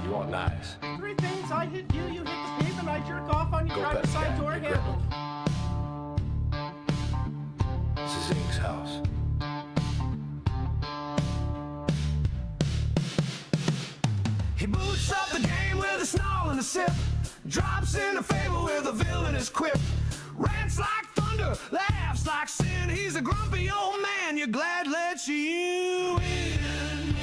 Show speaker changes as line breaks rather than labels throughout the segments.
You want nice.
3 things: I hit you, you hit the pavement, I jerk off on your driver's side door handle.
This is Ink's house.
He boots up the game with a snarl and a sip, drops in a fable with a villainous quip, rants like thunder, laughs like sin. He's a grumpy old man you're glad lets you in.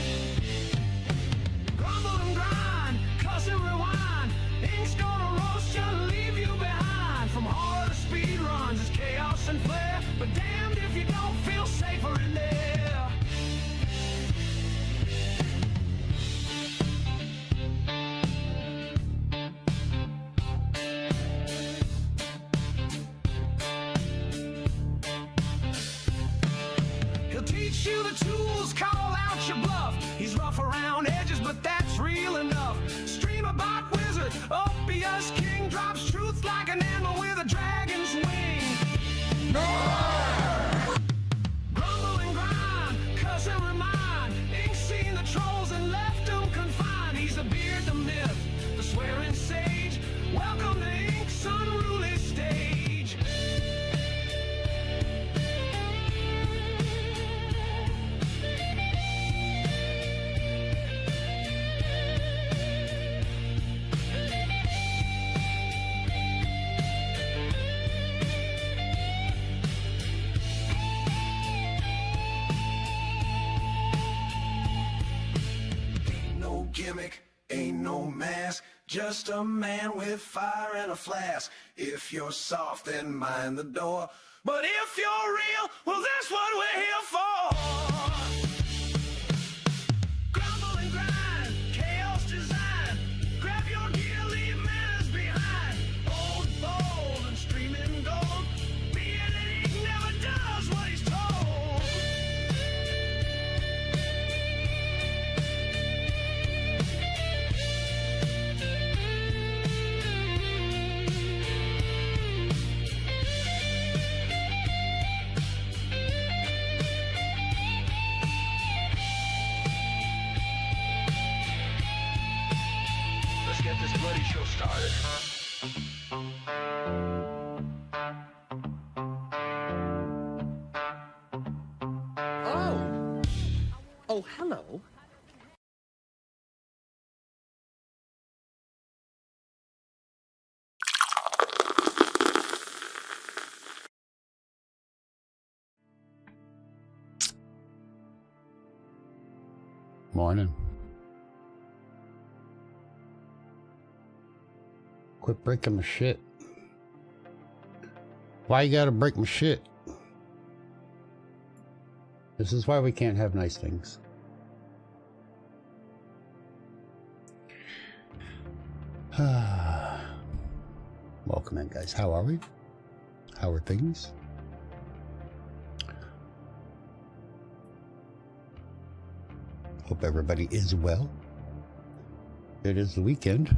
Grumble and grind, cuss and rewind. Ink's gonna roast you, leave you behind. From horror to speed runs, it's chaos and flair, but damned if you don't feel safer in there. Teach you the tools, call out your bluff. He's rough around edges, but that's real enough. Stream about wizard, Opius king, drops truth like an animal with a dragon's wing. Grumble and grind, cuss and remind. Ink's seen the trolls and left them confined. He's the beard, the myth, the swearing sage. Welcome to Ink's unruly stage. Gimmick, ain't no mask, just a man with fire and a flask. If you're soft, then mind the door. But if you're real, well, that's what we're here for. Grumble and grind, chaos design. Grab your gear, leave manners behind. Old, bold, and streaming gold. Being an ink never does what he's told. Get this bloody show started.
Oh, hello.
Morning. Quit breaking my shit. Why you gotta break my shit? This is why we can't have nice things. Welcome in, guys. How are we? How are things? Hope everybody is well. It is the weekend.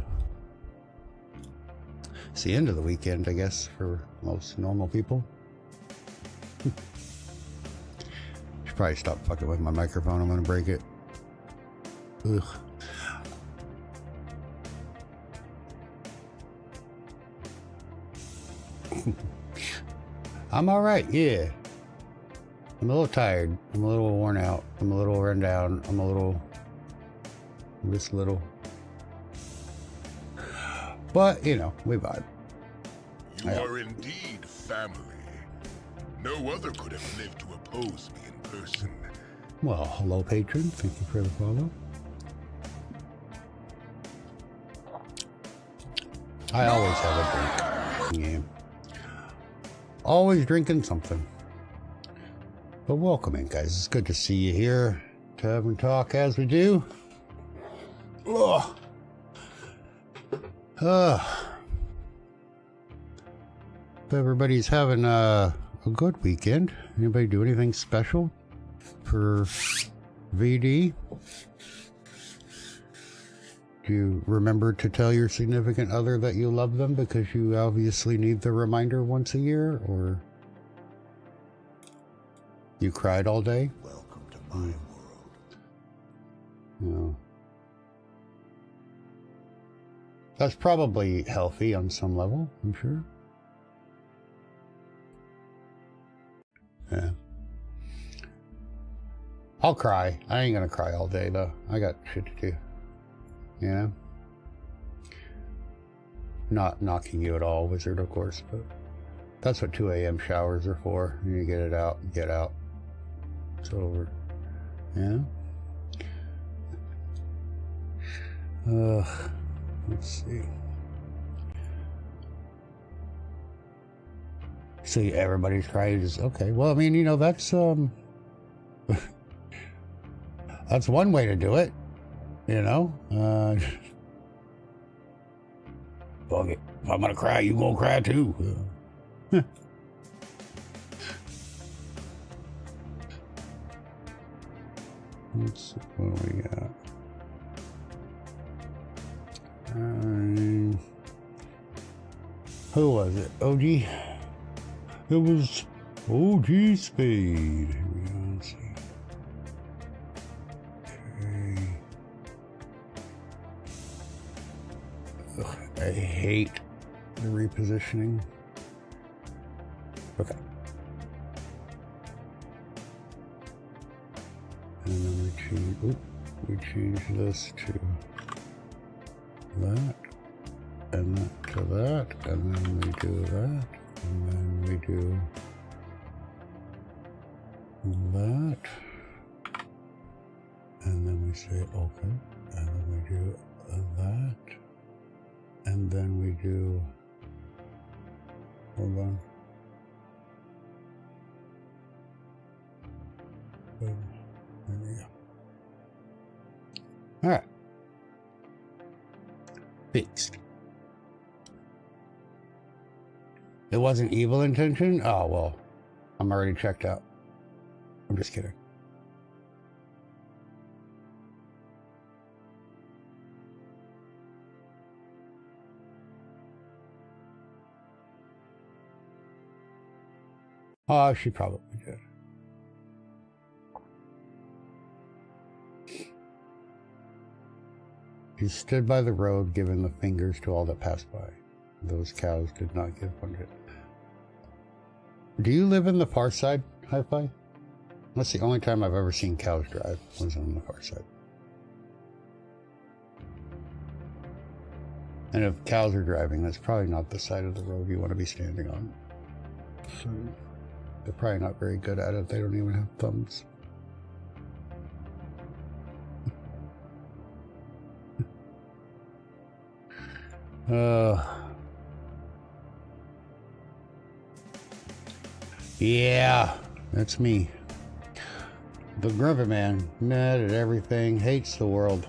It's the end of the weekend, I guess, for most normal people. Should probably stop fucking with my microphone. I'm gonna break it. Ugh. I'm alright, yeah. I'm a little tired. I'm a little worn out. I'm a little run down. I'm a little... This little... But, you know, we vibe.
You are indeed family. No other could have lived to oppose me in person.
Well, hello, patron. Thank you for the follow. I always have a drink. Yeah. Always drinking something. But welcome in, guys. It's good to see you here. Tavern Talk as we do. Ugh. Hope everybody's having a good weekend. Anybody do anything special for VD? Do you remember to tell your significant other that you love them because you obviously need the reminder once a year? Or you cried all day?
Welcome to my world.
No. That's probably healthy on some level, I'm sure. Yeah. I'll cry. I ain't gonna cry all day, though. I got shit to do. You know? Not knocking you at all, Wizard, of course, but that's what 2 a.m. showers are for. You get it out, get out. It's over. Yeah? Let's see. See, everybody's crying. Just okay. Well, I mean, you know, that's that's one way to do it. You know, fuck it. If I'm gonna cry, you gonna cry too. Let's see what we got. Who was it? OG? It was OG Spade. Here we go. Let's see. Okay. Ugh, I hate the repositioning. Okay. And then we change this to that, and that to that, and then we do that, and then we do that, and then we say okay, and then we do that, and then we do, hold on, there we go. All right. Fixed. It wasn't evil intention? Oh, well, I'm already checked out. I'm just kidding. Oh, she probably did. He stood by the road, giving the fingers to all that passed by. Those cows did not give one hit. Do you live in the far side, Hi-Fi? That's the only time I've ever seen cows drive, was on the far side. And if cows are driving, that's probably not the side of the road you want to be standing on. So they're probably not very good at it. They don't even have thumbs. Yeah, that's me. The grumpy man, mad at everything, hates the world.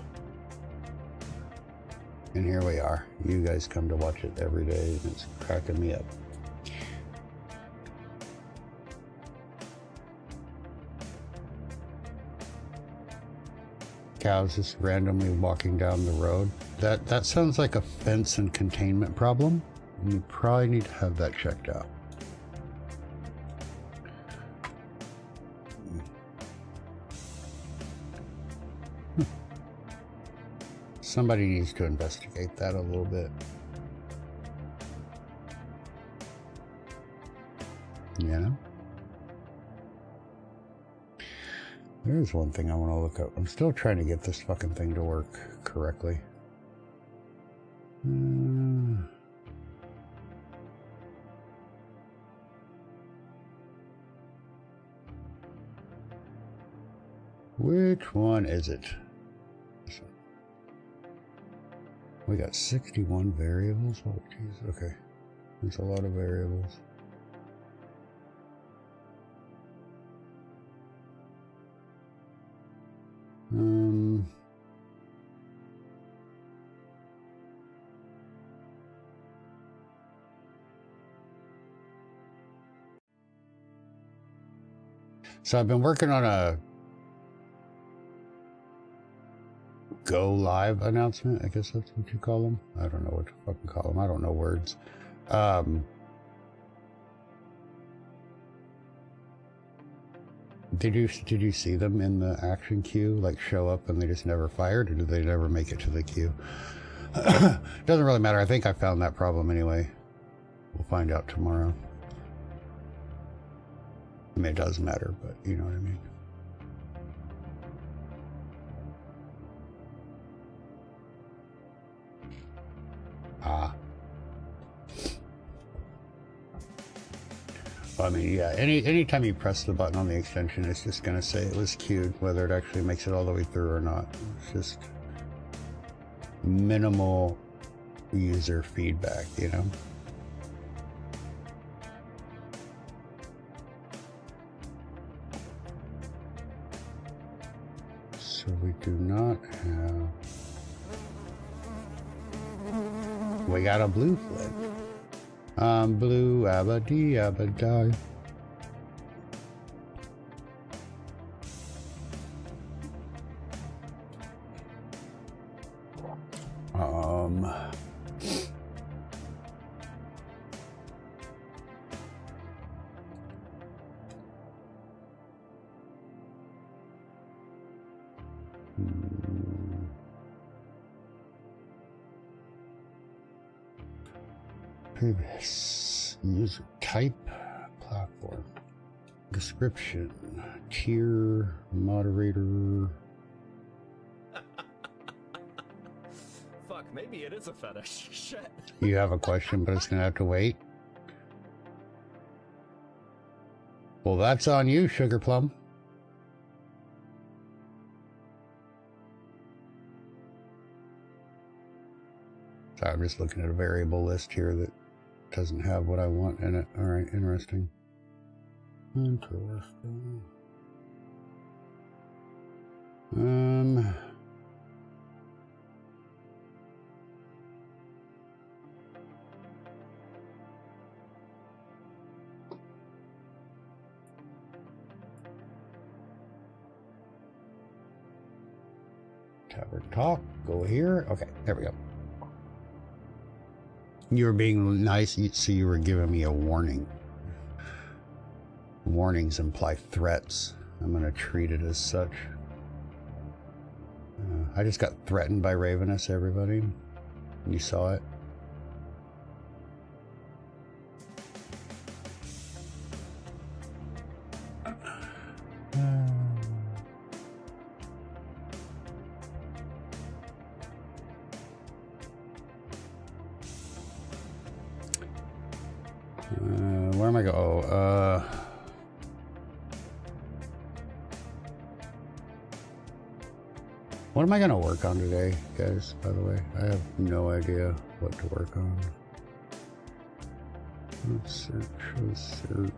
And here we are. You guys come to watch it every day, and it's cracking me up. Cows just randomly walking down the road. That sounds like a fence and containment problem. You probably need to have that checked out. Somebody needs to investigate that a little bit. Yeah. There's one thing I want to look up. I'm still trying to get this fucking thing to work correctly. Which one is it? This one. We got 61 variables. Oh, jeez. Okay. There's a lot of variables. So I've been working on a go live announcement. I guess that's what you call them. I don't know what to fucking call them. I don't know words. Did you see them in the action queue, like show up and they just never fired, or did they never make it to the queue? Doesn't really matter. I think I found that problem anyway. We'll find out tomorrow. I mean, it does matter, but you know what I mean. Ah. I mean, yeah, anytime you press the button on the extension, it's just going to say it was queued, whether it actually makes it all the way through or not. It's just minimal user feedback, you know? So we do not have... We got a blue flip. Blue abadi abadai. Previous user type, platform, description, tier, moderator.
Fuck, maybe it is a fetish. Shit.
You have a question, but it's gonna have to wait. Well, that's on you, Sugar Plum. So I'm just looking at a variable list here that doesn't have what I want in it. All right, interesting. Interesting. Tavern Talk, go here. Okay, there we go. You were being nice, so you were giving me a warning. Warnings imply threats. I'm going to treat it as such. I just got threatened by Ravenous, everybody. You saw it. Where am I going? What am I going to work on today, guys, by the way? I have no idea what to work on. Let's search, let's search.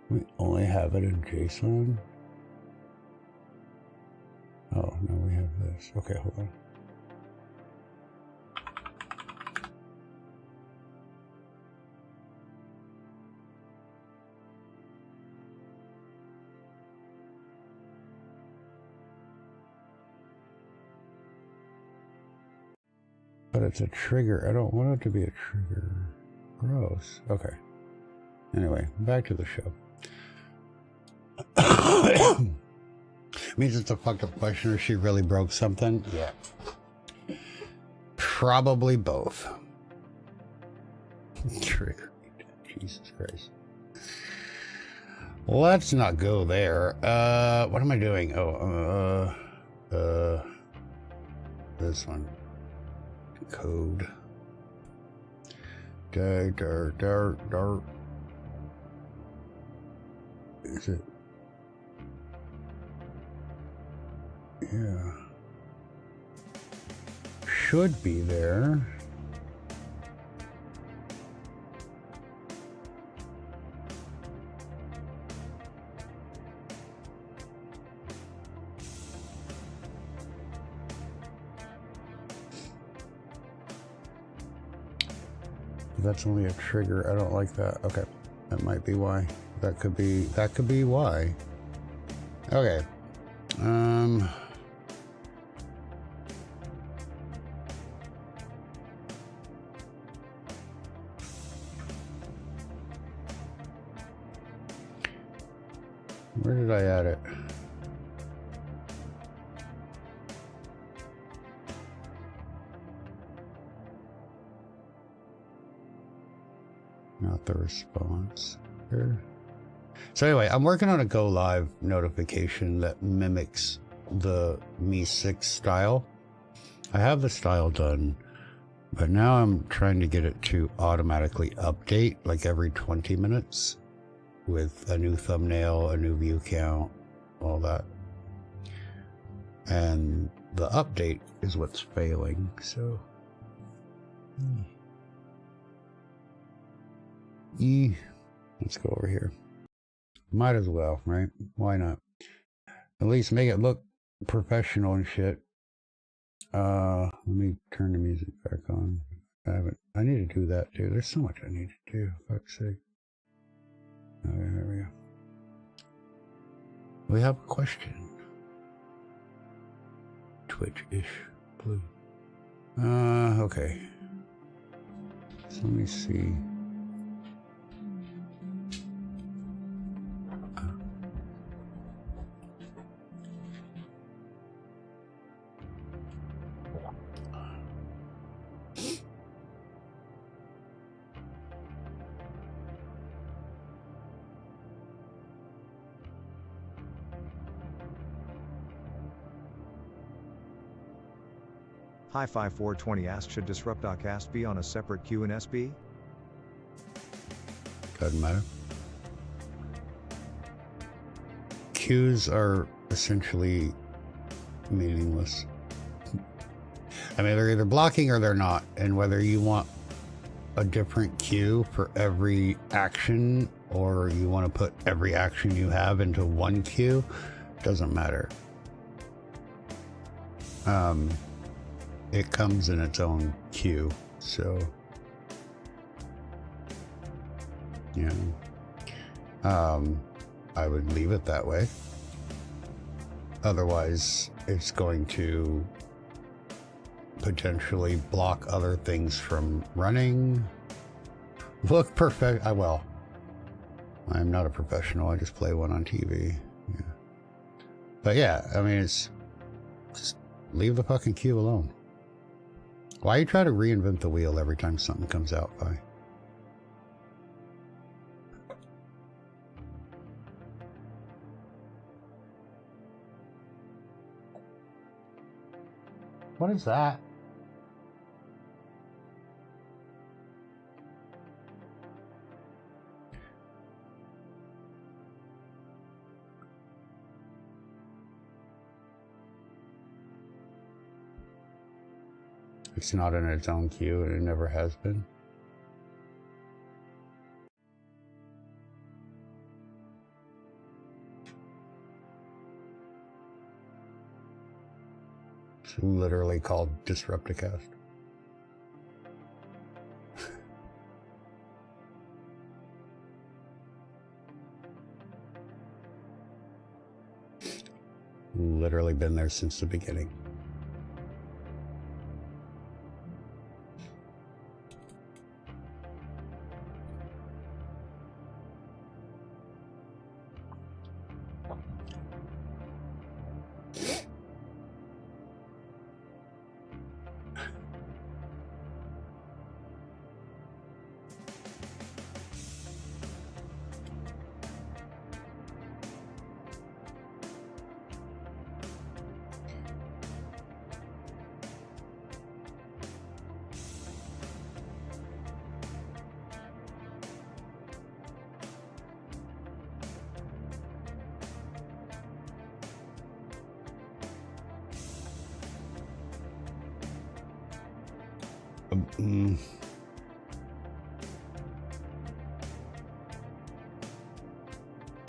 We only have it in JSON. Oh, no, we have this. Okay, hold on. But it's a trigger. I don't want it to be a trigger. Gross. Okay. Anyway, back to the show. Means it's a fucked up question or she really broke something? Yeah. Probably both. Trigger. Jesus Christ. Let's not go there. What am I doing? Oh, this one. Code. Dart. Is it? Yeah. Should be there. That's only a trigger. I don't like that. Okay. That might be why. That could be why. Okay. Where did I add it? Not the response here. So anyway, I'm working on a go live notification that mimics the Mi 6 style. I have the style done, but now I'm trying to get it to automatically update like every 20 minutes with a new thumbnail, a new view count, all that. And the update is what's failing, so. Let's go over here. Might as well, right? Why not? At least make it look professional and shit. Let me turn the music back on. I need to do that too. There's so much I need to do, for fuck's sake. Okay, there we go. We have a question. Twitch-ish, blue. Okay. So let me see.
Hi-Fi 420 asked, should Disrupt.cast be on a separate queue in SB?
Doesn't matter. Queues are essentially meaningless. I mean, they're either blocking or they're not. And whether you want a different queue for every action or you want to put every action you have into one queue, doesn't matter. It comes in its own queue, so yeah. I would leave it that way. Otherwise, it's going to potentially block other things from running. Look perfect. Well, I'm not a professional. I just play one on TV. Yeah. But yeah, I mean, it's just leave the fucking queue alone. Why you try to reinvent the wheel every time something comes out, Vi? What is that? It's not in its own queue, and it never has been. It's literally called Disrupt-A-Cast. Literally been there since the beginning.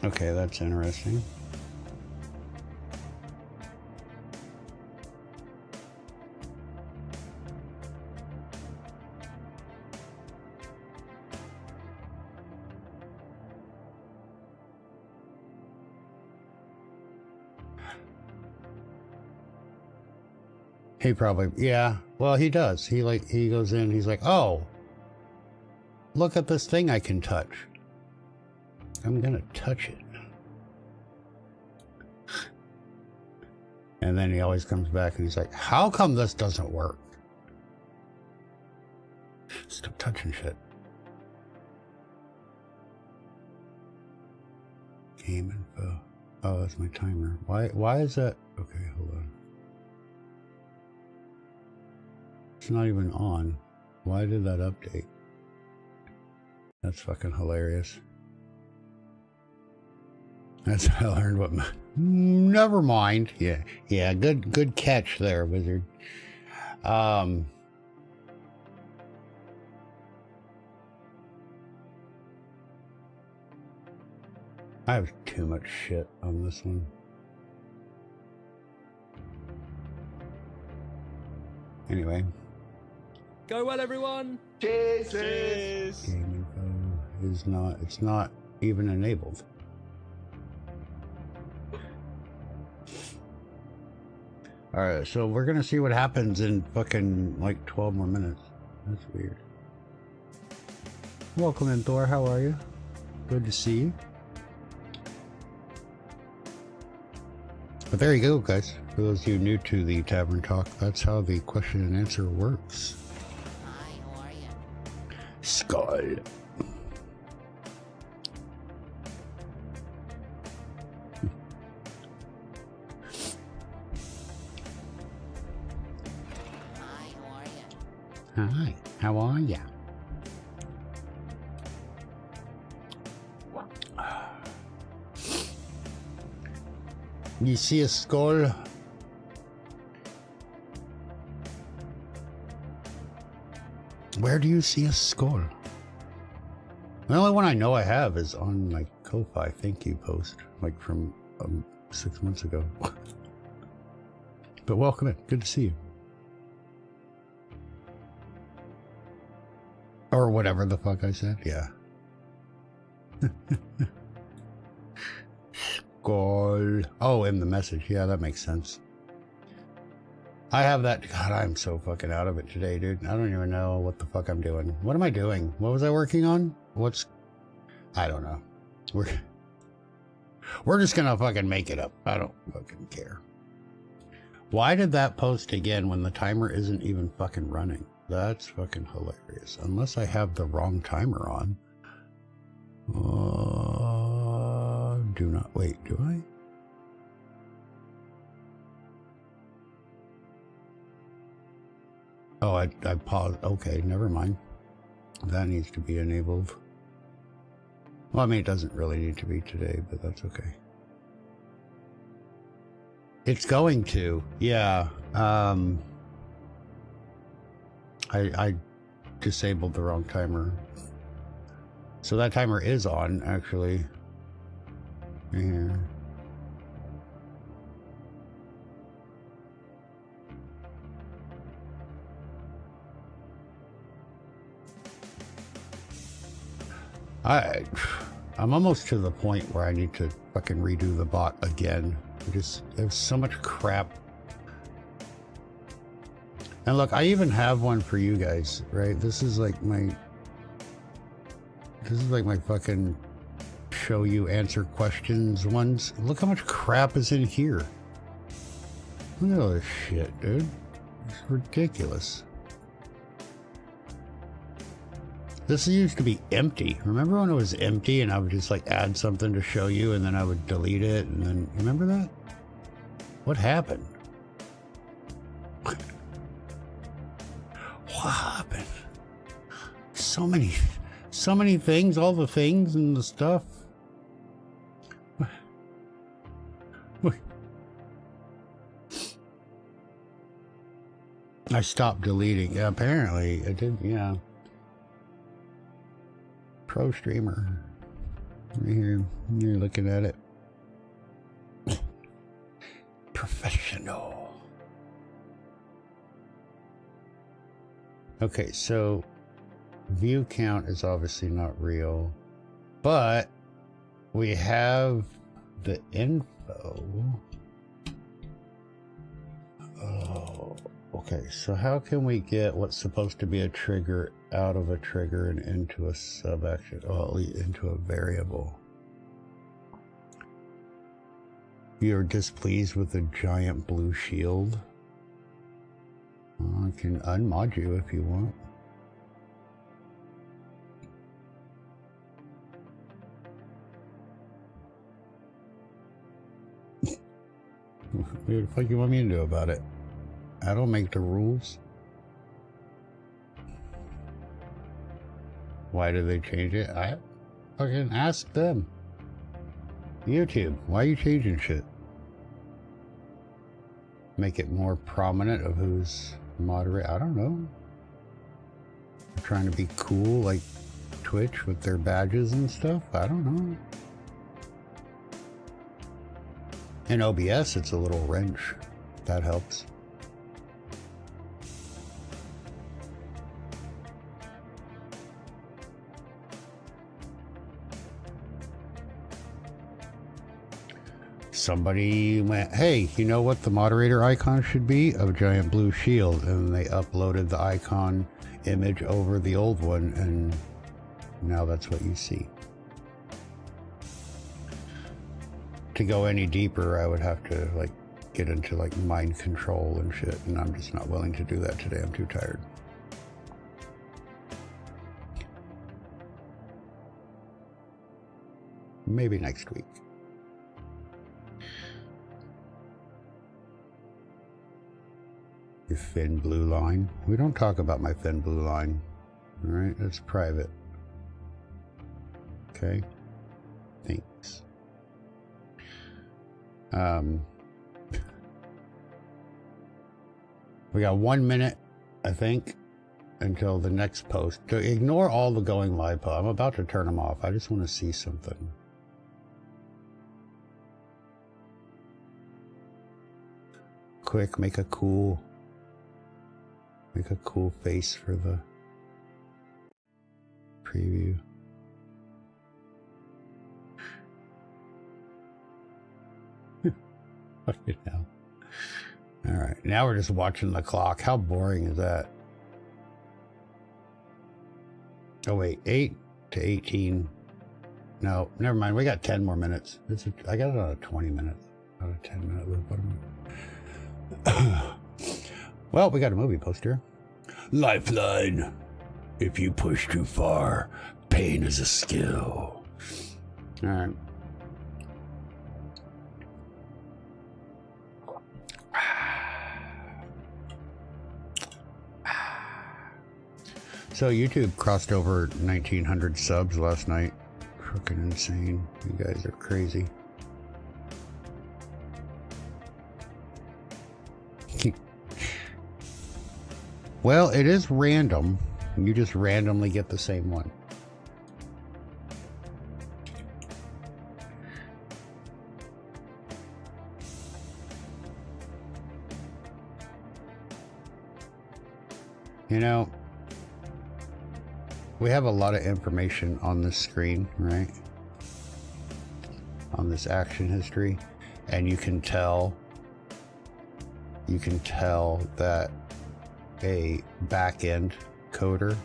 Okay, that's interesting. He probably, yeah. Well, he does. He goes in, he's like, oh, look at this thing I can touch. I'm gonna touch it. And then he always comes back and he's like, how come this doesn't work? Stop touching shit. Game info. Oh, that's my timer. Why is that? Okay, hold on. It's not even on. Why did that update? That's fucking hilarious. That's how I learned what never mind. Yeah, good catch there, wizard. I have too much shit on this one. Anyway.
Go well, everyone.
Cheers.
Game info is not, it's not even enabled. Alright, so we're gonna see what happens in fucking like 12 more minutes. That's weird. Welcome in, Thor. How are you? Good to see you. But there you go, guys. For those of you new to the Tavern Talk, that's how the question and answer works.
Hi, how are you?
Skull.
Hi, how are you?
Hi, how are ya? You see a skull? Where do you see a skull? The only one I know I have is on my Ko-Fi thank you post, like from 6 months ago. But welcome in. Good to see you. Or whatever the fuck I said. Yeah. Skull. Oh, in the message. Yeah, that makes sense. I have that. God, I'm so fucking out of it today, dude. I don't even know what the fuck I'm doing. What am I doing? What was I working on? I don't know. We're just gonna fucking make it up. I don't fucking care. Why did that post again when the timer isn't even fucking running? That's fucking hilarious. Unless I have the wrong timer on. Do not wait, do I? Oh, I paused. Okay, never mind. That needs to be enabled. Well, I mean, it doesn't really need to be today, but that's okay. It's going to, yeah. I disabled the wrong timer. So that timer is on, actually. Yeah. I'm almost to the point where I need to fucking redo the bot again. There's so much crap. And look, I even have one for you guys, right? This is like my fucking show you answer questions ones. Look how much crap is in here. Look at all this shit, dude. It's ridiculous. This used to be empty. Remember when it was empty and I would just like add something to show you and then I would delete it and then, remember that? What happened? What happened? So many things, all the things and the stuff. I stopped deleting. Yeah, apparently I did, yeah. Pro streamer. Right here. You're looking at it. Professional. Okay, so view count is obviously not real, but we have the info. Oh, Okay, so how can we get what's supposed to be a trigger out of a trigger and into a sub-action, well, into a variable? You're displeased with the giant blue shield? Well, I can unmod you if you want. What the fuck you want me to do about it? I don't make the rules. Why did they change it? I fucking ask them. YouTube, why are you changing shit? Make it more prominent of who's moderate. I don't know. They're trying to be cool like Twitch with their badges and stuff. I don't know. In OBS, it's a little wrench. That helps. Somebody went, hey, you know what the moderator icon should be? A giant blue shield. And they uploaded the icon image over the old one, and now that's what you see. To go any deeper, I would have to like get into like mind control and shit, and I'm just not willing to do that today. I'm too tired. Maybe next week. Your thin blue line. We don't talk about my thin blue line. All right, that's private. Okay. Thanks. We got 1 minute, I think, until the next post. So ignore all the going live posts. I'm about to turn them off. I just want to see something. Quick, make a cool face for the preview. Fucking hell. Alright, now we're just watching the clock. How boring is that? Oh wait, 8 to 18. No, never mind. We got 10 more minutes. I got it on a 20 minutes. Not a 10-minute loop. Well, we got a movie poster. Lifeline. If you push too far, pain is a skill. Alright. So YouTube crossed over 1,900 subs last night. Fucking insane. You guys are crazy. Well, it is random. You just randomly get the same one. You know, we have a lot of information on this screen, right? On this action history, and you can tell that a back-end coder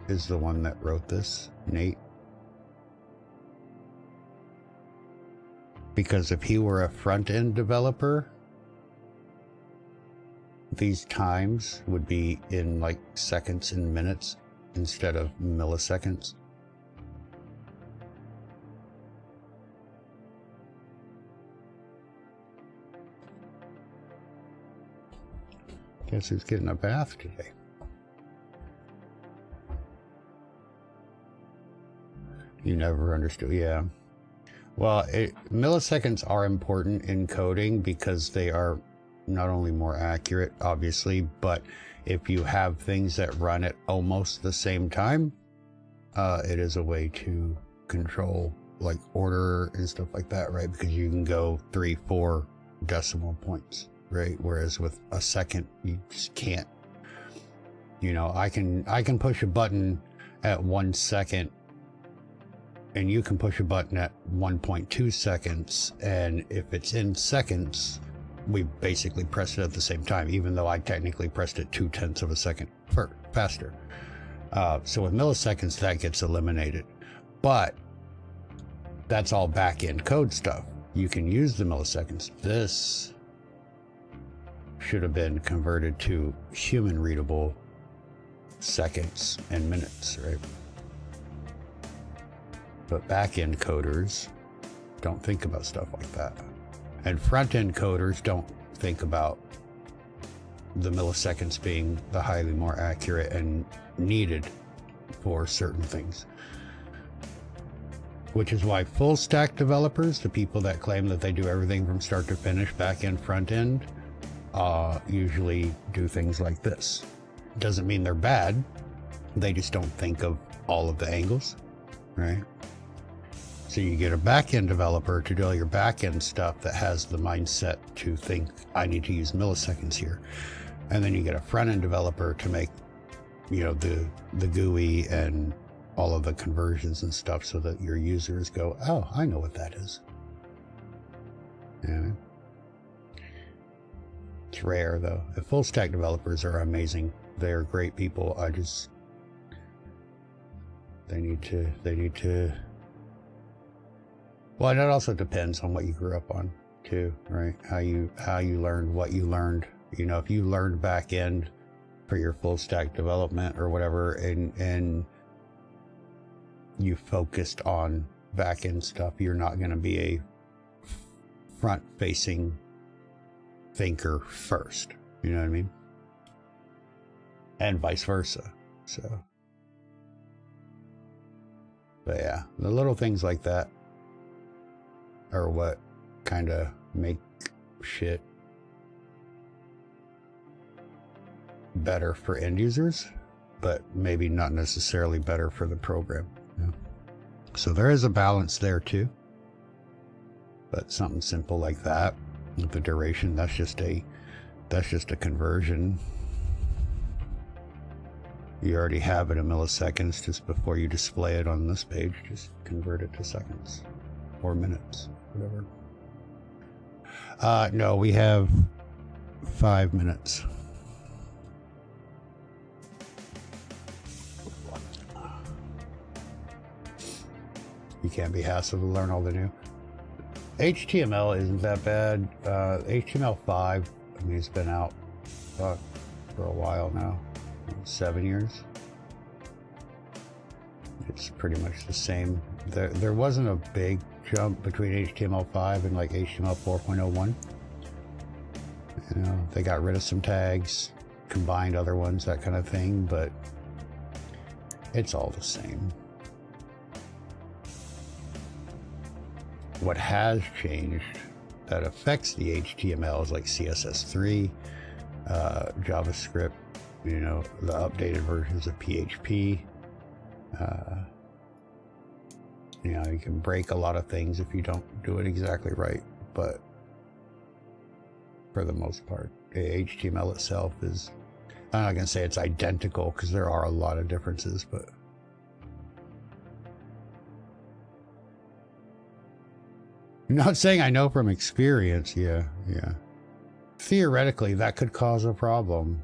is the one that wrote this, Nate. Because if he were a front-end developer, these times would be in like seconds and minutes instead of milliseconds. Guess who's getting a bath today? You never understood, yeah. Well, milliseconds are important in coding because they are not only more accurate, obviously, but if you have things that run at almost the same time, it is a way to control like order and stuff like that, right? Because you can go 3-4 decimal points, right? Whereas with a second, you just can't. You know, I can push a button at 1 second, and you can push a button at 1.2 seconds, and if it's in seconds, we basically pressed it at the same time, even though I technically pressed it 0.2 of a second faster. So with milliseconds, that gets eliminated. But that's all back-end code stuff. You can use the milliseconds. This should have been converted to human-readable seconds and minutes, right? But back-end coders don't think about stuff like that. And front-end coders don't think about the milliseconds being the highly more accurate and needed for certain things. Which is why full stack developers, the people that claim that they do everything from start to finish, back end, front end, usually do things like this. Doesn't mean they're bad. They just don't think of all of the angles, right? So you get a back-end developer to do all your back-end stuff that has the mindset to think, I need to use milliseconds here. And then you get a front-end developer to make, you know, the GUI and all of the conversions and stuff so that your users go, oh, I know what that is. Yeah. It's rare, though. The full-stack developers are amazing. They're great people. They need to... Well, and it also depends on what you grew up on, too, right? How you learned what you learned. You know, if you learned back end for your full stack development or whatever, and you focused on back end stuff, you're not going to be a front facing thinker first. You know what I mean? And vice versa. So, but yeah, the little things like that are what kind of make shit better for end users, but maybe not necessarily better for the program. Yeah. So there is a balance there too. But something simple like that, with the duration, that's just a conversion. You already have it in milliseconds just before you display it on this page. Just convert it to seconds or minutes, whatever. No, we have 5 minutes. You can't be hassled to learn all the new. HTML isn't that bad. HTML5, I mean, it's been out for a while now, 7 years. It's pretty much the same. There wasn't a big jump between HTML5 and like HTML 4.01. You know, they got rid of some tags, combined other ones, that kind of thing, but it's all the same. What has changed that affects the HTML is like CSS3, JavaScript, you know, the updated versions of PHP. You know, you can break a lot of things if you don't do it exactly right, but for the most part, the HTML itself is, I'm not going to say it's identical because there are a lot of differences, but I'm not saying I know from experience. Yeah. Theoretically, that could cause a problem.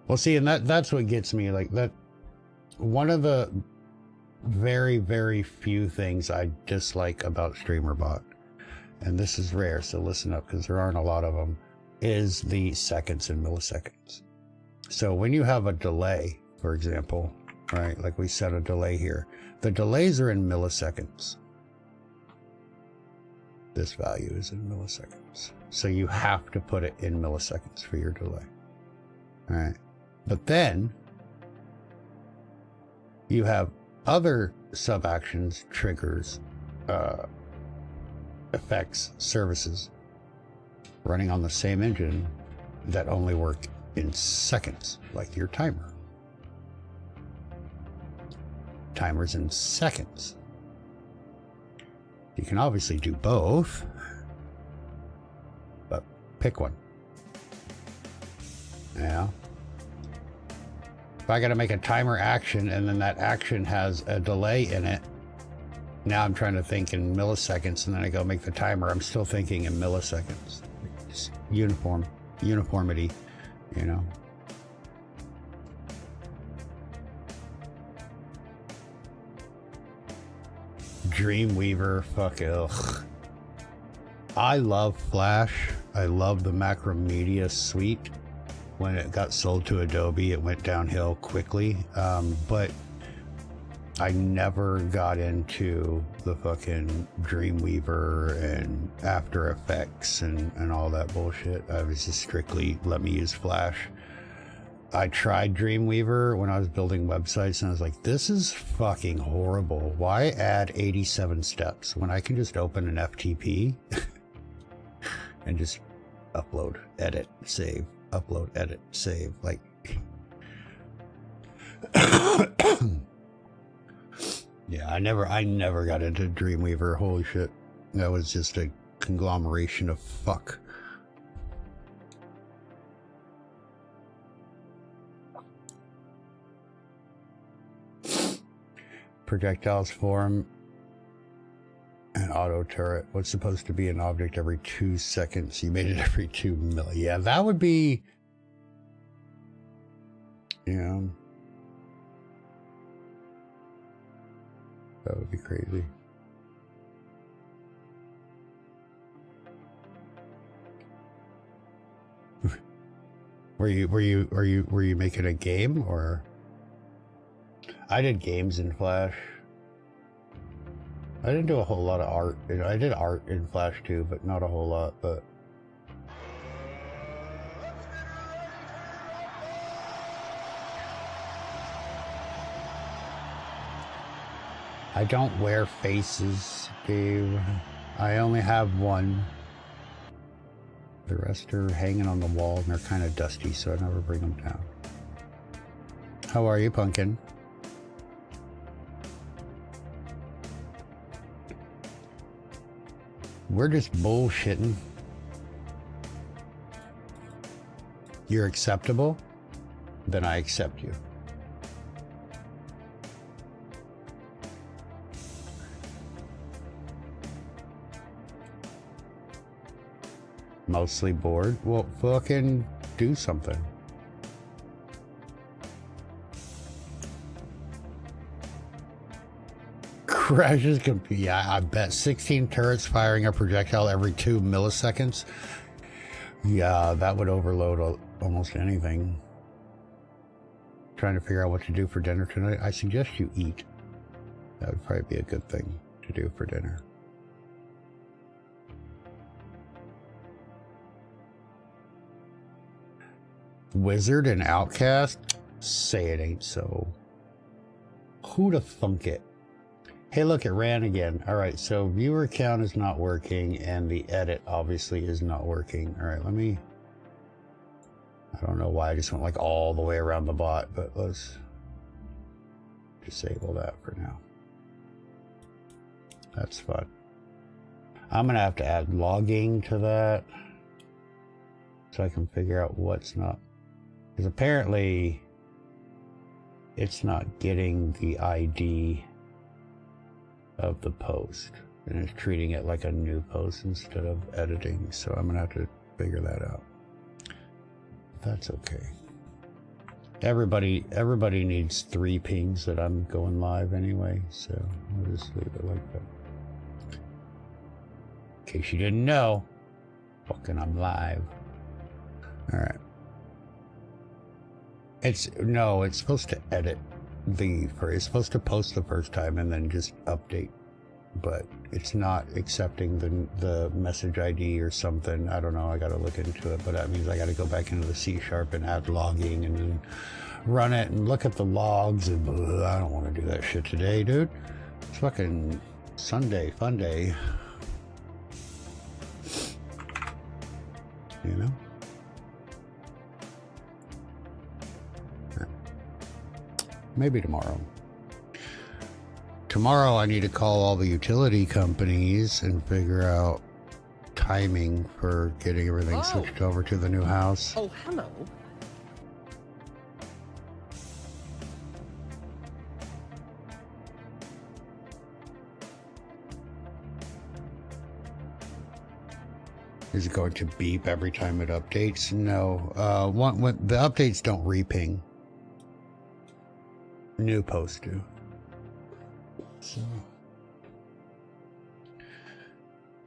Well, see, and that's what gets me, like that. One of the very, very few things I dislike about StreamerBot, and this is rare, so listen up because there aren't a lot of them, is the seconds and milliseconds. So when you have a delay, for example, right, like we set a delay here, the delays are in milliseconds. This value is in milliseconds. So you have to put it in milliseconds for your delay. All right. But then you have other sub-actions, triggers, effects, services running on the same engine that only work in seconds, like your timer. Timers in seconds. You can obviously do both, but pick one. Yeah. If I got to make a timer action and then that action has a delay in it, now I'm trying to think in milliseconds, and then I go make the timer. I'm still thinking in milliseconds. It's uniformity, you know. Dreamweaver, fuck, ugh. I love Flash. I love the Macromedia suite. When it got sold to Adobe, it went downhill quickly. But I never got into the fucking Dreamweaver and After Effects and all that bullshit. I was just strictly, let me use Flash. I tried Dreamweaver when I was building websites, and I was like, this is fucking horrible. Why add 87 steps when I can just open an FTP and just upload, edit, save, upload, edit, save, like... Yeah, I never got into Dreamweaver. Holy shit. That was just a conglomeration of fuck. Projectiles form an auto turret. What's supposed to be an object every 2 seconds? You made it every 2 million. Yeah, that would be... Yeah. That would be crazy. Were you making a game, or? I did games in Flash. I didn't do a whole lot of art. I did art in Flash too, but not a whole lot, but I don't wear faces, Dave. I only have one. The rest are hanging on the wall and they're kind of dusty, so I never bring them down. How are you, Pumpkin? We're just bullshitting. You're acceptable? Then I accept you. Mostly bored? Well, fucking do something. Crashes computer. Yeah, I bet 16 turrets firing a projectile every 2 milliseconds. Yeah, that would overload almost anything. Trying to figure out what to do for dinner tonight. I suggest you eat. That would probably be a good thing to do for dinner. Wizard and Outcast? Say it ain't so. Who'da thunk it? Hey, look, it ran again. Alright, so viewer count is not working, and the edit obviously is not working. Alright, let me... I don't know why I just went like all the way around the bot, but let's disable that for now. That's fun. I'm gonna have to add logging to that so I can figure out what's not... Because apparently it's not getting the ID of the post, and it's treating it like a new post instead of editing, so I'm gonna have to figure that out. That's okay. Everybody needs 3 pings that I'm going live anyway, so I'll just leave it like that. In case you didn't know, fucking I'm live. Alright. It's supposed to edit it's supposed to post the first time and then just update, but it's not accepting the message ID or something. I don't know, I gotta look into it, but that means I gotta go back into the C# and add logging and then run it and look at the logs, and I don't want to do that shit today, dude. It's fucking Sunday, fun day. You know? Maybe tomorrow. Tomorrow I need to call all the utility companies and figure out timing for getting everything switched over to the new house.
Oh, hello.
Is it going to beep every time it updates? No. When the updates don't reping. New posts do. So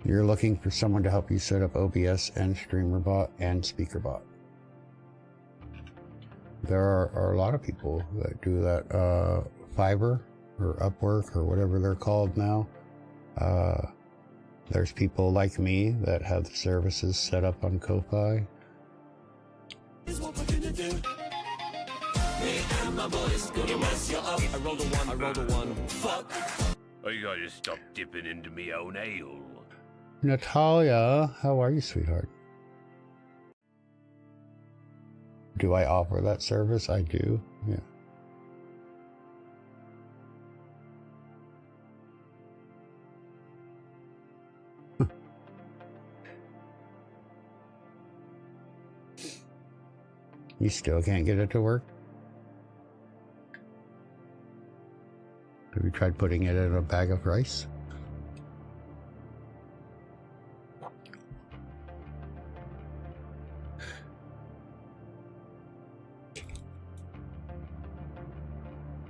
you're looking for someone to help you set up OBS and StreamerBot and SpeakerBot. There are a lot of people that do that. Fiverr or Upwork or whatever they're called now. There's people like me that have the services set up on Ko-Fi.
I rolled a one.
I gotta stop dipping into me own ale.
Natalia, how are you, sweetheart? Do I offer that service? I do, yeah. You still can't get it to work? Have you tried putting it in a bag of rice?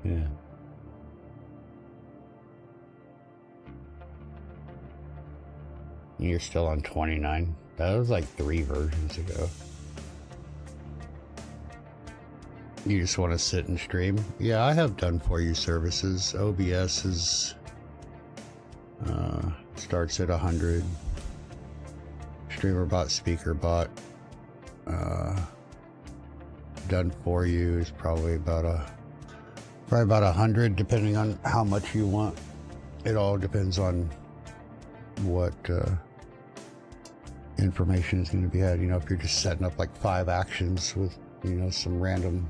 Yeah. You're still on 29. That was like 3 versions ago. You just want to sit and stream? Yeah, I have done for you services. OBS is starts at 100. StreamerBot, SpeakerBot, done for you is probably about 100, depending on how much you want. It all depends on what information is going to be had. You know, if you're just setting up like 5 actions with, you know, some random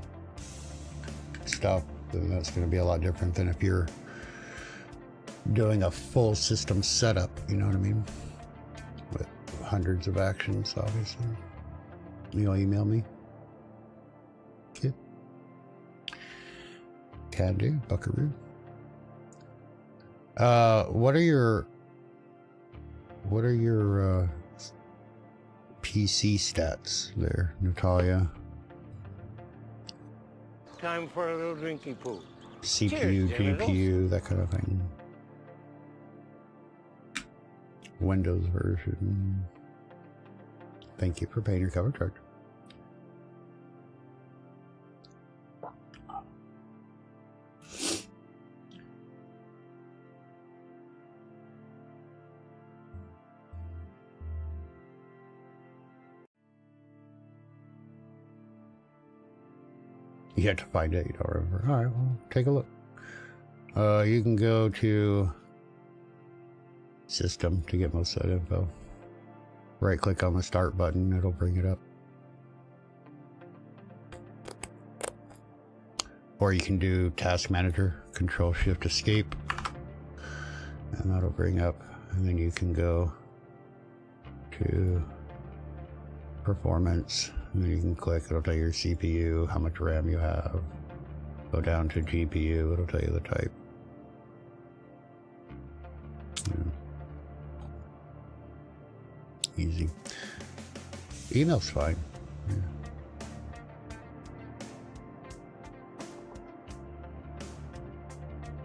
stuff, then that's going to be a lot different than if you're doing a full system setup, you know what I mean, with hundreds of actions. Obviously, you'll email me. Okay. Can do, buckaroo. What are your PC stats there, Natalia?
Time for a little drinking pool.
CPU,
Cheers,
GPU, that kind of thing. Windows version. Thank you for paying your cover charge. You have to find it, you don't remember. Alright, well, take a look. You can go to System to get most of that info. Right click on the Start button, it'll bring it up. Or you can do Task Manager, Control Shift Escape, and that'll bring up, and then you can go to Performance. And then you can click, it'll tell you your CPU, how much RAM you have. Go down to GPU, it'll tell you the type. Yeah. Easy. Email's fine. Yeah.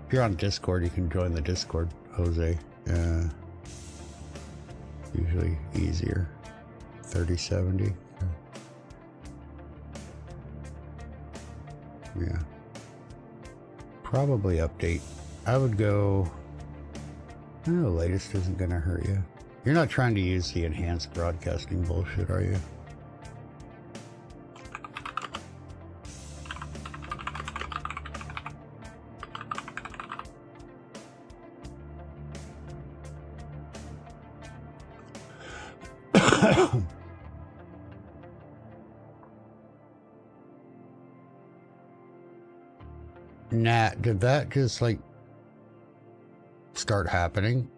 If you're on Discord, you can join the Discord, Jose. Usually easier. 3070. Yeah. Probably update. I would go. The latest isn't gonna hurt you. You're not trying to use the enhanced broadcasting bullshit, are you? Nat, did that just like start happening?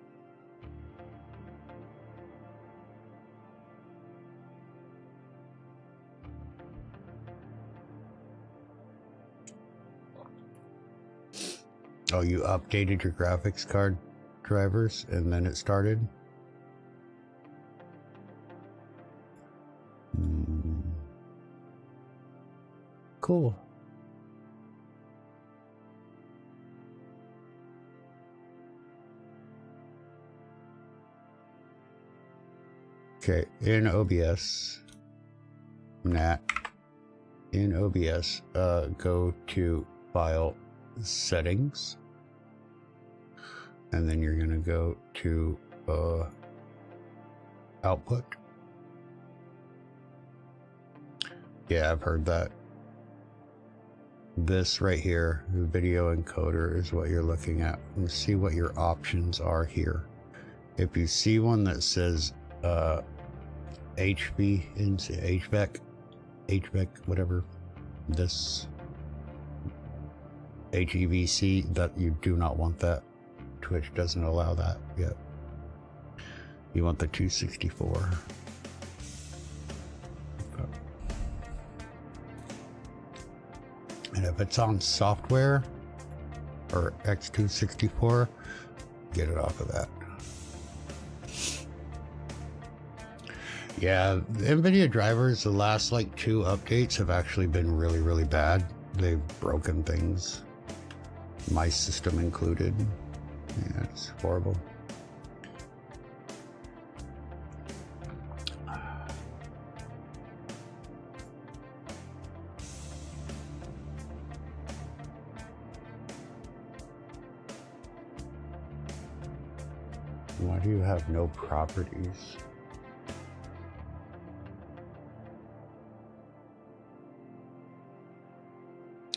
Oh, you updated your graphics card drivers and then it started? cool. Okay, in OBS, Nat, in OBS, go to File, Settings, and then you're gonna go to Output. Yeah, I've heard that. This right here, the video encoder, is what you're looking at. And see what your options are here. If you see one that says HVAC, whatever, this HEVC, that you do not want that. Twitch doesn't allow that yet. You want the 264. And if it's on software or X264, get it off of that. Yeah, the NVIDIA drivers, the last like 2 updates have actually been really, really bad. They've broken things, my system included. Yeah, it's horrible. Why do you have no properties?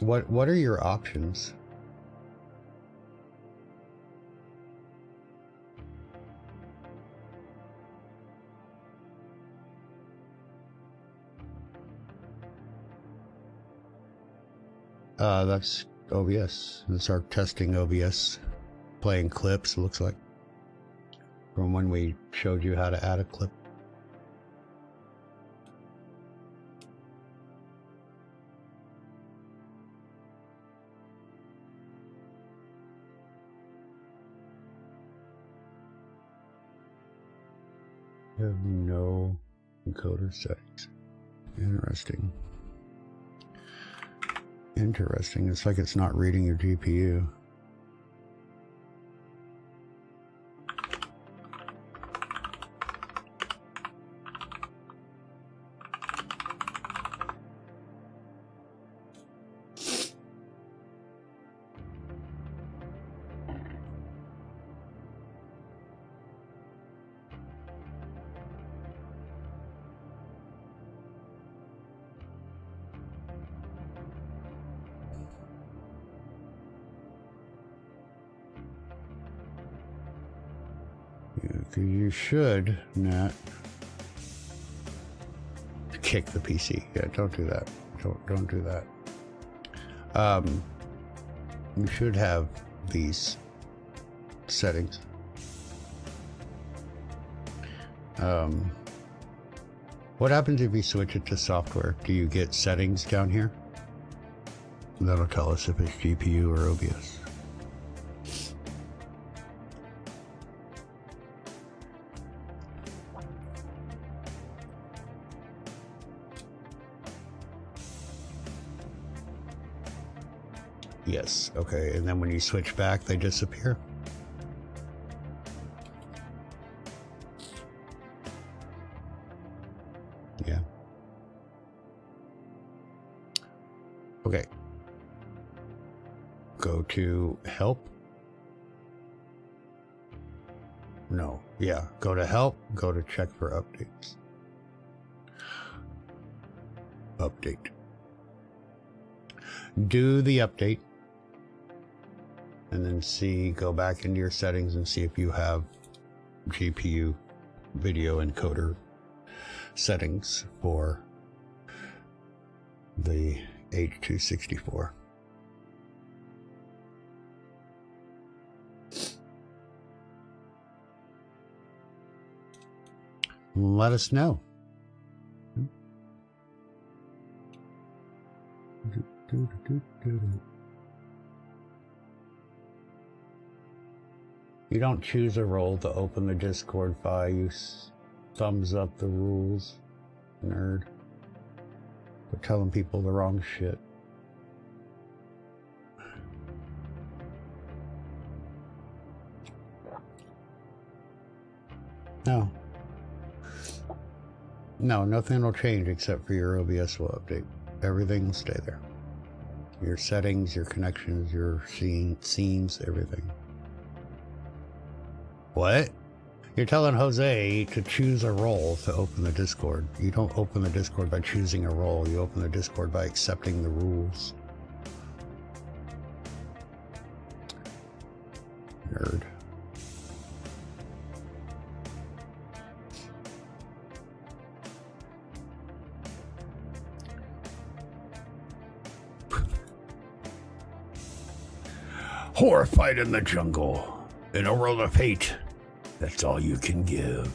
What are your options? That's OBS. That's our testing OBS. Playing clips, it looks like. From when we showed you how to add a clip. You have no encoder settings. Interesting. Interesting. It's like it's not reading your GPU. You should not kick the PC. Yeah, don't do that. Don't do that. You should have these settings. What happens if you switch it to software? Do you get settings down here? That'll tell us if it's GPU or OBS. Yes, okay, and then when you switch back, they disappear. Yeah. Okay. Go to help. No, yeah, go to help, go to check for updates. Update. Do the update. And then go back into your settings and see if you have GPU video encoder settings for the H264. Let us know. You don't choose a role to open the Discord file, you thumbs up the rules, nerd. We're telling people the wrong shit. No. No, nothing will change except for your OBS will update. Everything will stay there. Your settings, your connections, your scenes, everything. What? You're telling Jose to choose a role to open the Discord. You don't open the Discord by choosing a role. You open the Discord by accepting the rules. Nerd. Horrified in the jungle, in a world of hate, that's all you can give.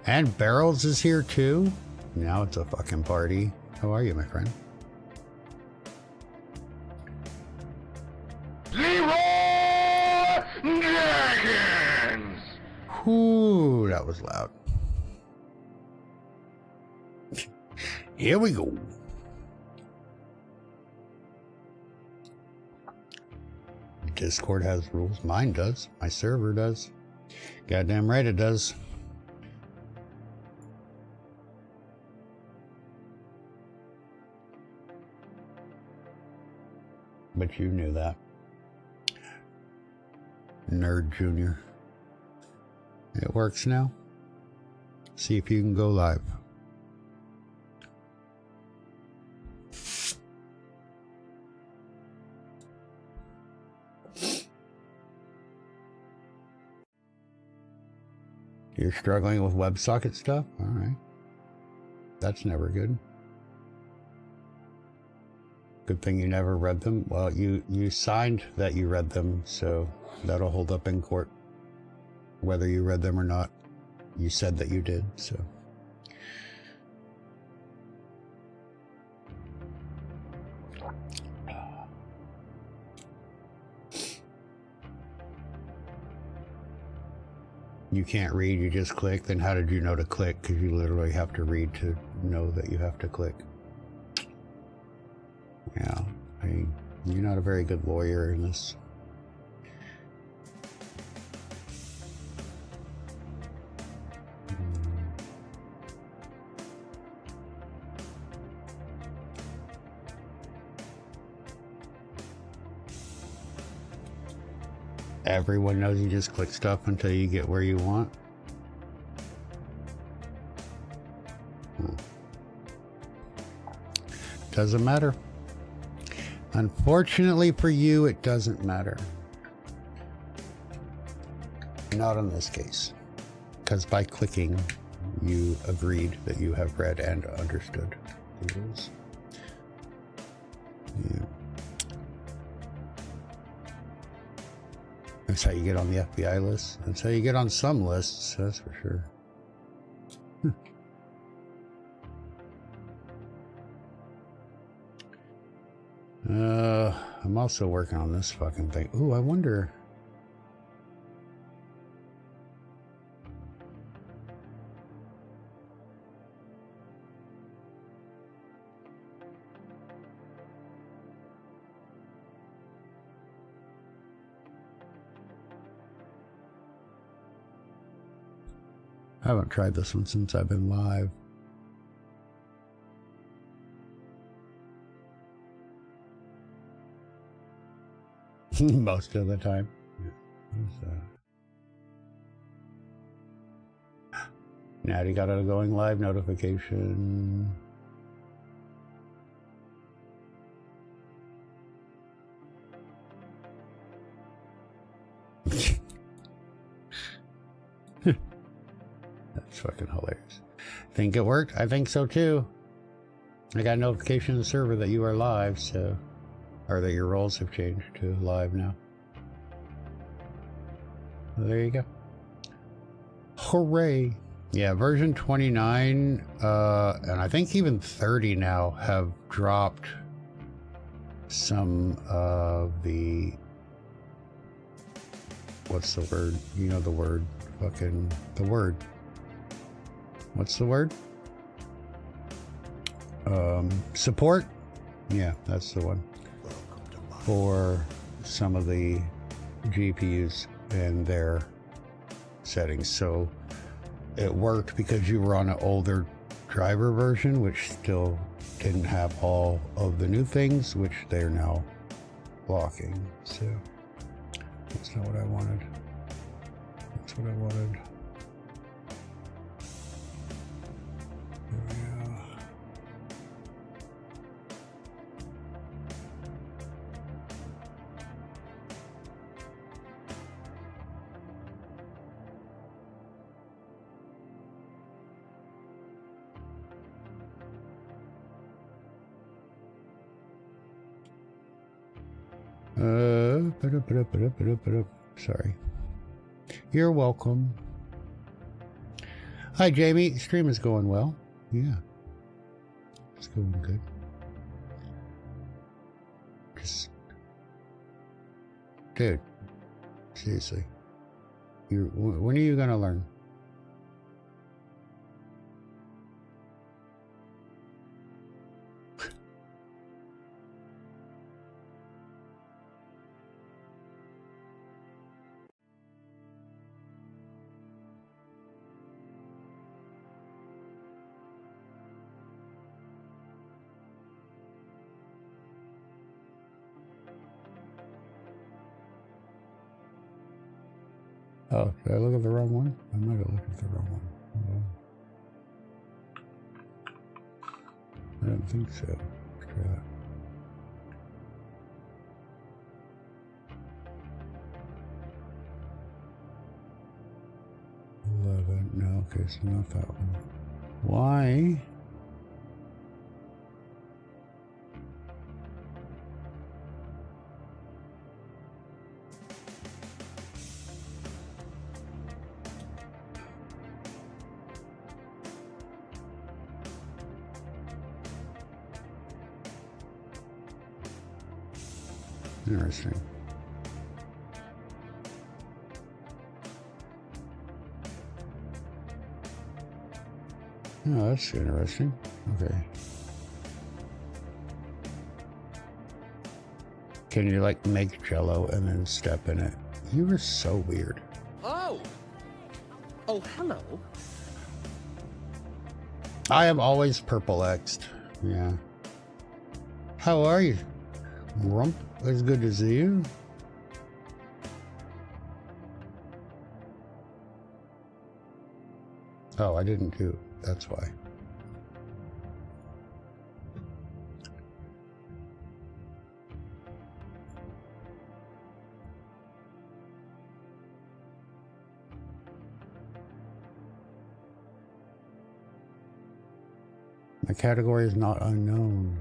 And Barrels is here too. Now it's a fucking party. How are you, my friend?
Dragons!
Ooh, that was loud. Here we go. Discord has rules. Mine does. My server does. Goddamn right it does. But you knew that. Nerd Junior. It works now. See if you can go live. You're struggling with WebSocket stuff? Alright. That's never good. Good thing you never read them. Well, you signed that you read them, so that'll hold up in court. Whether you read them or not. You said that you did, so. You can't read, you just click, then how did you know to click? Because you literally have to read to know that you have to click. Yeah, I mean, you're not a very good lawyer in this. Everyone knows you just click stuff until you get where you want. Doesn't matter. Unfortunately for you, it doesn't matter. Not in this case. Because by clicking, you agreed that you have read and understood the rules. Yeah. That's how you get on the FBI list. That's how you get on some lists, that's for sure. I'm also working on this fucking thing. Ooh, I wonder. I haven't tried this one since I've been live. Most of the time. Natty got a going live notification. That's fucking hilarious. Think it worked? I think so too. I got a notification on the server that you are live, so... Or that your roles have changed to live now. Well, there you go. Hooray! Yeah, version 29, and I think even 30 now have dropped some of the... What's the word? You know the word. Fucking... The word. What's the word? Support? Yeah, that's the one. For some of the GPUs in their settings. So it worked because you were on an older driver version, which still didn't have all of the new things, which they're now blocking. So that's not what I wanted. That's what I wanted. There we go. Sorry. You're welcome. Hi, Jamie. Stream is going well. Yeah. It's going good. Just... Dude. Seriously. When are you gonna learn? Oh, did I look at the wrong one? I might have looked at the wrong one. I don't think so. Let's try that. No, okay, so not that one. Why? Interesting. Oh, that's interesting. Okay. Can you like make Jello and then step in it? You were so weird.
Oh! Oh, hello.
I am always purple X'd. Yeah. How are you? Rump? It's good to see you. Oh, I didn't do. That's why. My category is not unknown.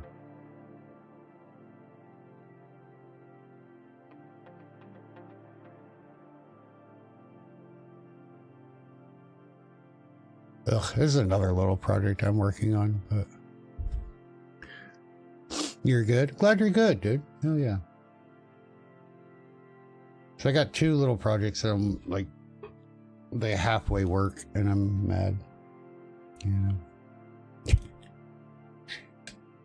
Ugh, this is another little project I'm working on, but you're good. Glad you're good, dude. Hell yeah. So I got two little projects that I'm like, they halfway work, and I'm mad. You know.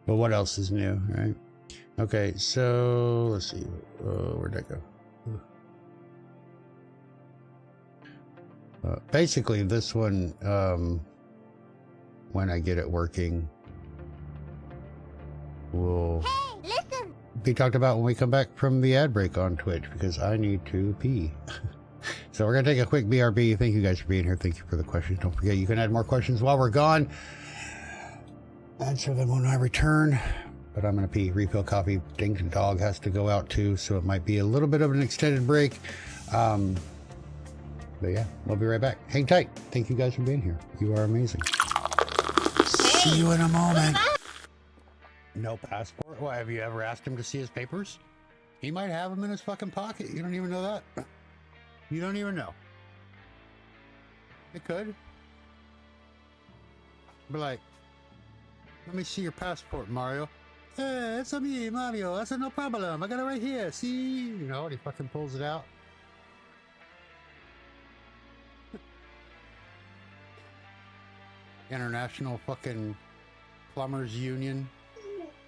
But what else is new, right? Okay, so let's see. Where'd that go? Basically, this one, when I get it working, will be talked about when we come back from the ad break on Twitch, because I need to pee. So we're going to take a quick BRB. Thank you guys for being here. Thank you for the questions. Don't forget, you can add more questions while we're gone. Answer them when I return. But I'm going to pee. Refill coffee. Dink and dog has to go out too, so it might be a little bit of an extended break. But yeah, we'll be right back. Hang tight. Thank you guys for being here. You are amazing. See you in a moment. No passport? Why, have you ever asked him to see his papers? He might have them in his fucking pocket. You don't even know that. You don't even know. It could. Be like, let me see your passport, Mario. Hey, it's me, Mario. I said, no problem. I got it right here. See? You know, and he fucking pulls it out. International fucking Plumbers Union,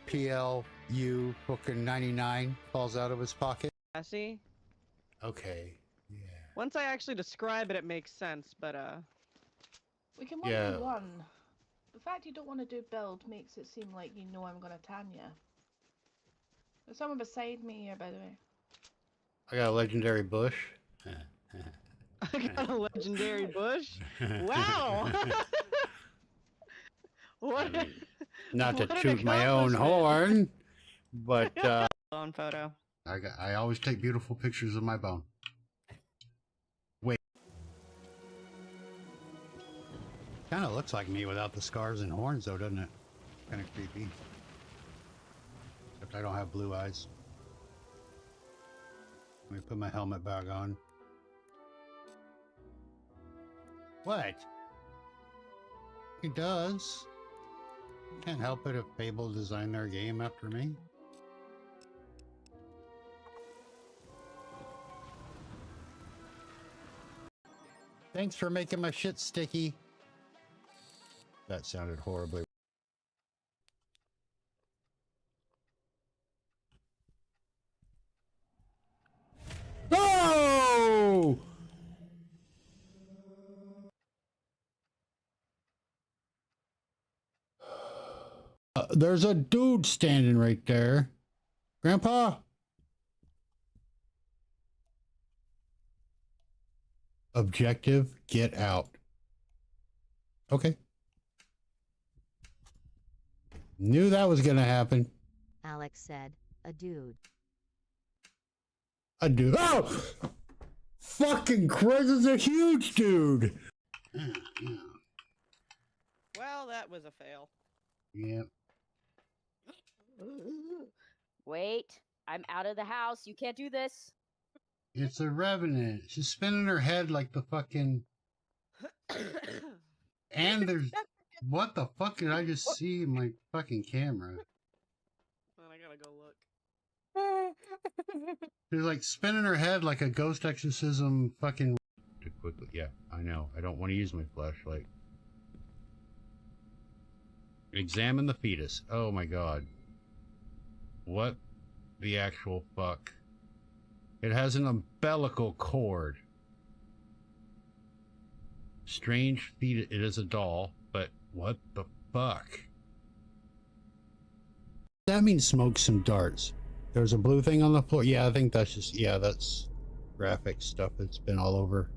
PLU fucking 99 falls out of his pocket.
Cassie?
Okay, yeah.
Once I actually describe it, it makes sense, but
We can
Yeah.
1v1. The fact you don't want to do build makes it seem like you know I'm gonna tan you. There's someone beside me here, by the way.
I got a legendary bush.
I got a legendary bush. Wow! What?
I mean, not to
What an
toot my own
accomplishment.
horn, but
On photo.
I always take beautiful pictures of my bone. Wait. Kind of looks like me without the scars and horns, though, doesn't it? Kind of creepy. Except I don't have blue eyes. Let me put my helmet back on. What? He does. Can't help it if Fable designed their game after me. Thanks for making my shit sticky. That sounded horribly. Oh! There's a dude standing right there. Grandpa? Objective, get out. Okay. Knew that was gonna happen.
Alex said, a dude.
A dude. Oh! Fucking Christ, is a huge dude!
Well, that was a fail.
Yep.
Wait, I'm out of the house. You can't do this.
It's a revenant. She's spinning her head like the fucking... And there's... What the fuck did I just see in my fucking camera?
Well, I gotta go look.
She's like spinning her head like a ghost exorcism fucking... Quickly. Yeah, I know. I don't want to use my flashlight. Examine the fetus. Oh my god. What the actual fuck? It has an umbilical cord. Strange fetus. It is a doll, but what the fuck? That means smoke some darts. There's a blue thing on the floor. Yeah, I think that's just, yeah, that's graphic stuff that's been all over.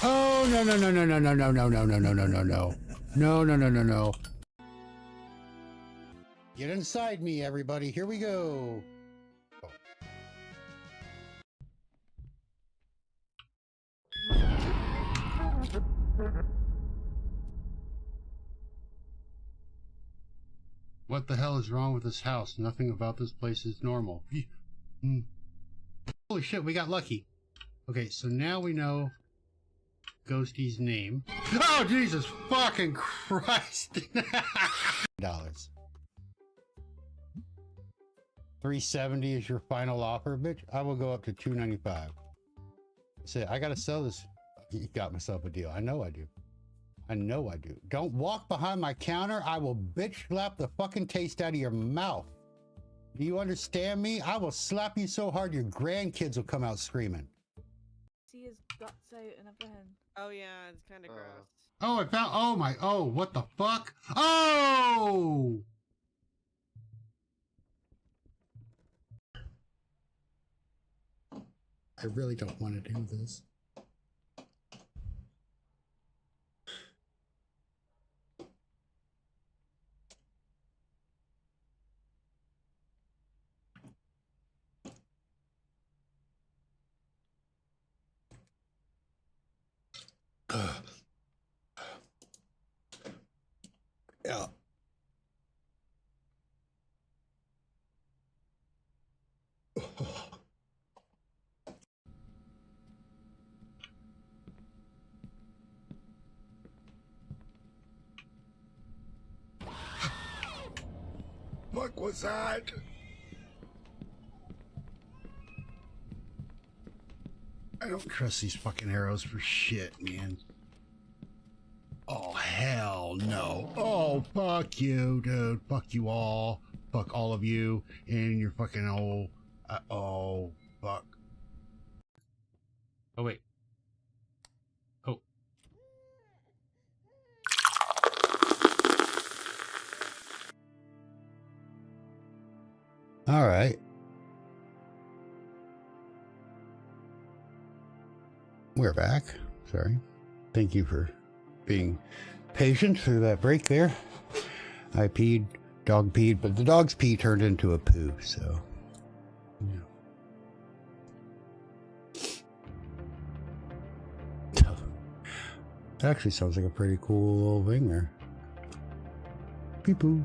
Oh, no, no, no, no, no, no, no, no, no, no, no, no, no, no. No, no, no, no, no. Get inside me, everybody. Here we go. Oh. What the hell is wrong with this house? Nothing about this place is normal. Holy shit, we got lucky. Okay, so now we know Ghosty's name. Oh, Jesus fucking Christ! $. 370 is your final offer, bitch. I will go up to 295. Say, I gotta sell this. You got myself a deal. I know I do. I know I do. Don't walk behind my counter. I will bitch slap the fucking taste out of your mouth. Do you understand me? I will slap you so hard your grandkids will come out screaming.
See his guts out and everything.
Oh yeah, it's kind of gross.
Oh, I found. Oh my. Oh, what the fuck? Oh! I really don't want to do this. Yeah.
What was that?
I don't trust these fucking arrows for shit, man. Oh, hell no. Oh, fuck you, dude. Fuck you all. Fuck all of you and your fucking old... oh, fuck. Oh, wait. Oh. All right. We're back. Sorry. Thank you for being patient through that break there. I peed, dog peed, but the dog's pee turned into a poo, so. Yeah. That actually sounds like a pretty cool little thing there. Pee-poo.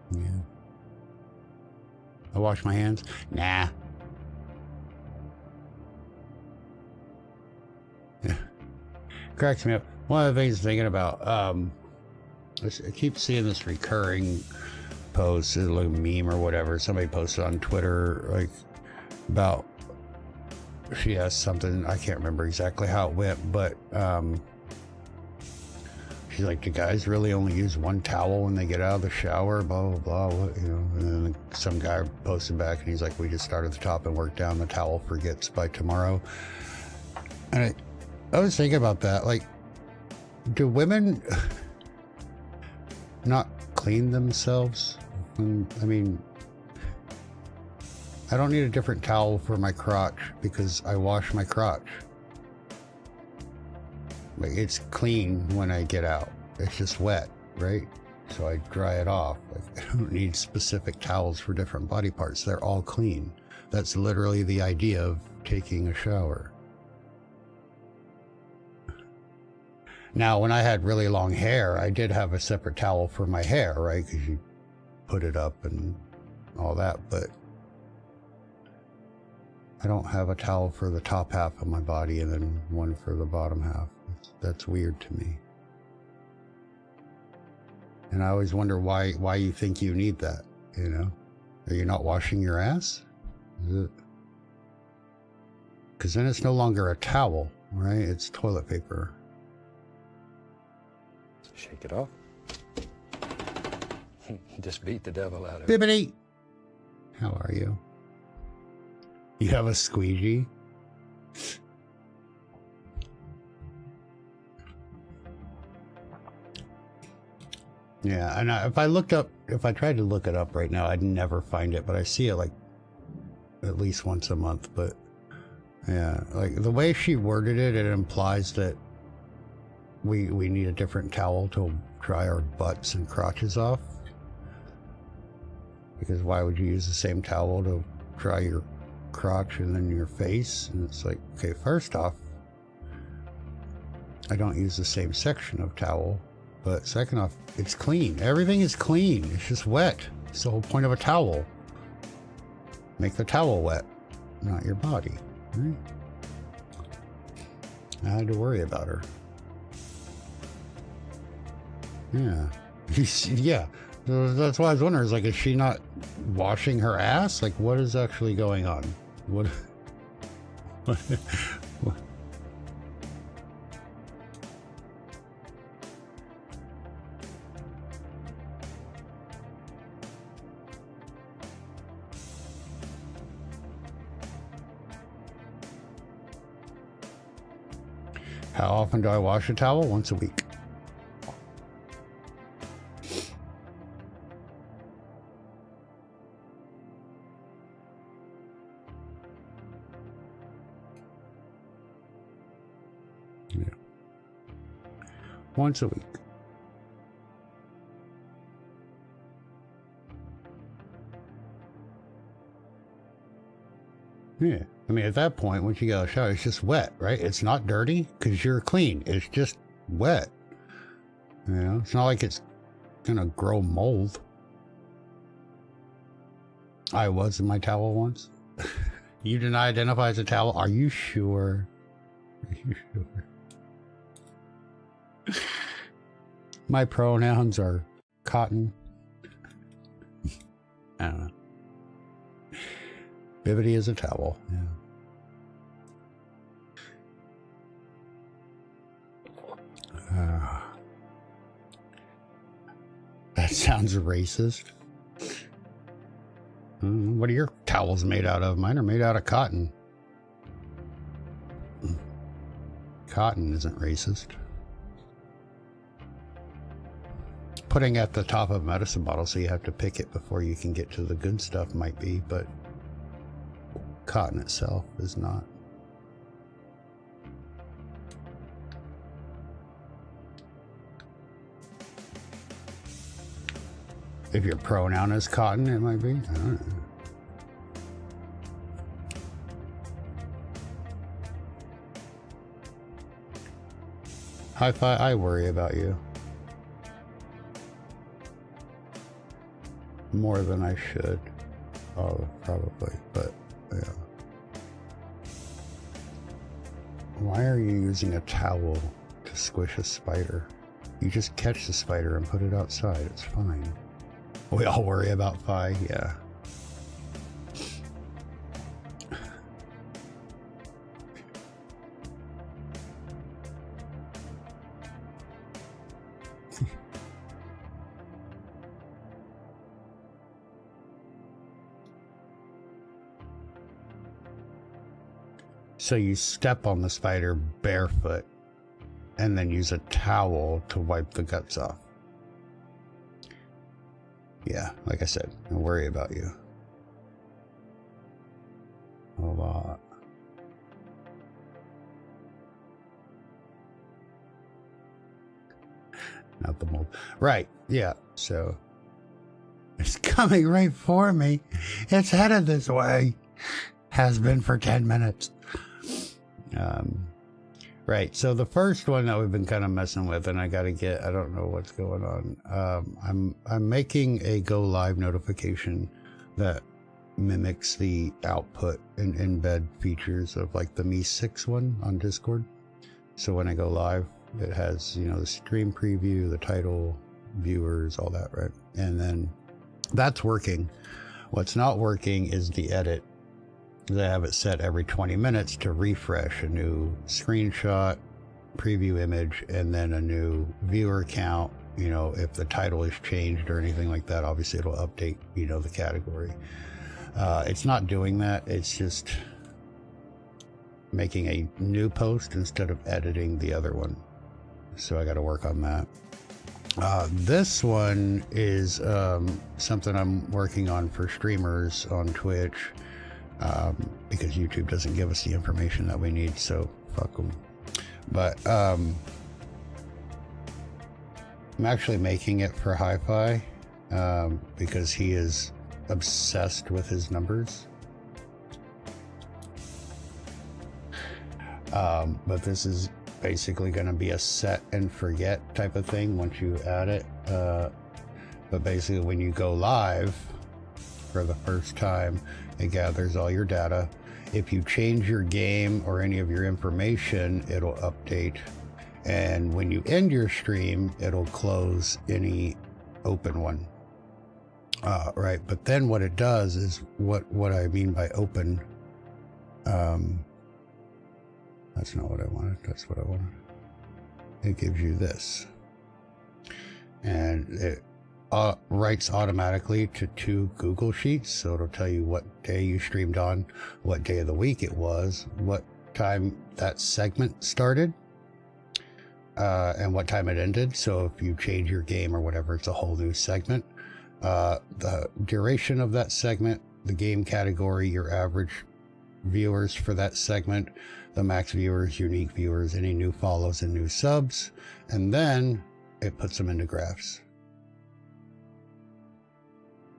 Yeah. I wash my hands? Nah. Yeah. Cracks me up. One of the things I'm thinking about, I keep seeing this recurring post, a little meme or whatever. Somebody posted on Twitter, like, about, she has something, I can't remember exactly how it went, but, she's like, do guys really only use one towel when they get out of the shower? Blah, blah, blah. What, you know, and then some guy posted back and he's like, we just start at the top and work down. The towel forgets by tomorrow. And I was thinking about that. Like, do women not clean themselves? I mean, I don't need a different towel for my crotch because I wash my crotch. Like, it's clean when I get out. It's just wet, right? So I dry it off. Like, I don't need specific towels for different body parts. They're all clean. That's literally the idea of taking a shower. Now, when I had really long hair, I did have a separate towel for my hair, right? Because you put it up and all that, but I don't have a towel for the top half of my body and then one for the bottom half. That's weird to me. And I always wonder why you think you need that, you know? Are you not washing your ass? Because then it's no longer a towel, right? It's toilet paper.
Shake it off. Just beat the devil out of it.
Bibbidi! How are you? You have a squeegee? Yeah, and if I tried to look it up right now, I'd never find it, but I see it like at least once a month. But yeah, like the way she worded it, it implies that we need a different towel to dry our butts and crotches off. Because why would you use the same towel to dry your crotch and then your face? And it's like, okay, first off, I don't use the same section of towel. But second off, it's clean. Everything is clean. It's just wet. It's the whole point of a towel. Make the towel wet, not your body. Right? I had to worry about her. Yeah. Yeah. That's why I was wondering, like, is she not washing her ass? Like, what is actually going on? What? How often do I wash a towel? Once a week. Yeah. Once a week. Yeah. I mean, at that point, once you get out of the shower, it's just wet, right? It's not dirty because you're clean. It's just wet. You know, it's not like it's gonna grow mold. I was in my towel once. You did not identify as a towel? Are you sure? Are you sure? My pronouns are cotton. I don't know. Bibbidi is a towel. Yeah. That sounds racist. What are your towels made out of? Mine are made out of cotton. cotton isn't racist. Putting at the top of a medicine bottle so you have to pick it before you can get to the good stuff might be, but cotton itself is not. If your pronoun is cotton, it might be. I don't know. Hi-Fi, I worry about you. More than I should. Oh, probably, but yeah. Why are you using a towel to squish a spider? You just catch the spider and put it outside. It's fine. We all worry about Fi, yeah. So you step on the spider barefoot and then use a towel to wipe the guts off. Yeah, like I said, I worry about you. A lot. Not the mold. Right, yeah, so. It's coming right for me. It's headed this way. Has been for 10 minutes. Right, so the first one that we've been kind of messing with, and I don't know what's going on. I'm making a go live notification that mimics the output and embed features of like the Me 6 one on Discord. So when I go live, it has, you know, the stream preview, the title, viewers, all that, right? And then that's working. What's not working is the edit. They have it set every 20 minutes to refresh a new screenshot, preview image, and then a new viewer count. You know, if the title is changed or anything like that, obviously it'll update, you know, the category. It's not doing that. It's just making a new post instead of editing the other one. So I got to work on that. This one is something I'm working on for streamers on Twitch. Because YouTube doesn't give us the information that we need, so fuck them. But I'm actually making it for Hi-Fi because he is obsessed with his numbers. But this is basically going to be a set and forget type of thing once you add it. But basically when you go live for the first time, it gathers all your data. If you change your game or any of your information, it'll update. And when you end your stream, it'll close any open one. Right, but then what it does is what I mean by open. That's not what I wanted. That's what I wanted. It gives you this. And it writes automatically to 2 Google Sheets, so it'll tell you what day you streamed on, what day of the week it was, what time that segment started, and what time it ended. So if you change your game or whatever, it's a whole new segment. The duration of that segment, the game category, your average viewers for that segment, the max viewers, unique viewers, any new follows and new subs, and then it puts them into graphs.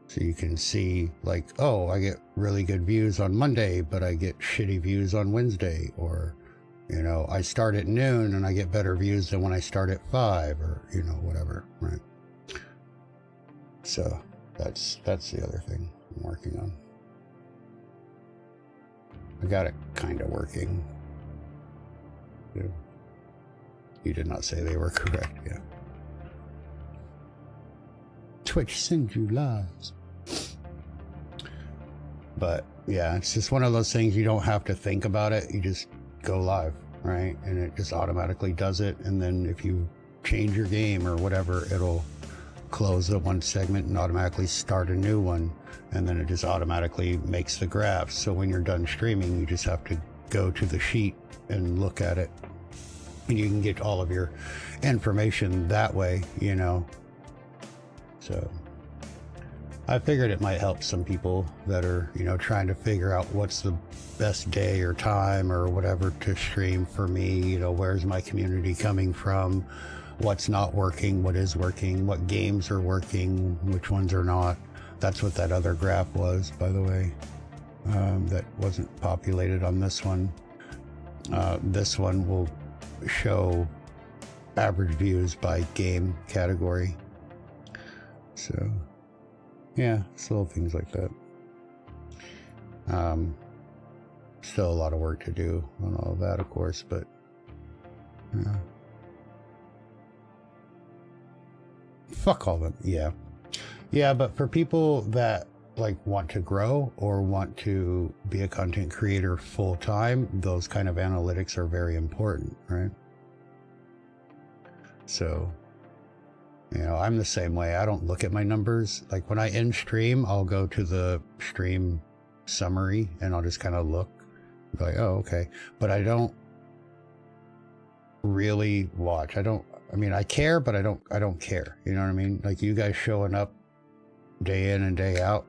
So you can see like, oh, I get really good views on Monday, but I get shitty views on Wednesday. Or, you know, I start at noon and I get better views than when I start at 5, or, you know, whatever, right? So that's the other thing I'm working on. I got it kind of working. Yeah. You did not say they were correct, yeah. Twitch sends you lives. But yeah, it's just one of those things you don't have to think about it. You just go live, right? And it just automatically does it. And then if you change your game or whatever, it'll close the one segment and automatically start a new one. And then it just automatically makes the graphs. So when you're done streaming, you just have to go to the sheet and look at it. And you can get all of your information that way, you know. So I figured it might help some people that are, you know, trying to figure out what's the best day or time or whatever to stream for me. You know, where's my community coming from? What's not working? What is working? What games are working? Which ones are not? That's what that other graph was, by the way. That wasn't populated on this one. This one will show average views by game category. So yeah, it's little things like that. Still a lot of work to do on all of that, of course, but yeah. Fuck all them. Yeah, but for people that like want to grow or want to be a content creator full time, those kind of analytics are very important, right? So, you know, I'm the same way. I don't look at my numbers. Like when I end stream, I'll go to the stream summary and I'll just kind of look like, oh, okay. But I don't really watch. I mean, I care, but I don't care. You know what I mean? Like you guys showing up day in and day out,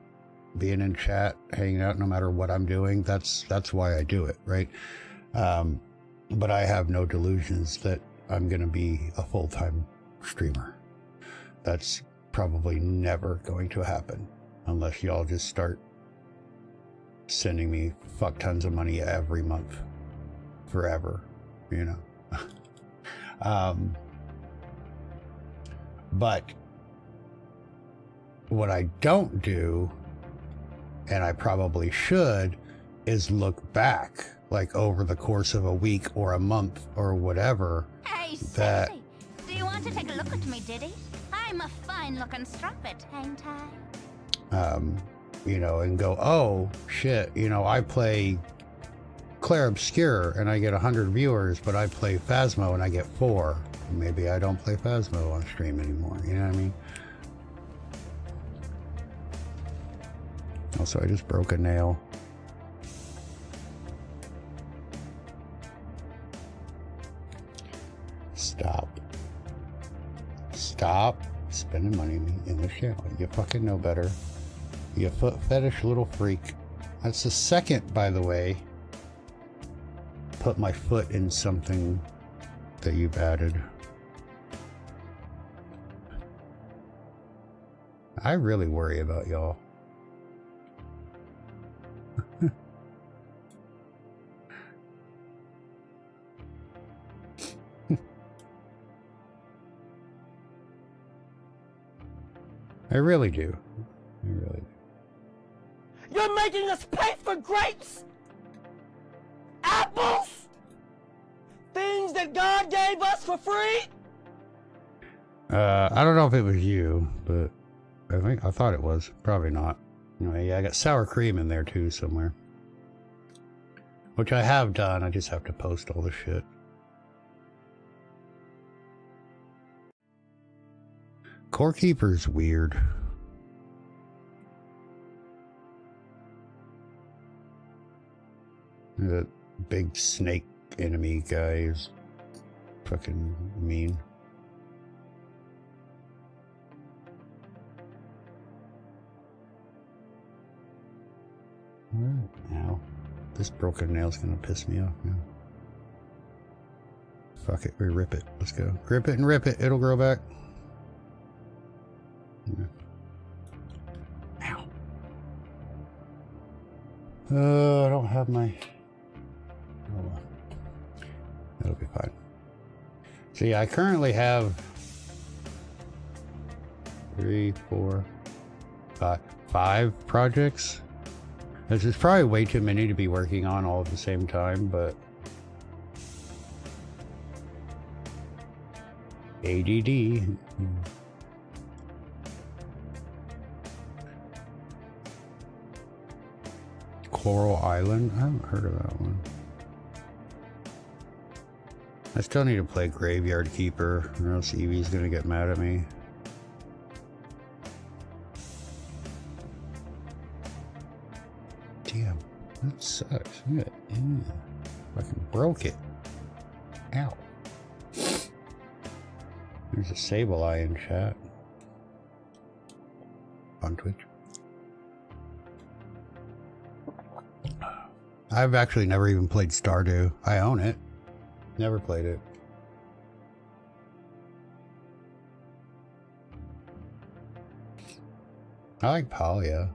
being in chat, hanging out, no matter what I'm doing. That's why I do it, right? But I have no delusions that I'm going to be a full-time streamer. That's probably never going to happen unless y'all just start sending me fuck tons of money every month forever, you know. But what I don't do, and I probably should, is look back like over the course of a week or a month or whatever.
Hey,
that
sexy. Do you want to take a look at me, Diddy? I'm a fine-looking strumpet, ain't I?
You know, and go, oh shit, you know, I play Claire Obscure and I get 100 viewers, but I play Phasmo and I get 4. Maybe I don't play Phasmo on stream anymore, you know what I mean? Also, I just broke a nail. Stop spending money in the channel. You fucking know better. You foot fetish little freak. That's the second, by the way, put my foot in something that you've added. I really worry about y'all. I really do. I really do.
You're making us pay for grapes? Apples? Things that God gave us for free?
I don't know if it was you, but I thought it was. Probably not. Anyway, yeah, I got sour cream in there too somewhere. Which I have done, I just have to post all the shit. Core Keeper's weird. That big snake enemy guy is fucking mean. Now, this broken nail's gonna piss me off now. Fuck it, we rip it. Let's go. Grip it and rip it. It'll grow back. Ow. I don't have my... Oh, well. That'll be fine. See, I currently have 5 projects. This is probably way too many to be working on all at the same time, but... ADD. Coral Island? I haven't heard of that one. I still need to play Graveyard Keeper, or else Evie's gonna get mad at me. Damn, that sucks. Yeah, fucking broke it. Ow. There's a Sable Eye in chat. On Twitch. I've actually never even played Stardew. I own it. Never played it. I like Palia.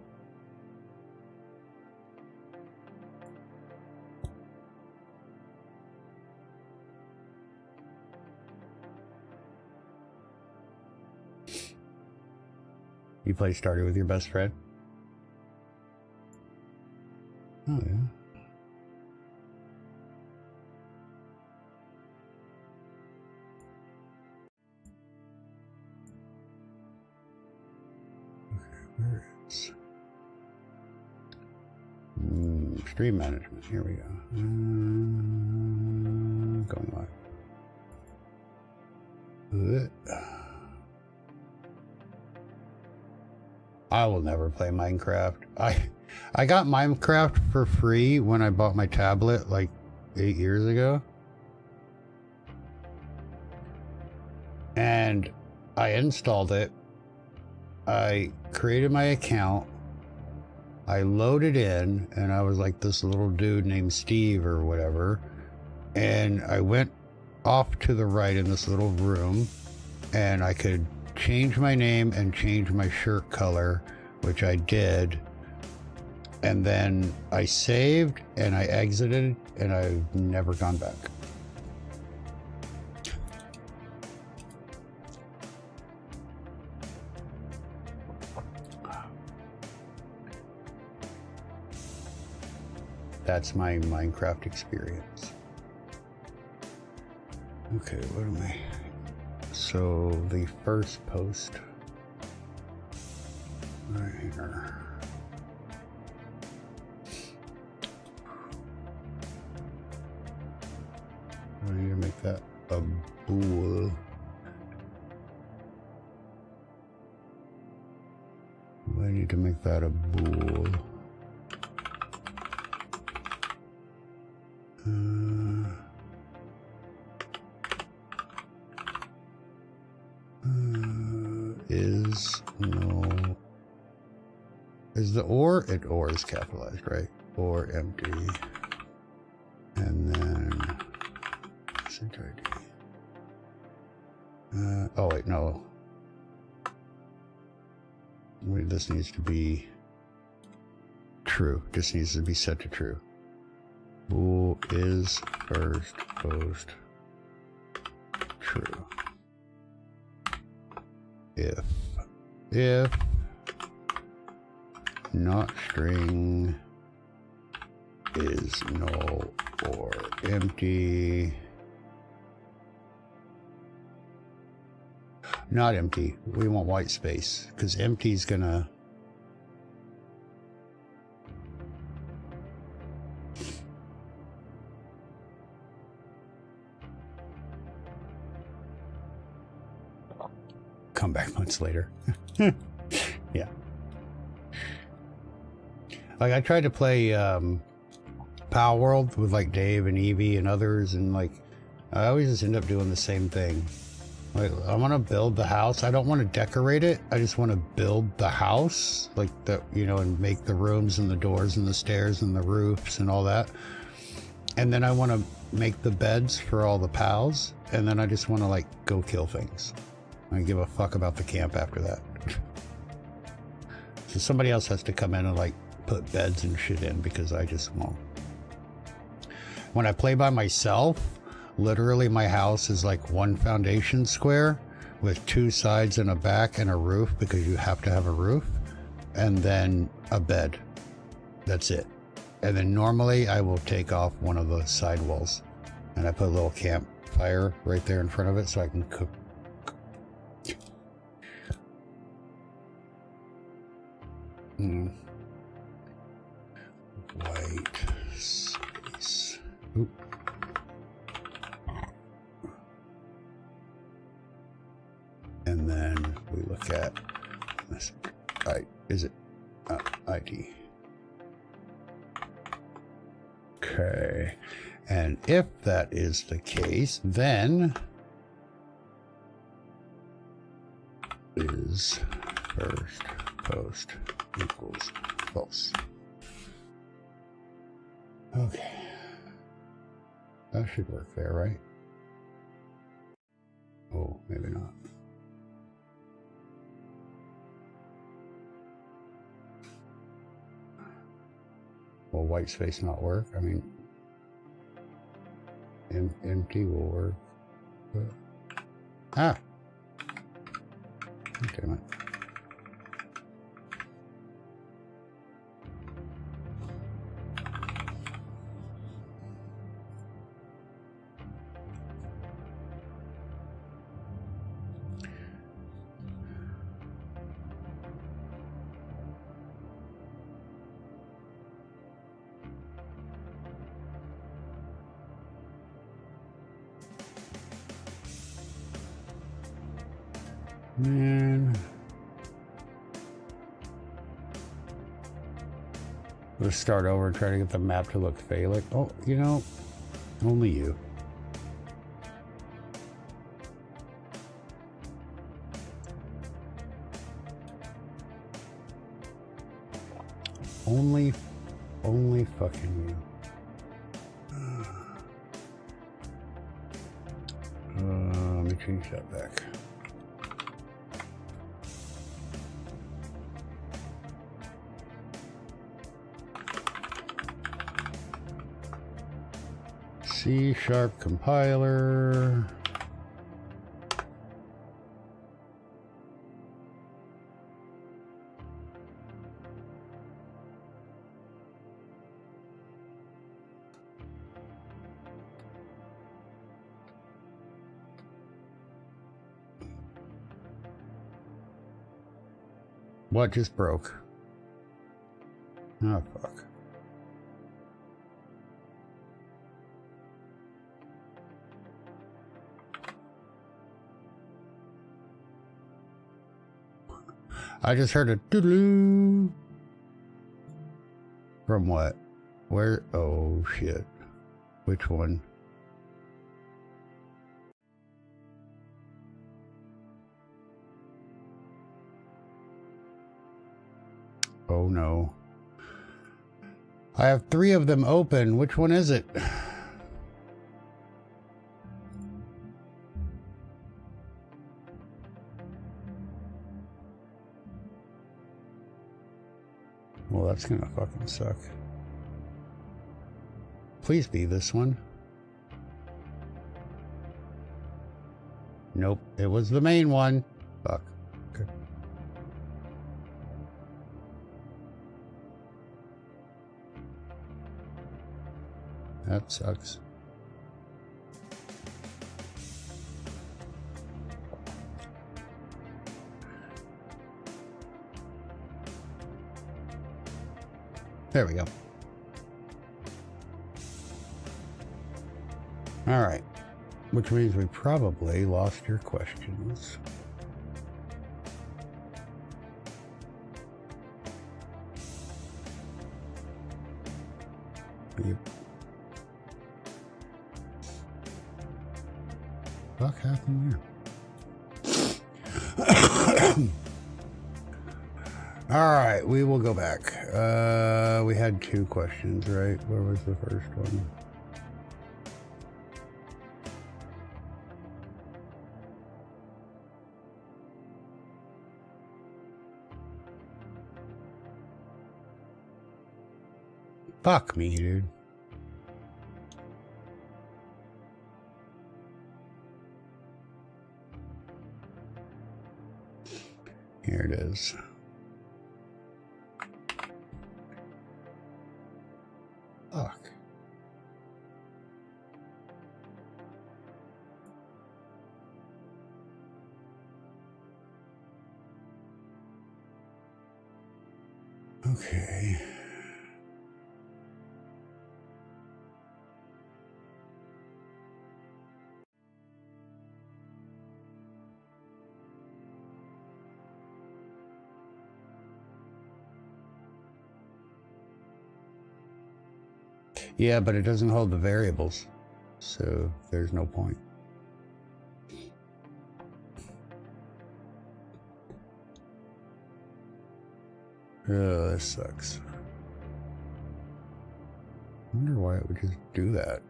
You play Stardew with your best friend? Oh, yeah. Where is stream management? Here we go. Going live. I will never play Minecraft. I got Minecraft for free when I bought my tablet like 8 years ago. And I installed it. I created my account. I loaded in, and I was like this little dude named Steve or whatever. And I went off to the right in this little room, and I could change my name and change my shirt color, which I did. And then I saved and I exited, and I've never gone back. That's my Minecraft experience. Okay, what am I? So the first post right here. I need to make that a bool. I need to make that a bool. Is the or? Or is capitalized, right? Or empty. And then oh wait, no. Wait, this needs to be true. This needs to be set to true. Bool is first post true. If not string is null or empty. Not empty. We want white space because empty is gonna come back months later. Yeah. Like I tried to play Power World with like Dave and Evie and others, and like I always just end up doing the same thing. Like I want to build the house. I don't want to decorate it. I just want to build the house, like the, you know, and make the rooms and the doors and the stairs and the roofs and all that. And then I want to make the beds for all the pals, and then I just want to like go kill things. I give a fuck about the camp after that. So somebody else has to come in and like put beds and shit in because I just won't. When I play by myself, literally my house is like one foundation square with two sides and a back and a roof, because you have to have a roof, and then a bed. That's it. And then normally I will take off one of the side walls and I put a little campfire right there in front of it so I can cook. White space. Oop. And then we look at this. Is it ID? Okay. And if that is the case, then is first post equals false. Okay. That should work there, right? Oh, maybe not. Will white space not work? I mean, empty will work. But... Damn it. Man. Let's start over and try to get the map to look phallic. Oh, you know, only you. Only fucking you. Let me change that back. C# compiler. What just broke? Oh, fuck. I just heard a doo-doo. From what? Where? Oh, shit. Which one? Oh, no. I have 3 of them open. Which one is it? Well, that's gonna fucking suck. Please be this one. Nope, it was the main one. Fuck. Okay. That sucks. There we go. All right. Which means we probably lost your questions. Yep. What happened there? All right, we will go back. We had 2 questions, right? Where was the first one? Fuck me, dude. Here it is. Fuck. Okay. Yeah, but it doesn't hold the variables, so there's no point. Oh, this sucks. I wonder why it would just do that.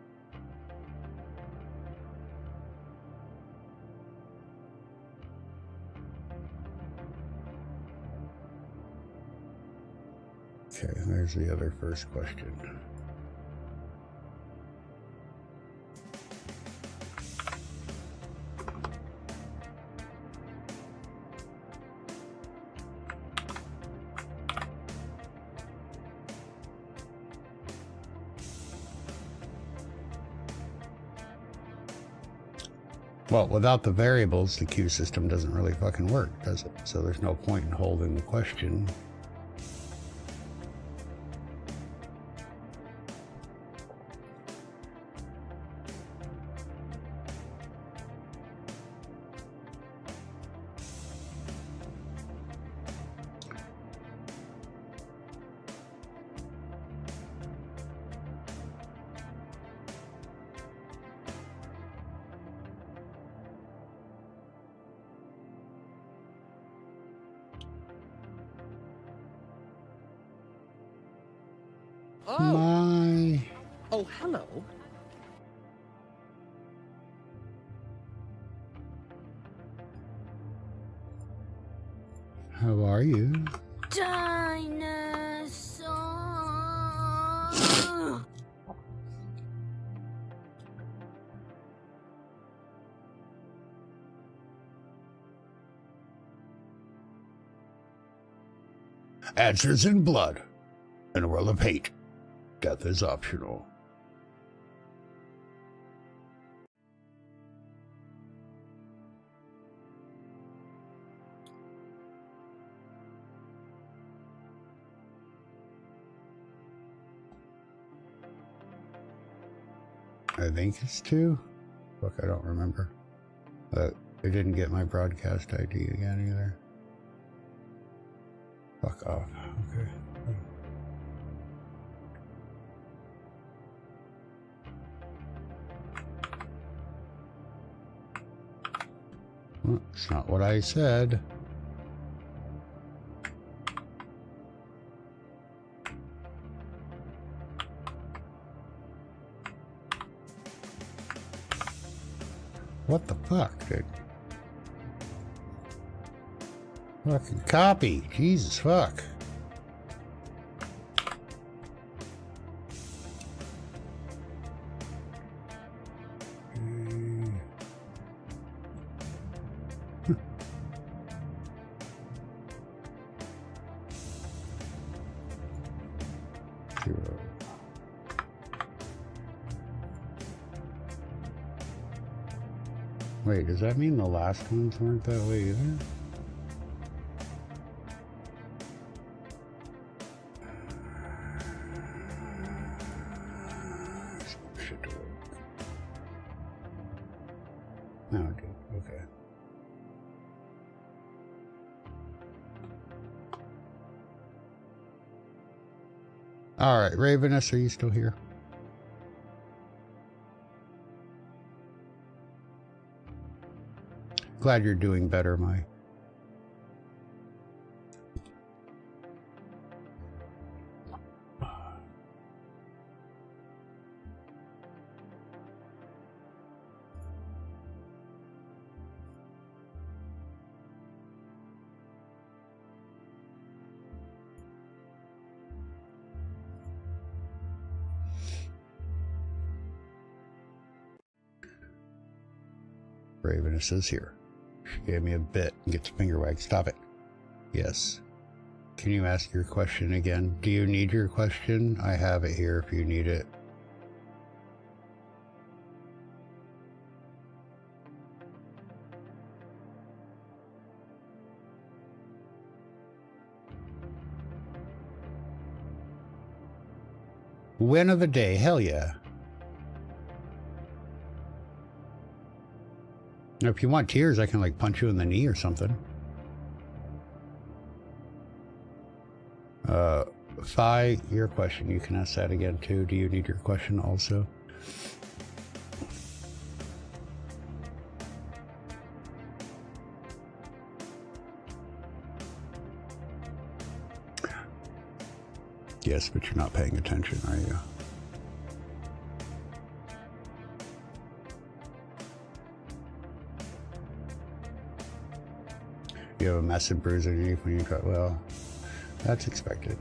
Okay, there's the other first question. Well, without the variables, the queue system doesn't really fucking work, does it? So there's no point in holding the question. My...
Oh, hello.
How are you?
Dinosaur.
Answers in blood. In a world of hate, death is optional. I think it's 2. Fuck, I don't remember. But I didn't get my broadcast ID again either. Fuck off. Okay. Well, it's not what I said. What the fuck, dude? Fucking copy. Jesus fuck. Wait, does that mean the last ones weren't that way either? Shit to work. No, dude. Okay. All right, Ravenous, are you still here? Glad you're doing better, Mai. Ravenous is here. She gave me a bit and gets a finger wag. Stop it. Yes. Can you ask your question again? Do you need your question? I have it here if you need it. Win of the day. Hell yeah. If you want tears, I can like punch you in the knee or something. Fi, your question. You can ask that again too. Do you need your question also? Yes, but you're not paying attention, are you? You have a massive bruise underneath when you try. Well, that's expected.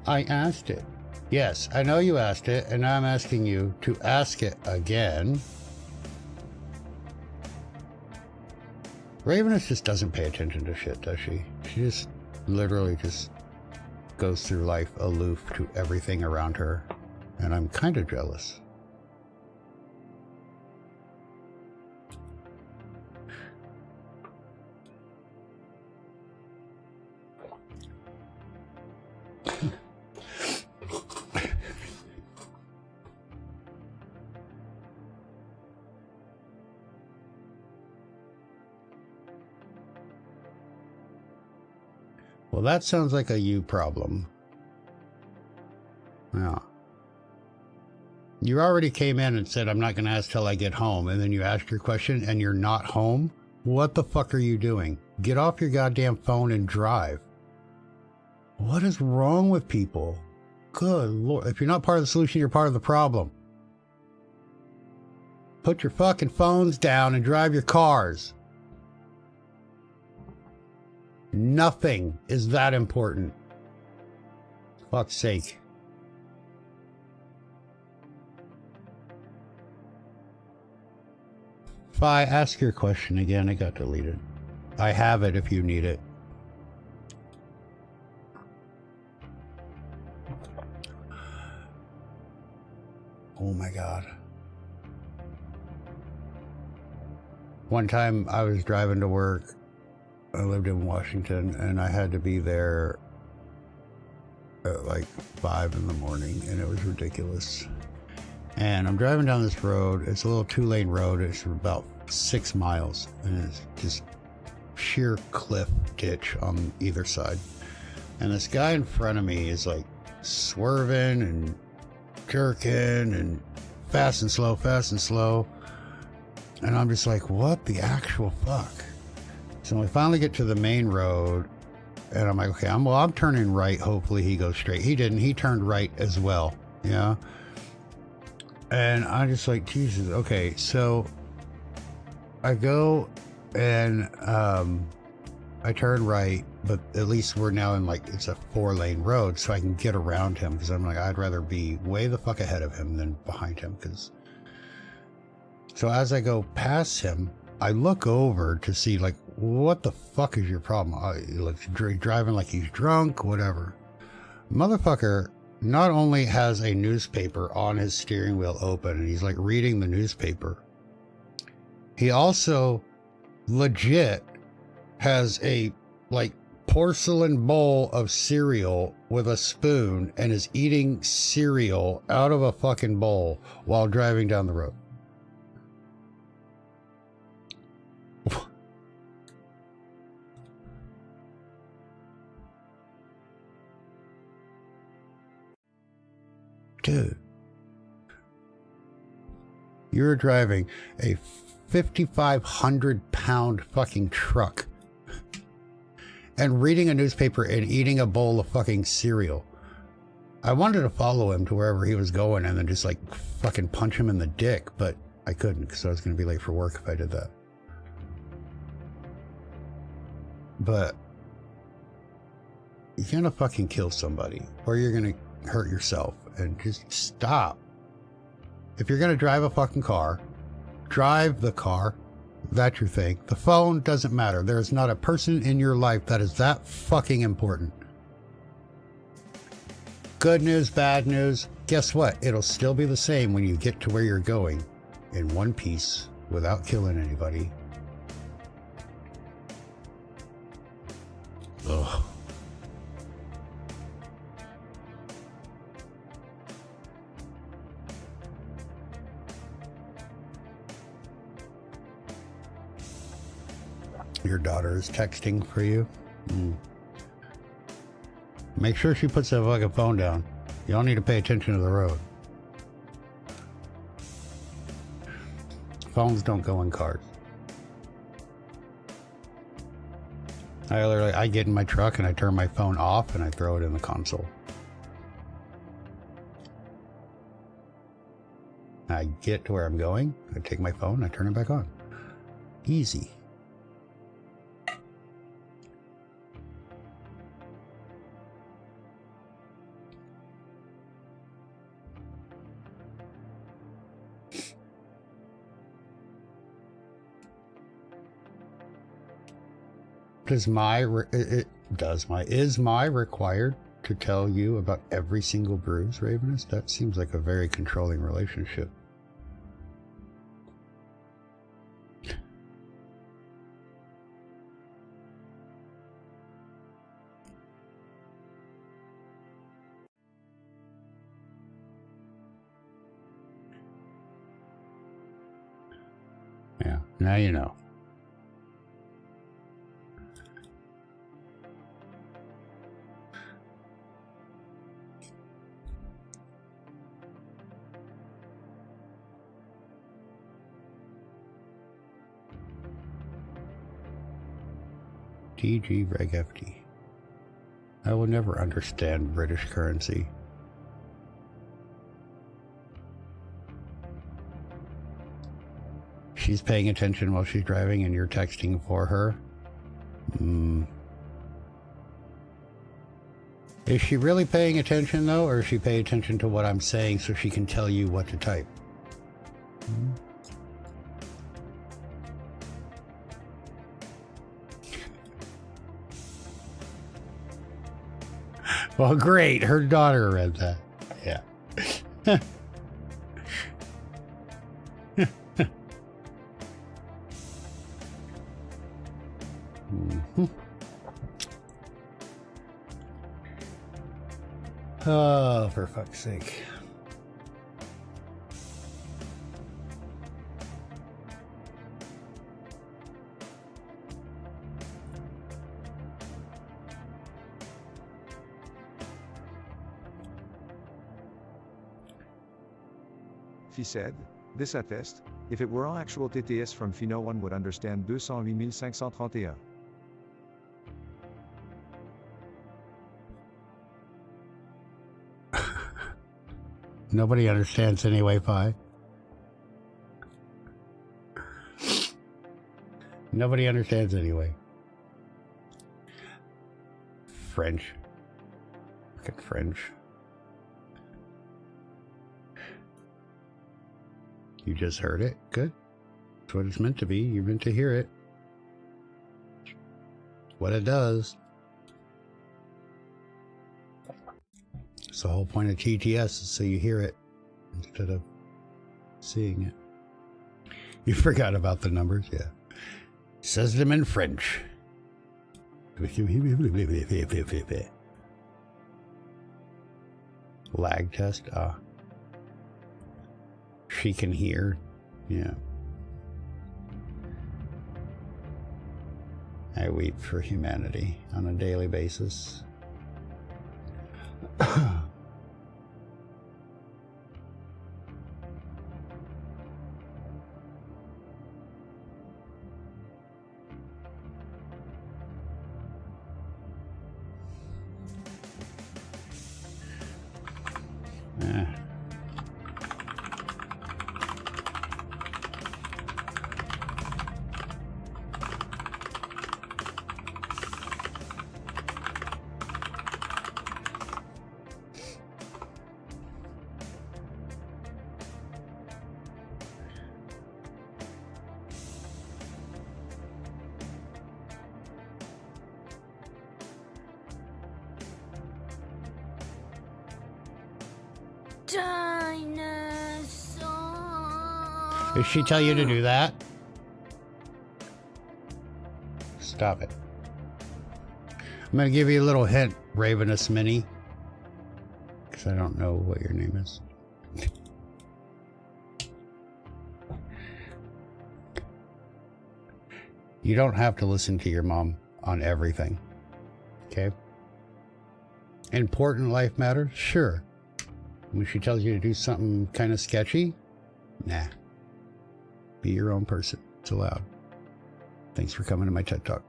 I asked it. Yes, I know you asked it, and now I'm asking you to ask it again. Ravenous just doesn't pay attention to shit, does she? She just literally just goes through life aloof to everything around her, and I'm kind of jealous. Well, that sounds like a you problem. Yeah. You already came in and said, I'm not going to ask till I get home. And then you asked your question and you're not home? What the fuck are you doing? Get off your goddamn phone and drive. What is wrong with people? Good Lord. If you're not part of the solution, you're part of the problem. Put your fucking phones down and drive your cars. Nothing is that important. Fuck's sake. Fi, ask your question again. It got deleted. I have it if you need it. Oh my God. One time I was driving to work. I lived in Washington and I had to be there at like 5 in the morning and it was ridiculous. And I'm driving down this road. It's a little 2-lane road. It's about 6 miles and it's just sheer cliff ditch on either side. And this guy in front of me is like swerving and jerking and fast and slow, fast and slow. And I'm just like, what the actual fuck? So we finally get to the main road and I'm like, okay, I'm turning right. Hopefully he goes straight. He didn't. He turned right as well. Yeah. And I'm just like, Jesus. Okay. So I go and I turn right, but at least we're now in like, it's a 4-lane road so I can get around him because I'm like, I'd rather be way the fuck ahead of him than behind him. So as I go past him, I look over to see like, what the fuck is your problem? He looks driving like he's drunk, whatever. Motherfucker not only has a newspaper on his steering wheel open and he's like reading the newspaper, he also legit has a like porcelain bowl of cereal with a spoon and is eating cereal out of a fucking bowl while driving down the road. Dude, you're driving a 5,500-pound fucking truck and reading a newspaper and eating a bowl of fucking cereal. I wanted to follow him to wherever he was going and then just like fucking punch him in the dick, but I couldn't because I was going to be late for work if I did that. But you're going to fucking kill somebody or you're going to hurt yourself. And just stop. If you're going to drive a fucking car, drive the car. That's your thing. The phone doesn't matter. There is not a person in your life that is that fucking important. Good news, bad news. Guess what? It'll still be the same when you get to where you're going in one piece without killing anybody. Ugh. Your daughter is texting for you. Make sure she puts that fucking phone down. You don't need to pay attention to the road. Phones don't go in cars. I get in my truck and I turn my phone off and I throw it in the console. I get to where I'm going, I take my phone, I turn it back on. Easy. Is my required to tell you about every single bruise, Ravenous? That seems like a very controlling relationship. Yeah, now you know. DG Reg FD. I will never understand British currency. She's paying attention while she's driving and you're texting for her. Is she really paying attention though, or is she paying attention to what I'm saying so she can tell you what to type? Well, great. Her daughter read that. Yeah. Oh, for fuck's sake.
He said, this attest, if it were actual TTS from Phi, no one would understand 208,531.
Nobody understands anyway, Pi. Nobody understands anyway. French. Fucking French. You just heard it. Good. That's what it's meant to be. You're meant to hear it. What it does. It's the whole point of TTS is so you hear it instead of seeing it. You forgot about the numbers, yeah. Says them in French. Lag test. She can hear. Yeah. I weep for humanity on a daily basis. Did she tell you to do that? Stop it. I'm going to give you a little hint, Ravenous Mini. Because I don't know what your name is. You don't have to listen to your mom on everything. Okay? Important life matters? Sure. When she tells you to do something kind of sketchy? Nah. Be your own person. It's allowed. Thanks for coming to my TED Talk.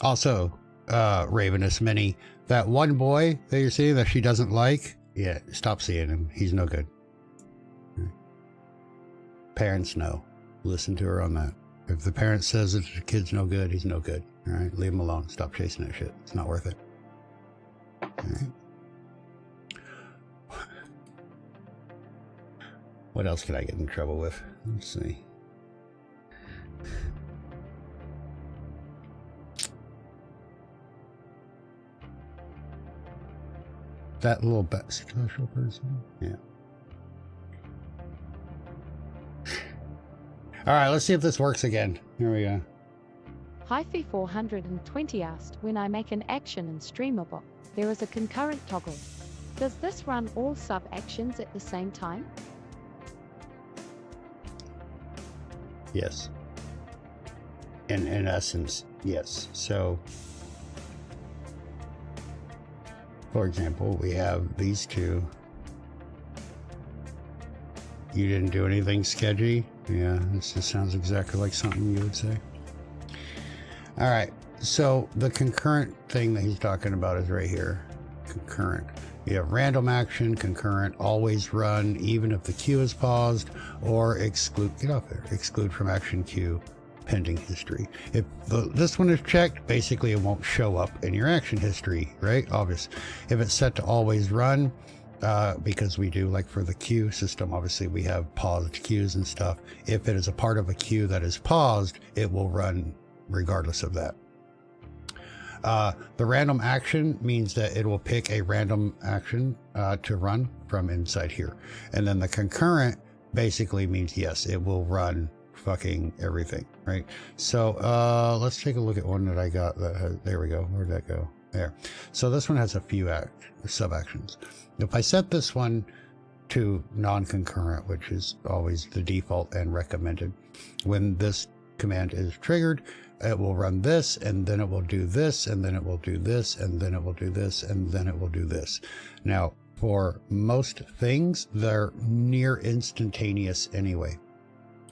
Also, Ravenous Mini, that one boy that you're seeing that she doesn't like, yeah, stop seeing him. He's no good. Parents know. Listen to her on that. If the parent says that the kid's no good, he's no good. All right, leave him alone. Stop chasing that shit. It's not worth it. All right. What else can I get in trouble with? Let's see. That little special person? Yeah. All right, let's see if this works again. Here we go.
Hyphy420 asked, when I make an action in Streamable, there is a concurrent toggle. Does this run all sub-actions at the same time?
Yes. In essence, yes. So, for example, we have these two. You didn't do anything sketchy? Yeah, this just sounds exactly like something you would say. All right, so the concurrent thing that he's talking about is right here. Concurrent. You have random action, concurrent, always run, even if the queue is paused, or exclude, get off there, exclude from action queue, pending history. If this one is checked, basically it won't show up in your action history, right? Obvious. If it's set to always run, because we do, like for the queue system, obviously we have paused queues and stuff. If it is a part of a queue that is paused, it will run regardless of that. The random action means that it will pick a random action to run from inside here. And then the concurrent basically means, yes, it will run fucking everything, right? So let's take a look at one that I got that has, there we go. Where'd that go? There. So this one has a few sub actions. If I set this one to non-concurrent, which is always the default and recommended, when this command is triggered, it will run this, and then it will do this, and then it will do this, and then it will do this, and then it will do this. Now, for most things, they're near instantaneous anyway,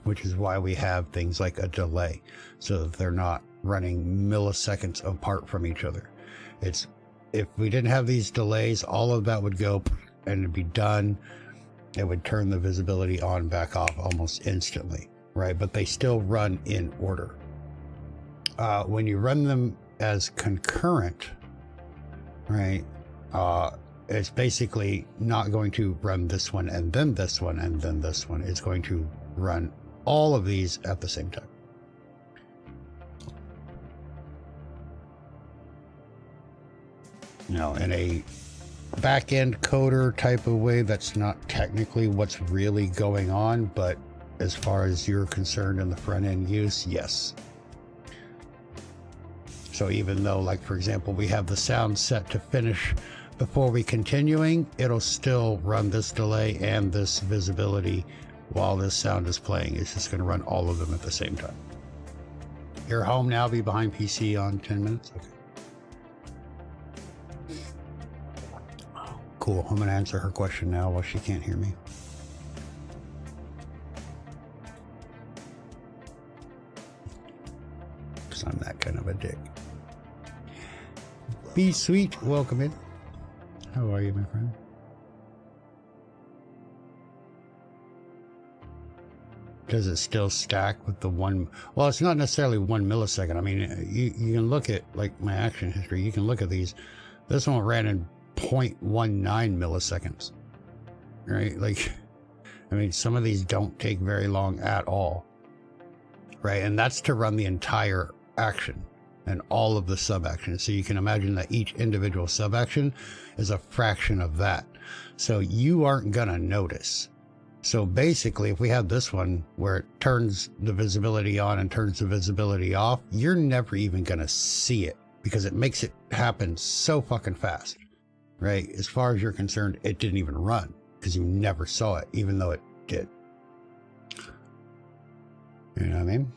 which is why we have things like a delay, so that they're not running milliseconds apart from each other. It's, if we didn't have these delays, all of that would go and it'd be done. It would turn the visibility on back off almost instantly, right? But they still run in order. When you run them as concurrent, right, it's basically not going to run this one and then this one and then this one. It's going to run all of these at the same time. Now, in a back-end coder type of way, that's not technically what's really going on, but as far as you're concerned in the front-end use, yes. So even though, like, for example, we have the sound set to finish before we continuing, it'll still run this delay and this visibility while this sound is playing. It's just going to run all of them at the same time. You're home now, be behind PC on 10 minutes? Okay. Cool. I'm going to answer her question now while she can't hear me. Because I'm that kind of a dick. Be sweet. Welcome in. How are you, my friend? Does it still stack with the one? Well, it's not necessarily 1 millisecond. I mean, you can look at, like, my action history. You can look at these. This one ran in 0.19 milliseconds, right? Like, I mean, some of these don't take very long at all, right? And that's to run the entire action and all of the sub actions. So you can imagine that each individual sub action is a fraction of that. So you aren't gonna notice. So basically, if we have this one where it turns the visibility on and turns the visibility off, you're never even gonna see it because it makes it happen so fucking fast, right? As far as you're concerned, it didn't even run because you never saw it, even though it did. You know what I mean?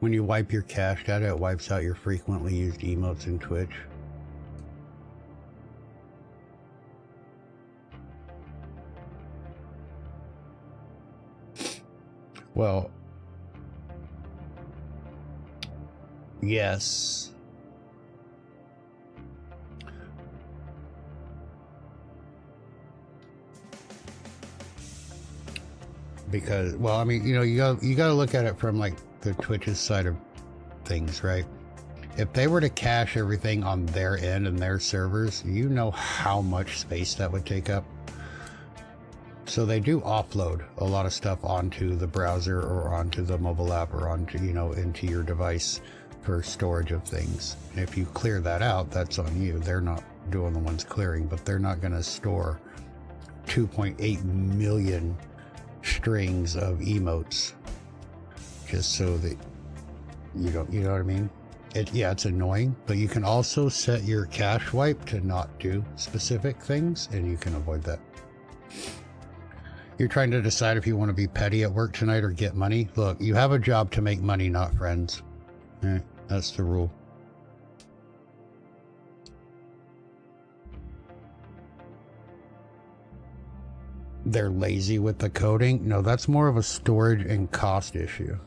When you wipe your cache data, it wipes out your frequently used emotes in Twitch. Well, yes. Because, well, I mean, you know, you got to look at it from like the Twitch's side of things, right? If they were to cache everything on their end and their servers, you know how much space that would take up. So they do offload a lot of stuff onto the browser or onto the mobile app or onto, you know, into your device for storage of things. And if you clear that out, that's on you. They're not doing the ones clearing, but they're not going to store 2.8 million strings of emotes just so that you don't, you know what I mean? Yeah, it's annoying, but you can also set your cache wipe to not do specific things, and you can avoid that. You're trying to decide if you want to be petty at work tonight or get money. Look, you have a job to make money, not friends. That's the rule. They're lazy with the coding. No, that's more of a storage and cost issue.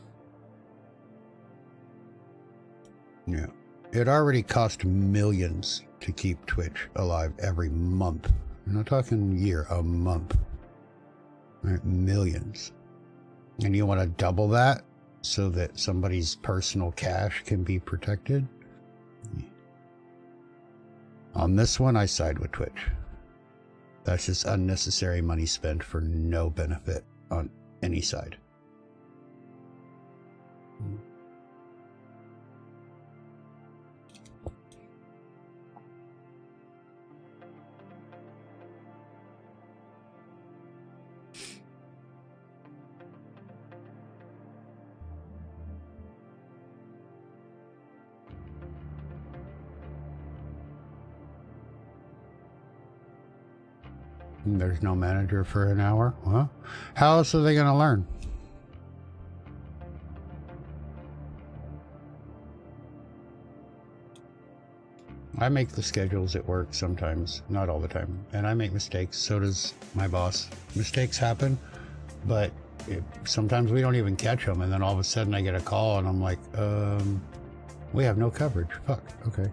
Yeah. It already cost millions to keep Twitch alive every month. I'm not talking year, a month. Right, millions. And you want to double that so that somebody's personal cash can be protected? On this one, I side with Twitch. That's just unnecessary money spent for no benefit on any side. There's no manager for an hour? Well, how else are they going to learn? I make the schedules at work sometimes, not all the time, and I make mistakes. So does my boss. Mistakes happen, but sometimes we don't even catch them, and then all of a sudden I get a call and I'm like, we have no coverage. Fuck. Okay.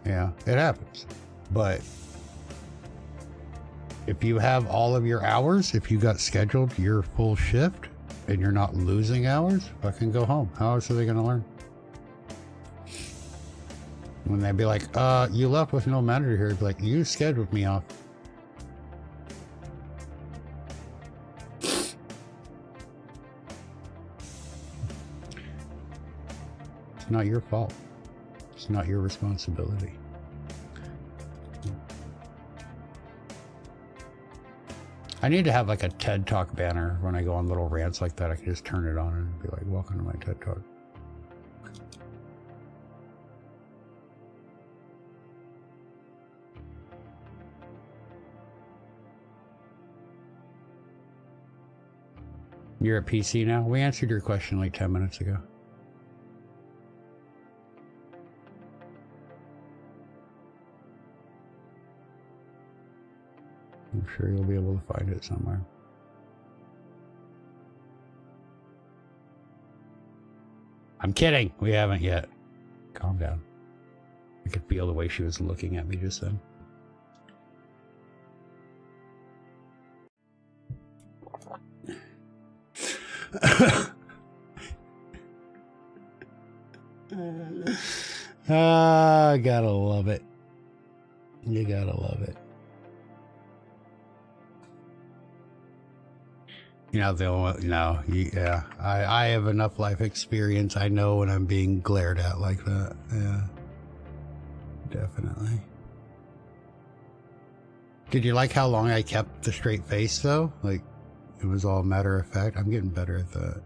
Yeah, it happens. But if you have all of your hours, if you got scheduled your full shift and you're not losing hours, fucking go home. How else are they going to learn? When they'd be like, you left with no manager here, it'd be like, you scheduled me off. It's not your fault. It's not your responsibility. I need to have like a TED Talk banner when I go on little rants like that. I can just turn it on and be like, welcome to my TED Talk. You're at PC now? We answered your question like 10 minutes ago. I'm sure you'll be able to find it somewhere. I'm kidding. We haven't yet. Calm down. I could feel the way she was looking at me just then. Gotta love it. You gotta love it. You know, yeah. I have enough life experience. I know when I'm being glared at like that. Yeah. Definitely. Did you like how long I kept the straight face though? Like, it was all matter of fact. I'm getting better at that.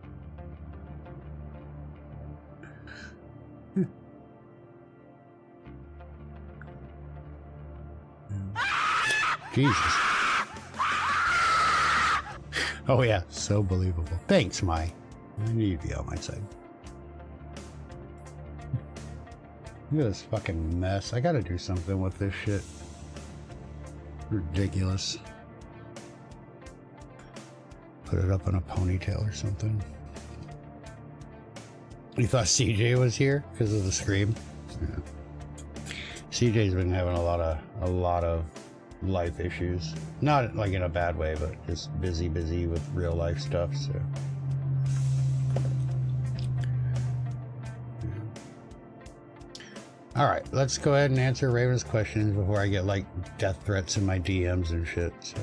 Jesus. Oh yeah, so believable. Thanks, Mai. I knew you'd be on my side. Look at this fucking mess. I gotta do something with this shit. Ridiculous. Put it up in a ponytail or something. You thought CJ was here because of the scream? Yeah. CJ's been having a lot of life issues. Not like in a bad way, but just busy with real life stuff, so. All right, let's go ahead and answer Raven's questions before I get like death threats in my DMs and shit. So.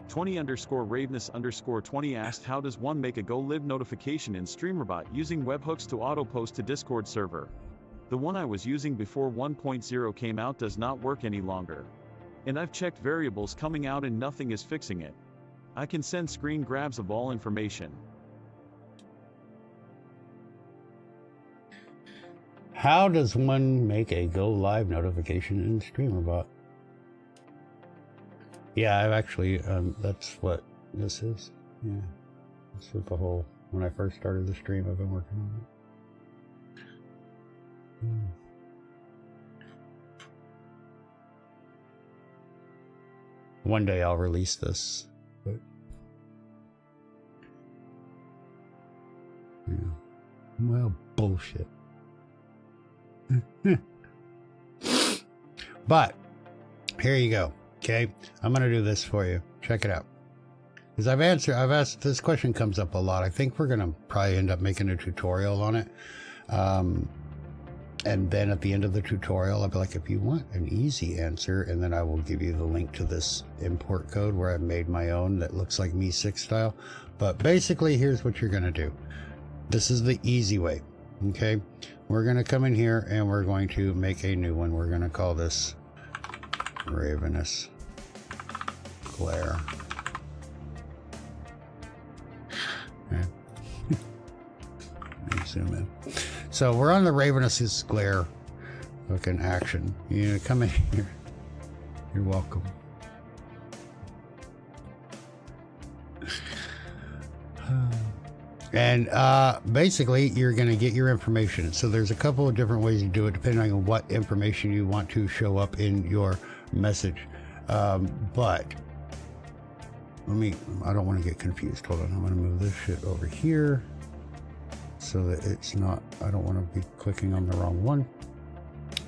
20_Ravenous_20 asked, how does one make a Go Live notification in StreamerBot using webhooks to auto-post to Discord server? The one I was using before 1.0 came out does not work any longer. And I've checked variables coming out and nothing is fixing it. I can send screen grabs of all information.
How does one make a Go Live notification in StreamerBot? Yeah, I've actually, that's what this is. Yeah, that's what the whole, when I first started the stream, I've been working on it. One day I'll release this, but yeah. Well, bullshit. But here you go. Okay, I'm gonna do this for you. Check it out. Because I've asked, this question comes up a lot. I think we're gonna probably end up making a tutorial on it. And then at the end of the tutorial, I'll be like, if you want an easy answer, and then I will give you the link to this import code where I've made my own that looks like Me 6 style. But basically, here's what you're gonna do. This is the easy way. Okay, we're gonna come in here and we're going to make a new one. We're gonna call this Ravenous Glare. Okay. Let me zoom in. So we're on the Ravenous Glare fucking action. You come in here. You're welcome. And basically, you're going to get your information. So there's a couple of different ways to do it, depending on what information you want to show up in your message. But I don't want to get confused. Hold on, I'm going to move this shit over here so that it's not, I don't want to be clicking on the wrong one.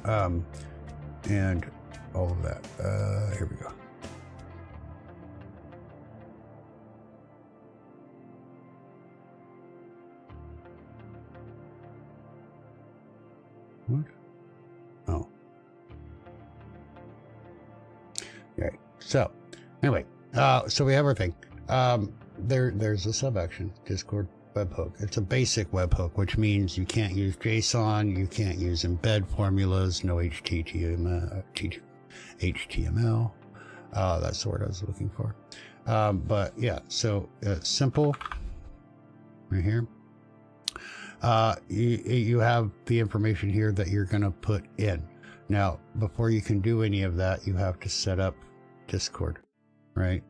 And all of that. Here we go. What? Oh. Okay. So, anyway, so we have our thing. There's a sub action, Discord webhook. It's a basic webhook, which means you can't use JSON, you can't use embed formulas, no HTML. That's the word I was looking for. But yeah, so simple right here. You have the information here that you're going to put in. Now, before you can do any of that, you have to set up Discord, right?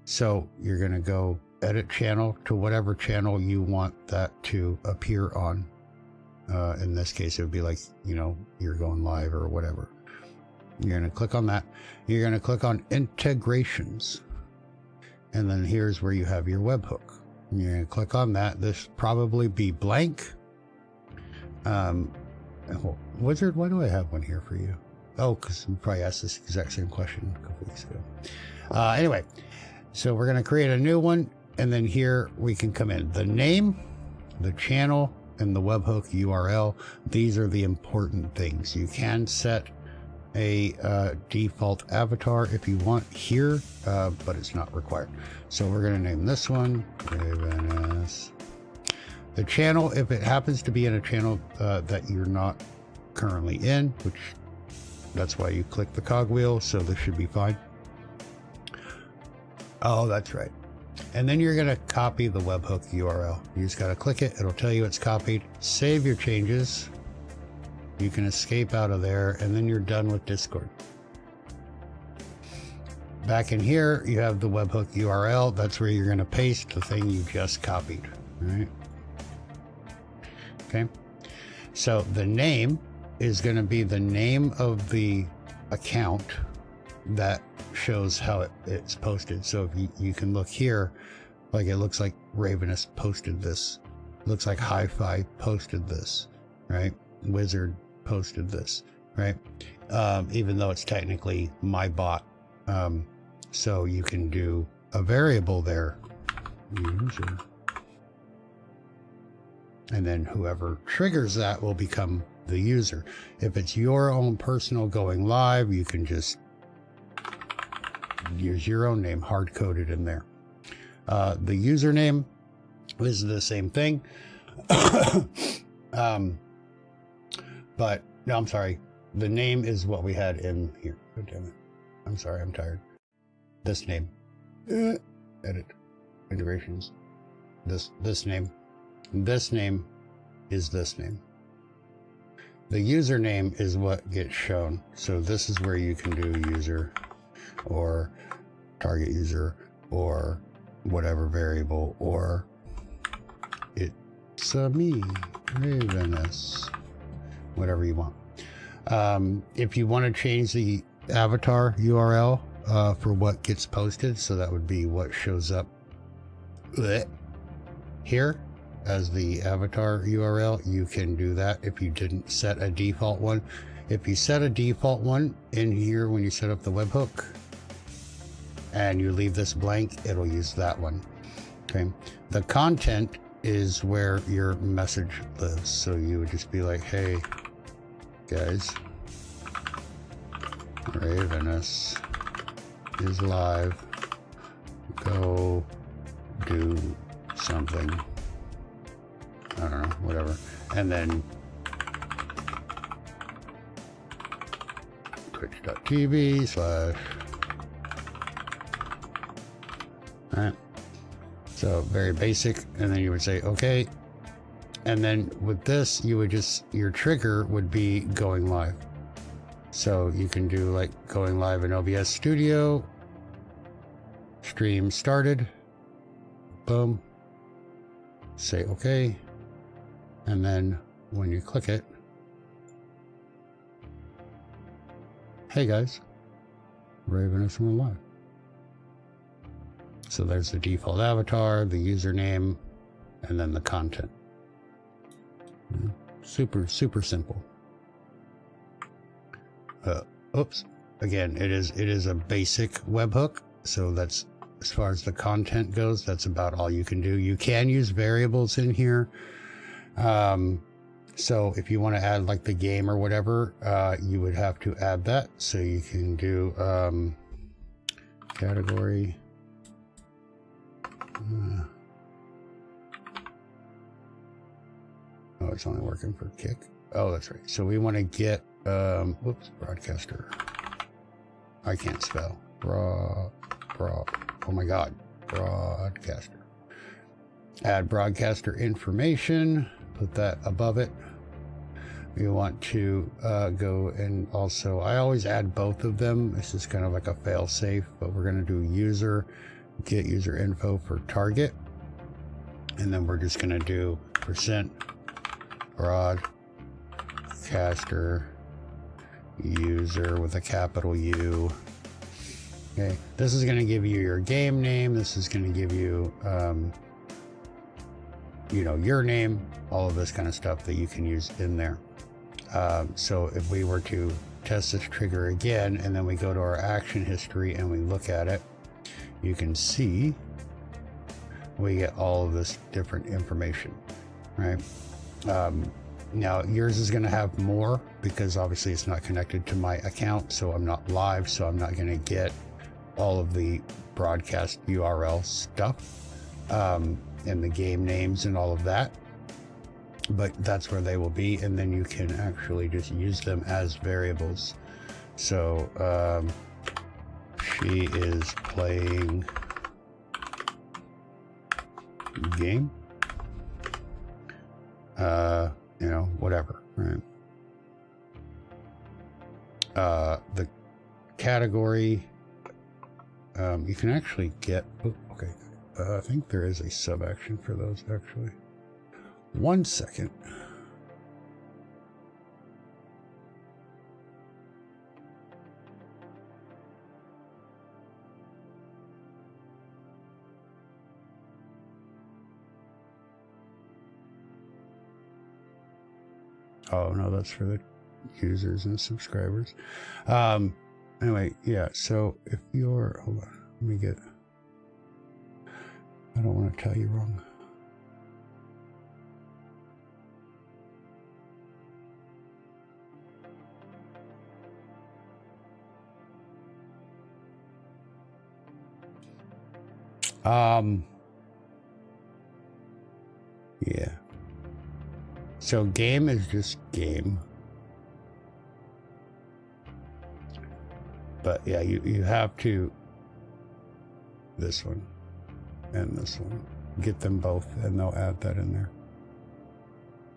So you're going to go edit channel to whatever channel you want that to appear on. In this case, it would be like, you know, you're going live or whatever. You're going to click on that. You're going to click on integrations. And then here's where you have your webhook. You're going to click on that. This probably be blank. Wizard, why do I have one here for you? Oh, because we probably asked this exact same question a couple weeks ago. Anyway, so we're going to create a new one. And then here we can come in. The name, the channel, and the webhook URL. These are the important things. You can set a default avatar if you want here, but it's not required. So we're going to name this one Ravenous. The channel, if it happens to be in a channel that you're not currently in, which that's why you click the cogwheel, so this should be fine. Oh, that's right. And then you're going to copy the webhook URL. You just got to click it. It'll tell you it's copied. Save your changes. You can escape out of there, and then you're done with Discord. Back in here, you have the webhook URL. That's where you're going to paste the thing you just copied. All right. Okay. So the name is going to be the name of the account that shows how it's posted. So if you can look here, like it looks like Ravenous posted this looks like Hi-Fi posted this, right? Wizard posted this, right? Even though it's technically my bot. So you can do a variable there, user. And then whoever triggers that will become the user. If it's your own personal going live, you can just use your own name, hard-coded in there. The username is the same thing. But, no, I'm sorry. The name is what we had in here. Oh, damn it. I'm sorry, I'm tired. This name. Edit. Integrations. This name. This name is this name. The username is what gets shown. So this is where you can do user or target user or whatever variable, or it's me, Ravenous, whatever you want. If you want to change the avatar URL for what gets posted, so that would be what shows up here as the avatar URL, you can do that if you didn't set a default one. If you set a default one in here when you set up the webhook and you leave this blank, it'll use that one. Okay. The content is where your message lives. So you would just be like, hey guys, Ravenous is live. Go do something. I don't know, whatever. And then twitch.tv/ Alright. So very basic. And then you would say, okay. And then with this, you would just, your trigger would be going live. So you can do like going live in OBS Studio. Stream started. Boom. Say okay. And then when you click it, hey guys, Ravenous went live. So there's the default avatar, the username, and then the content. Super, super simple. Oops. Again, it is a basic webhook. So that's, as far as the content goes, that's about all you can do. You can use variables in here. So if you want to add like the game or whatever, you would have to add that. So you can do category. Oh, it's only working for kick. Oh, that's right. So we want to get, whoops, broadcaster. I can't spell. Oh my God. Broadcaster. Add broadcaster information. Put that above it. We want to go and also, I always add both of them. This is kind of like a fail safe, but we're going to do user, get user info for target. And then we're just going to do % broadcaster user with a capital U. Okay, this is going to give you your game name. This is going to give you, you know, your name, all of this kind of stuff that you can use in there. So if we were to test this trigger again, and then we go to our action history and we look at it, you can see we get all of this different information, right? Now yours is going to have more because obviously it's not connected to my account, so I'm not live, so I'm not going to get all of the broadcast URL stuff and the game names and all of that, but that's where they will be, and then you can actually just use them as variables. So she is playing game, you know, whatever, right? The category, you can actually get, oh, okay, I think there is a sub action for those actually. 1 second. Oh, no, that's for the users and subscribers. Anyway, yeah, so if you're, hold on, let me get, I don't want to tell you wrong. Yeah. So game is just game. But yeah, you have to, this one and this one, get them both, and they'll add that in there.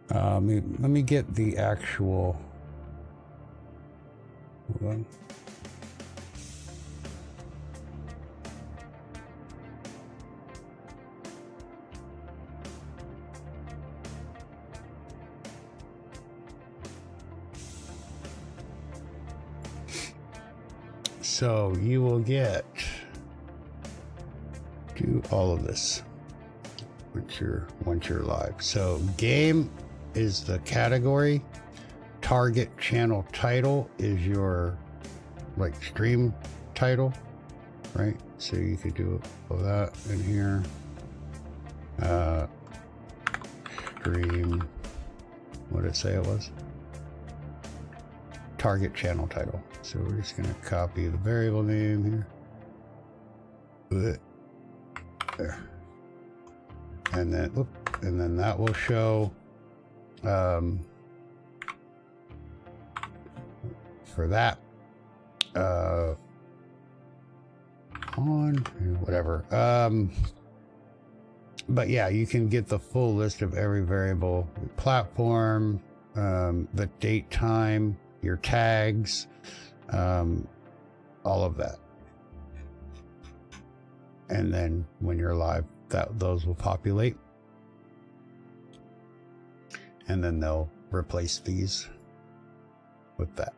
Let me get the actual, hold on. So you will get do all of this once you're live. So game is the category, target channel title is your like stream title, right? So you could do all that in here. Stream, what did it say it was? Target channel title. So we're just going to copy the variable name here. There. And then that will show for that on whatever. But yeah, you can get the full list of every variable, platform, the date, time, your tags, all of that. And then when you're live, those will populate. And then they'll replace these with that.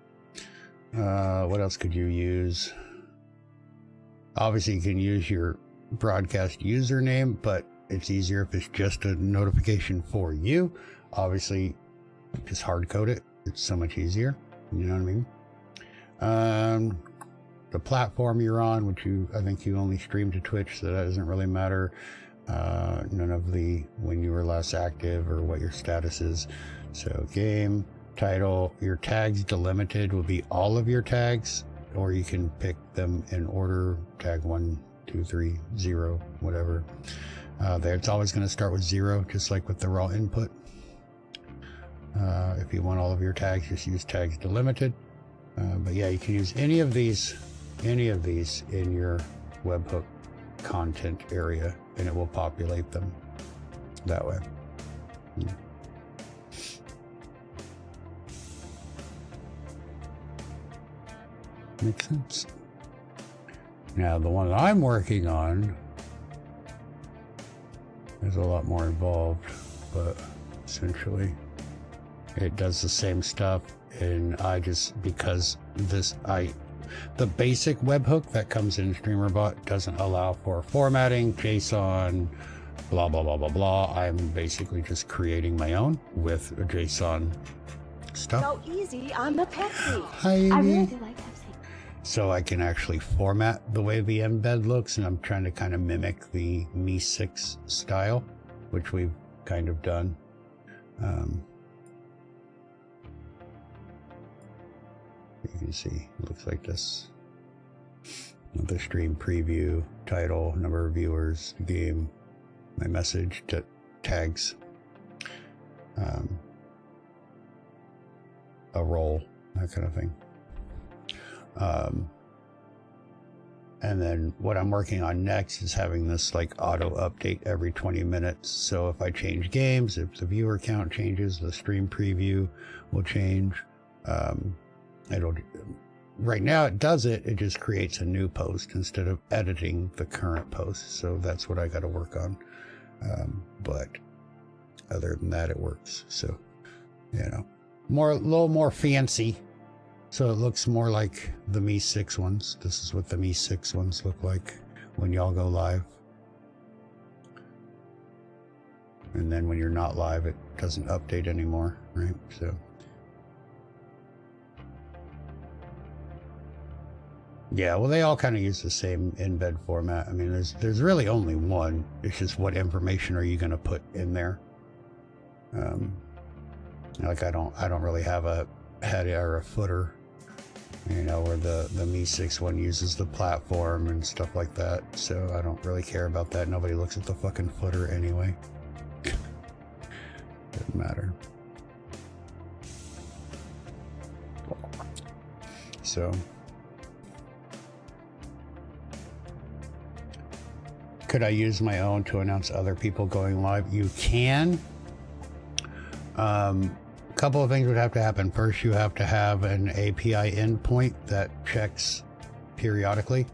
What else could you use? Obviously, you can use your broadcast username, but it's easier if it's just a notification for you. Obviously, just hard code it. It's so much easier. You know what I mean? The platform you're on, which I think you only stream to Twitch, so that doesn't really matter. None of the when you were last active or what your status is. So game, title, your tags delimited will be all of your tags, or you can pick them in order, tag 1, 2, 3, 0, whatever. It's always going to start with 0, just like with the raw input. If you want all of your tags, just use tags delimited. But yeah, you can use any of these in your webhook content area, and it will populate them that way. Makes sense. Now, the one that I'm working on is a lot more involved, but essentially it does the same stuff, and I just, because the basic webhook that comes in StreamerBot doesn't allow for formatting, JSON, blah, blah, blah, blah, blah. I'm basically just creating my own with a JSON stuff.
Go easy on the Pepsi.
Hi.
I really do like Pepsi.
So I can actually format the way the embed looks, and I'm trying to kind of mimic the Mi 6 style, which we've kind of done. You can see it looks like this. The stream preview, title, number of viewers, the game, my message, tags, a role, that kind of thing. And then what I'm working on next is having this like auto update every 20 minutes. So if I change games, if the viewer count changes, the stream preview will change. Right now it does it just creates a new post instead of editing the current post. So that's what I got to work on. But other than that, it works. So, you know, a little more fancy. So it looks more like the Mi 6 ones. This is what the Mi 6 ones look like when y'all go live. And then when you're not live, it doesn't update anymore, right? So Yeah, well, they all kind of use the same embed format. I mean, there's really only one. It's just what information are you going to put in there. Like I don't really have a header or a footer, you know, where the Mi6 one uses the platform and stuff like that. So I don't really care about that. Nobody looks at the fucking footer anyway. Doesn't matter. So. Could I use my own to announce other people going live? You can. A couple of things would have to happen. First, you have to have an API endpoint that checks periodically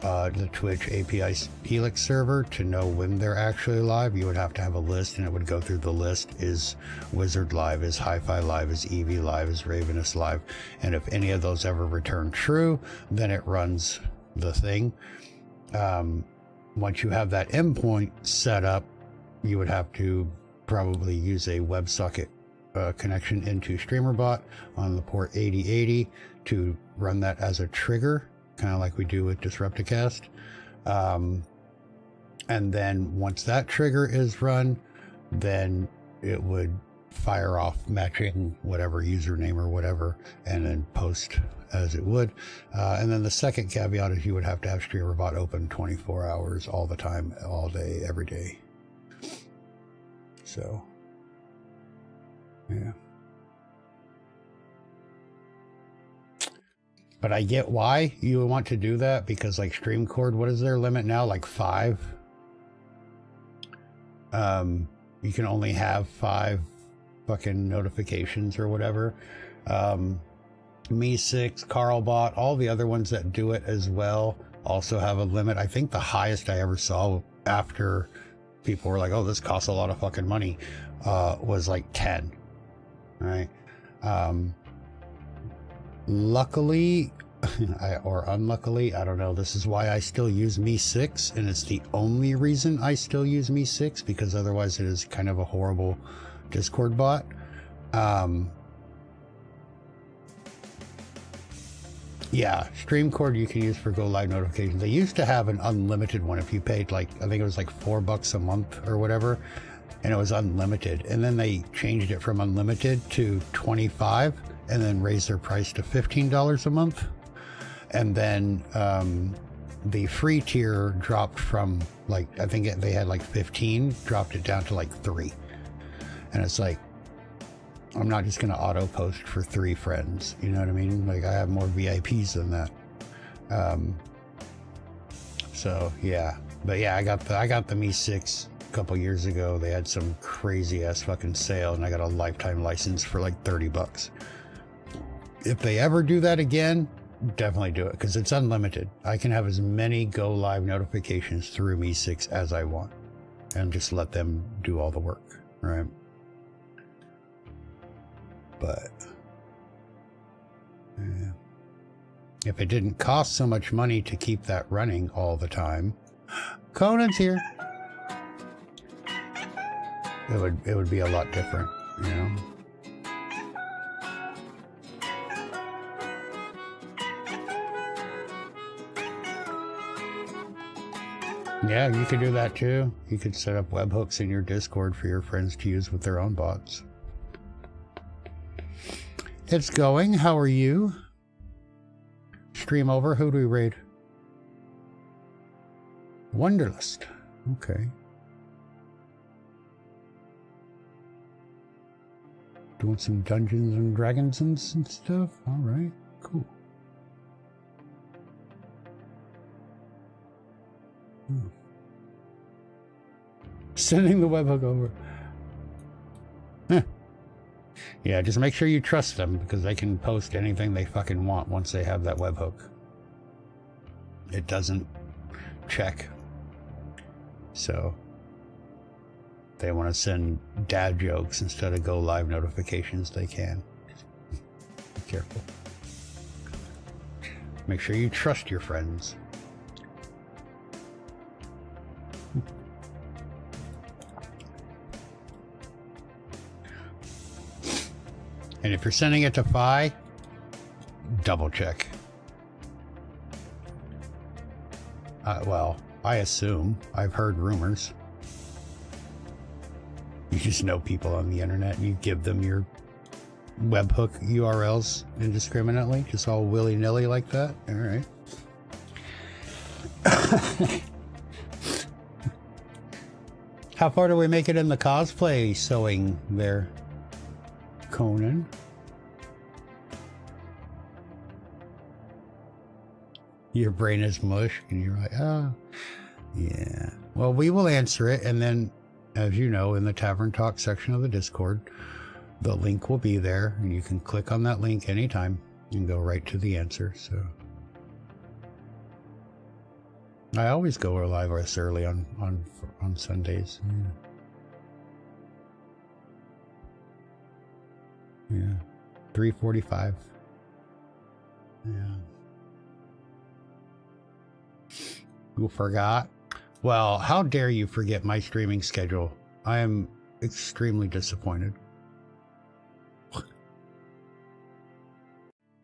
the Twitch API Helix server to know when they're actually live. You would have to have a list, and it would go through the list. Is Wizard live? Is Hi-Fi live? Is Eevee live? Is Ravenous live? And if any of those ever return true, then it runs the thing. Once you have that endpoint set up, you would have to probably use a WebSocket connection into StreamerBot on the port 8080 to run that as a trigger, kind of like we do with Disrupticast. And then once that trigger is run, then it would fire off matching whatever username or whatever, and then post as it would. And then the second caveat is you would have to have StreamerBot open 24 hours all the time, all day, every day. So, yeah. But I get why you would want to do that, because like StreamCord, what is their limit now? Like 5? You can only have 5 fucking notifications or whatever. Mi6, Carlbot, all the other ones that do it as well also have a limit. I think the highest I ever saw after people were like, oh, this costs a lot of fucking money, was like 10, right? Luckily, or unluckily, I don't know, this is why I still use Mi6, and it's the only reason I still use Mi6, because otherwise it is kind of a horrible Discord bot. Yeah, StreamCord you can use for go live notifications. They used to have an unlimited one if you paid like, I think it was like $4 a month or whatever, and it was unlimited. And then they changed it from unlimited to 25, and then raised their price to $15 a month. And then the free tier dropped from like, I think they had like 15, dropped it down to like 3. And it's like, I'm not just going to auto post for 3 friends. You know what I mean? Like I have more VIPs than that. So yeah, but yeah, I got the Mi6 a couple years ago. They had some crazy ass fucking sale, and I got a lifetime license for like $30. If they ever do that again, definitely do it, because it's unlimited. I can have as many go live notifications through Mi6 as I want, and just let them do all the work, right? But yeah. If it didn't cost so much money to keep that running all the time, Conan's here. It would be a lot different, you know. Yeah, you could do that too. You could set up webhooks in your Discord for your friends to use with their own bots. It's going. How are you? Stream over. Who do we raid? Wonderlist. Okay. Doing some Dungeons and Dragons and stuff. All right. Cool. Sending the webhook over. Huh. Yeah, just make sure you trust them, because they can post anything they fucking want once they have that webhook. It doesn't check. So, they want to send dad jokes instead of go live notifications, they can. Be careful. Make sure you trust your friends. And if you're sending it to Fi, double check. Well, I assume. I've heard rumors. You just know people on the internet and you give them your webhook URLs indiscriminately, just all willy-nilly like that. All right. How far do we make it in the cosplay sewing there, Conan? Your brain is mush and you're like, oh, yeah. Well, we will answer it, and then, as you know, in the Tavern Talk section of the Discord, the link will be there, and you can click on that link anytime and go right to the answer. So I always go live this early on Sundays. Yeah. 3:45. Yeah. You forgot? Well, how dare you forget my streaming schedule? I am extremely disappointed.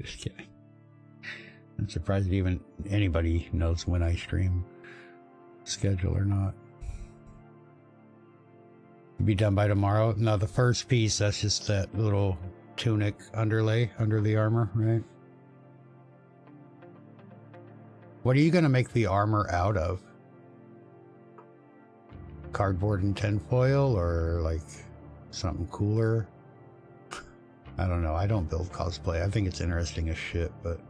Just kidding. I'm surprised that even anybody knows when I stream, schedule or not. Be done by tomorrow? No, the first piece, that's just that little tunic underlay under the armor, right? What are you going to make the armor out of? Cardboard and tinfoil, or like something cooler? I don't know. I don't build cosplay. I think it's interesting as shit, but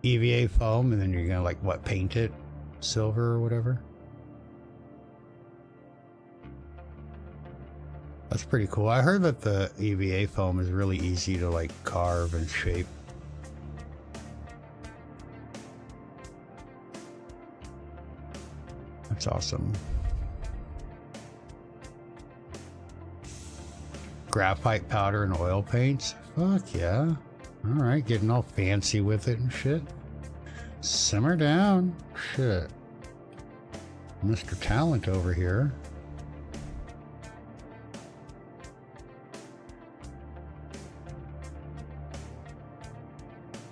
EVA foam, and then you're going to like, what, paint it silver or whatever? That's pretty cool. I heard that the EVA foam is really easy to like carve and shape. That's awesome. Graphite powder and oil paints? Fuck yeah. Alright, getting all fancy with it and shit. Simmer down. Shit. Mr. Talent over here.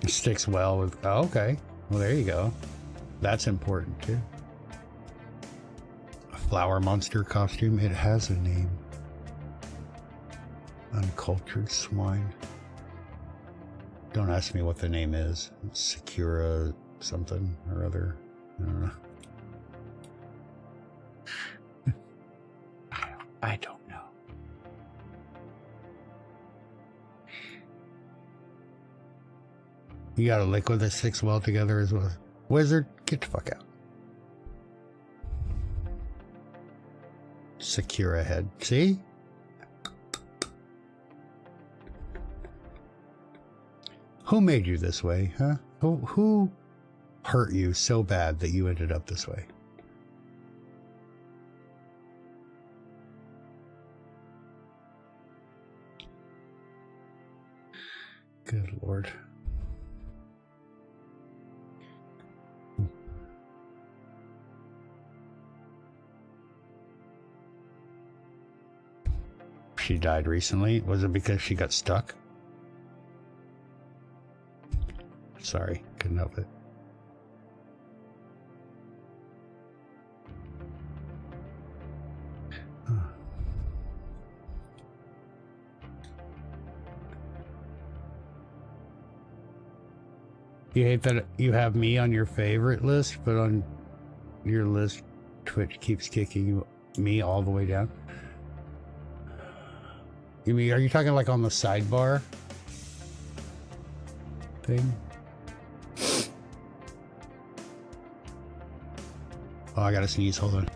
It sticks well with... Oh, okay. Well, there you go. That's important too. A flower monster costume. It has a name. Uncultured swine. Don't ask me what the name is. Sakura something or other. I don't know. I don't know. You got a liquid that sticks well together as well. Wizard, get the fuck out. Sakura head. See? Who made you this way, huh? Who hurt you so bad that you ended up this way? Good Lord. She died recently. Was it because she got stuck? Sorry, couldn't help it. You hate that you have me on your favorite list, but on your list, Twitch keeps kicking me all the way down. You mean, are you talking like on the sidebar thing? Oh, I gotta sneeze, hold on.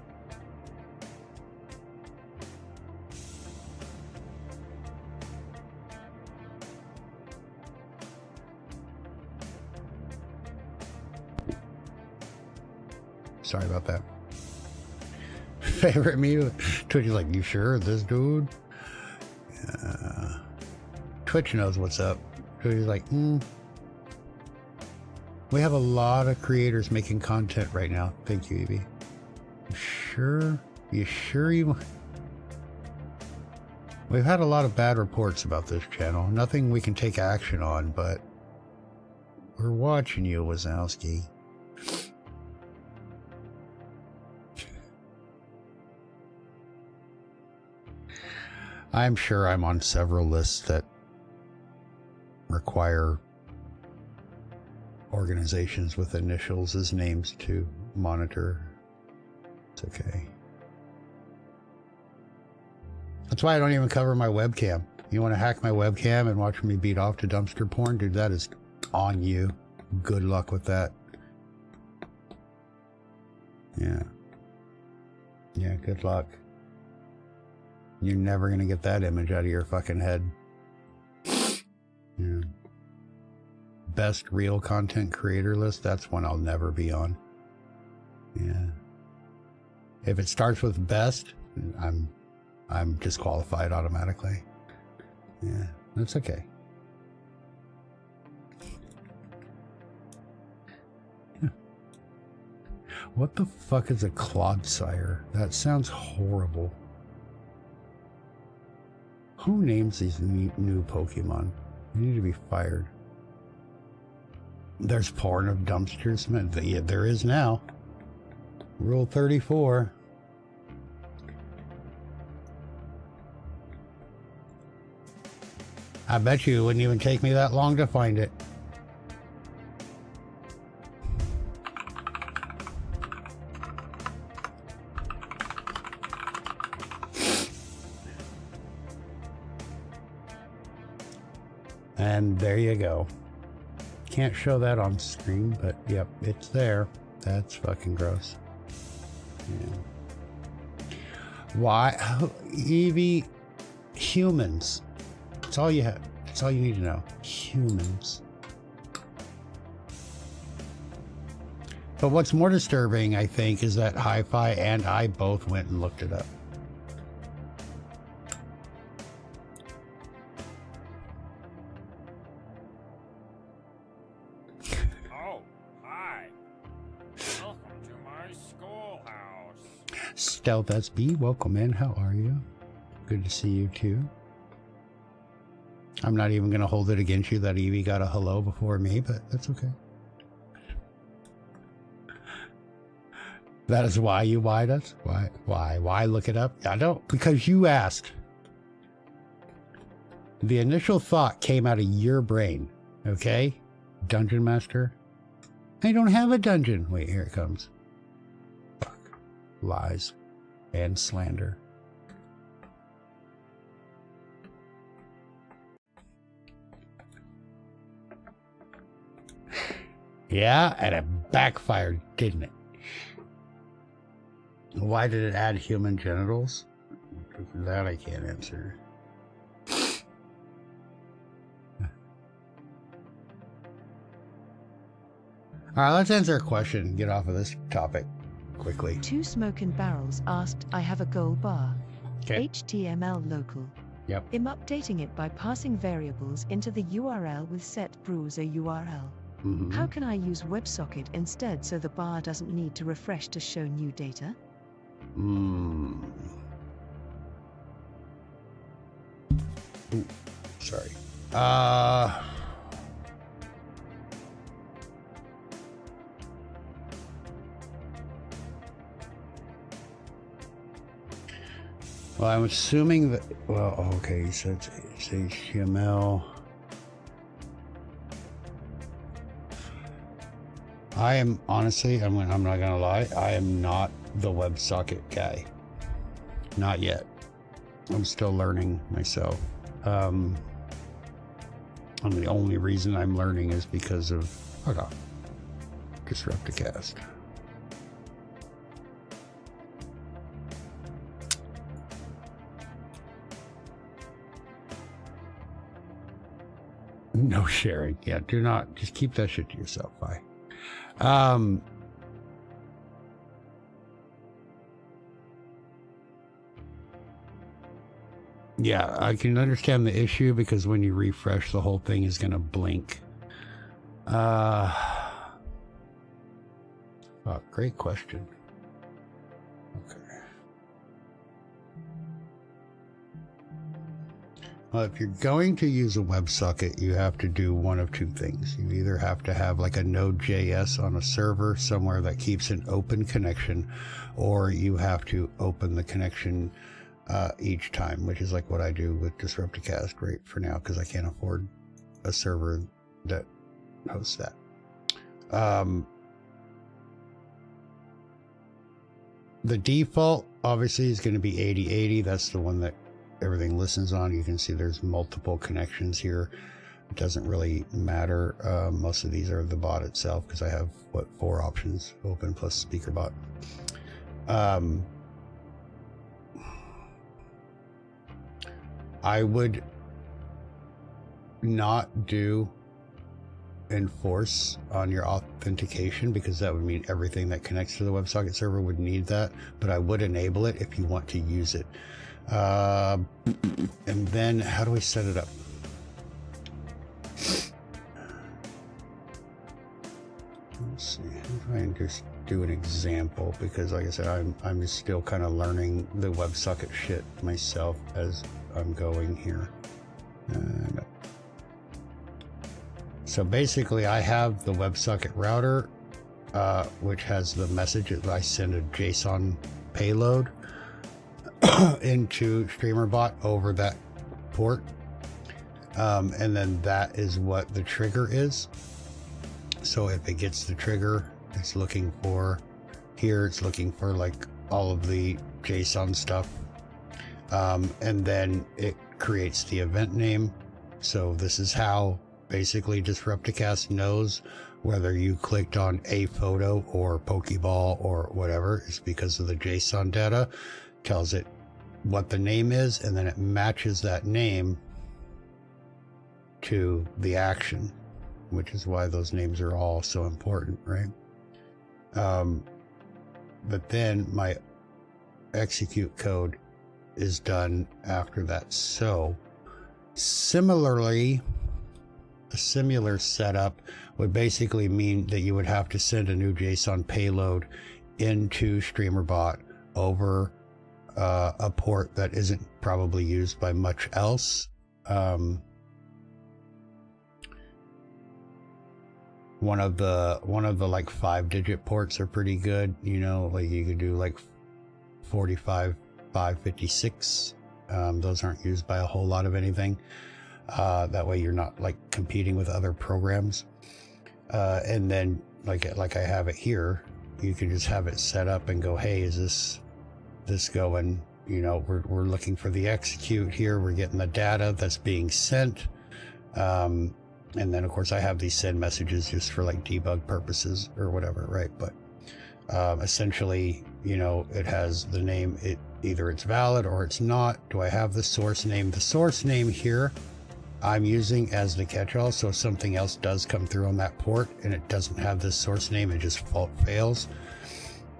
Sorry about that. Favorite me? Twitch is like, you sure? This dude? Twitch knows what's up. Twitch is like, We have a lot of creators making content right now. Thank you, Evie. Sure? You sure you... We've had a lot of bad reports about this channel. Nothing we can take action on, but... We're watching you, Wazowski. I'm sure I'm on several lists that require organizations with initials as names to monitor. It's okay. That's why I don't even cover my webcam. You want to hack my webcam and watch me beat off to dumpster porn? Dude, that is on you. Good luck with that. Yeah. Yeah, good luck. You're never going to get that image out of your fucking head. Yeah. Best real content creator list, that's one I'll never be on. Yeah. If it starts with best, I'm disqualified automatically. Yeah, that's okay. What the fuck is a Clodsire? That sounds horrible. Who names these new Pokemon? They need to be fired. There's porn of dumpsters. Yeah, there is now. Rule 34. I bet you it wouldn't even take me that long to find it. And there you go. Can't show that on screen, but yep, it's there. That's fucking gross. Yeah. Why? Evie, humans. That's all you have. That's all you need to know. Humans. But what's more disturbing, I think, is that Hi-Fi and I both went and looked it up.
Oh, hi. Welcome to my schoolhouse.
Stealth SB, welcome in. How are you? Good to see you too. I'm not even going to hold it against you that Evie got a hello before me, but that's okay. That is why you why'd us? Why look it up? I don't, because you asked. The initial thought came out of your brain, okay? Dungeon Master? I don't have a dungeon. Wait, here it comes. Fuck. Lies and slander. Yeah, and it backfired, didn't it? Why did it add human genitals? That I can't answer. Alright, let's answer a question and get off of this topic quickly.
Two Smoking Barrels asked, I have a gold bar.
Okay.
HTML local.
Yep.
I'm updating it by passing variables into the URL with set browser URL.
Mm-hmm.
How can I use WebSocket instead so the bar doesn't need to refresh to show new data?
Ooh, sorry. Well, I'm assuming that, well, okay, so it's HTML. I am, honestly, I'm not gonna lie, I am not the WebSocket guy. Not yet. I'm still learning myself. And the only reason I'm learning is because of, hold on, Disrupt a Cast. No sharing. Yeah, do not, just keep that shit to yourself. Bye. Yeah, I can understand the issue because when you refresh, the whole thing is going to blink. Oh, great question. Okay. Well, if you're going to use a WebSocket, you have to do one of two things. You either have to have like a Node.js on a server somewhere that keeps an open connection, or you have to open the connection each time, which is like what I do with Disrupticast right for now, because I can't afford a server that hosts that. The default obviously is going to be 8080. That's the one that everything listens on. You can see there's multiple connections here. It doesn't really matter. Most of these are the bot itself, because I have 4 options open plus speaker bot. I would not do enforce on your authentication, because that would mean everything that connects to the WebSocket server would need that, but I would enable it if you want to use it. And then how do we set it up? Let's see, I'll try and just do an example, because like I said, I'm just still kind of learning the WebSocket shit myself as I'm going here. And so basically I have the WebSocket router, which has the message that I send a JSON payload into StreamerBot over that port. And then that is what the trigger is. So if it gets the trigger, it's looking for here, it's looking for like all of the JSON stuff. And then it creates the event name. So this is how basically Disrupticast knows whether you clicked on a photo or Pokeball or whatever. It's because of the JSON data. Tells it what the name is, and then it matches that name to the action, which is why those names are all so important, right? But then my execute code is done after that. So similarly, a similar setup would basically mean that you would have to send a new JSON payload into StreamerBot over a port that isn't probably used by much else. One of the like 5-digit ports are pretty good, you know, like you could do like 45556. Those aren't used by a whole lot of anything. That way you're not like competing with other programs. And then like I have it here, you can just have it set up and go, hey, is this going, you know, we're looking for the execute here, we're getting the data that's being sent. And then of course I have these send messages just for like debug purposes or whatever, right? But essentially, you know, it has the name, either it's valid or it's not. Do I have the source name? The source name here I'm using as the catch-all, so if something else does come through on that port and it doesn't have this source name, it just fails.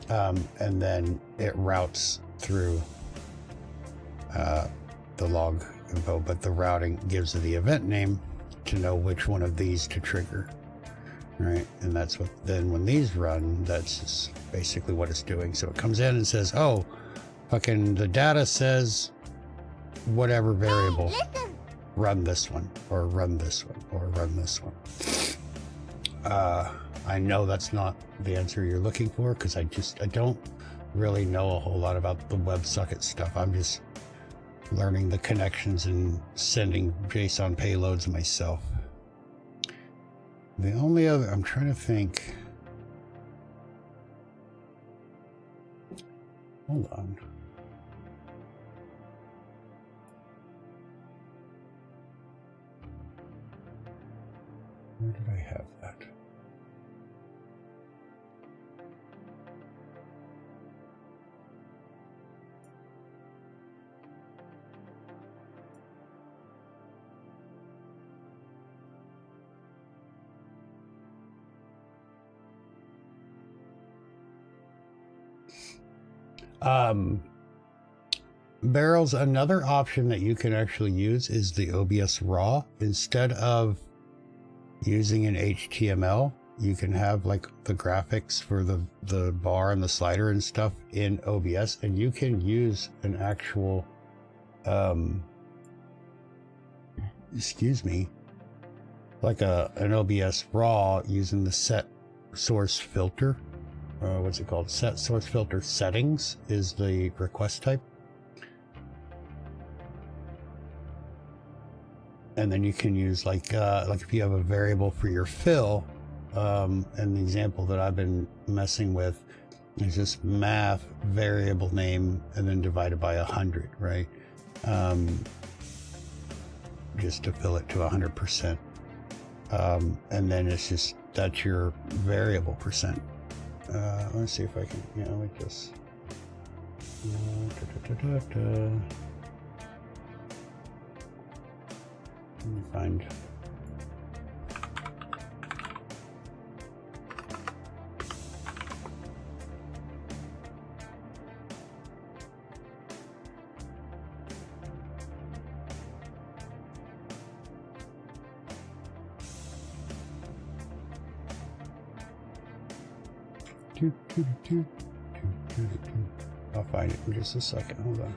And then it routes through the log info, but the routing gives it the event name to know which one of these to trigger, right? And that's what, then when these run, that's just basically what it's doing. So it comes in and says, oh, fucking the data says whatever variable, run this one, or run this one, or run this one. I know that's not the answer you're looking for, because I don't really know a whole lot about the WebSocket stuff. I'm just learning the connections and sending JSON payloads myself. The only other, I'm trying to think. Hold on. Where did I have that? Barrels, another option that you can actually use is the OBS RAW. Instead of using an HTML, you can have like the graphics for the bar and the slider and stuff in OBS, and you can use an actual like an OBS RAW using the set source filter. What's it called? Set source filter settings is the request type. And then you can use like if you have a variable for your fill, and the example that I've been messing with is just math variable name and then divided by 100, right? Just to fill it to 100%. And then it's just, that's your variable percent. Let's see if I can, like this. Let me find. I'll find it in just a second. Hold on.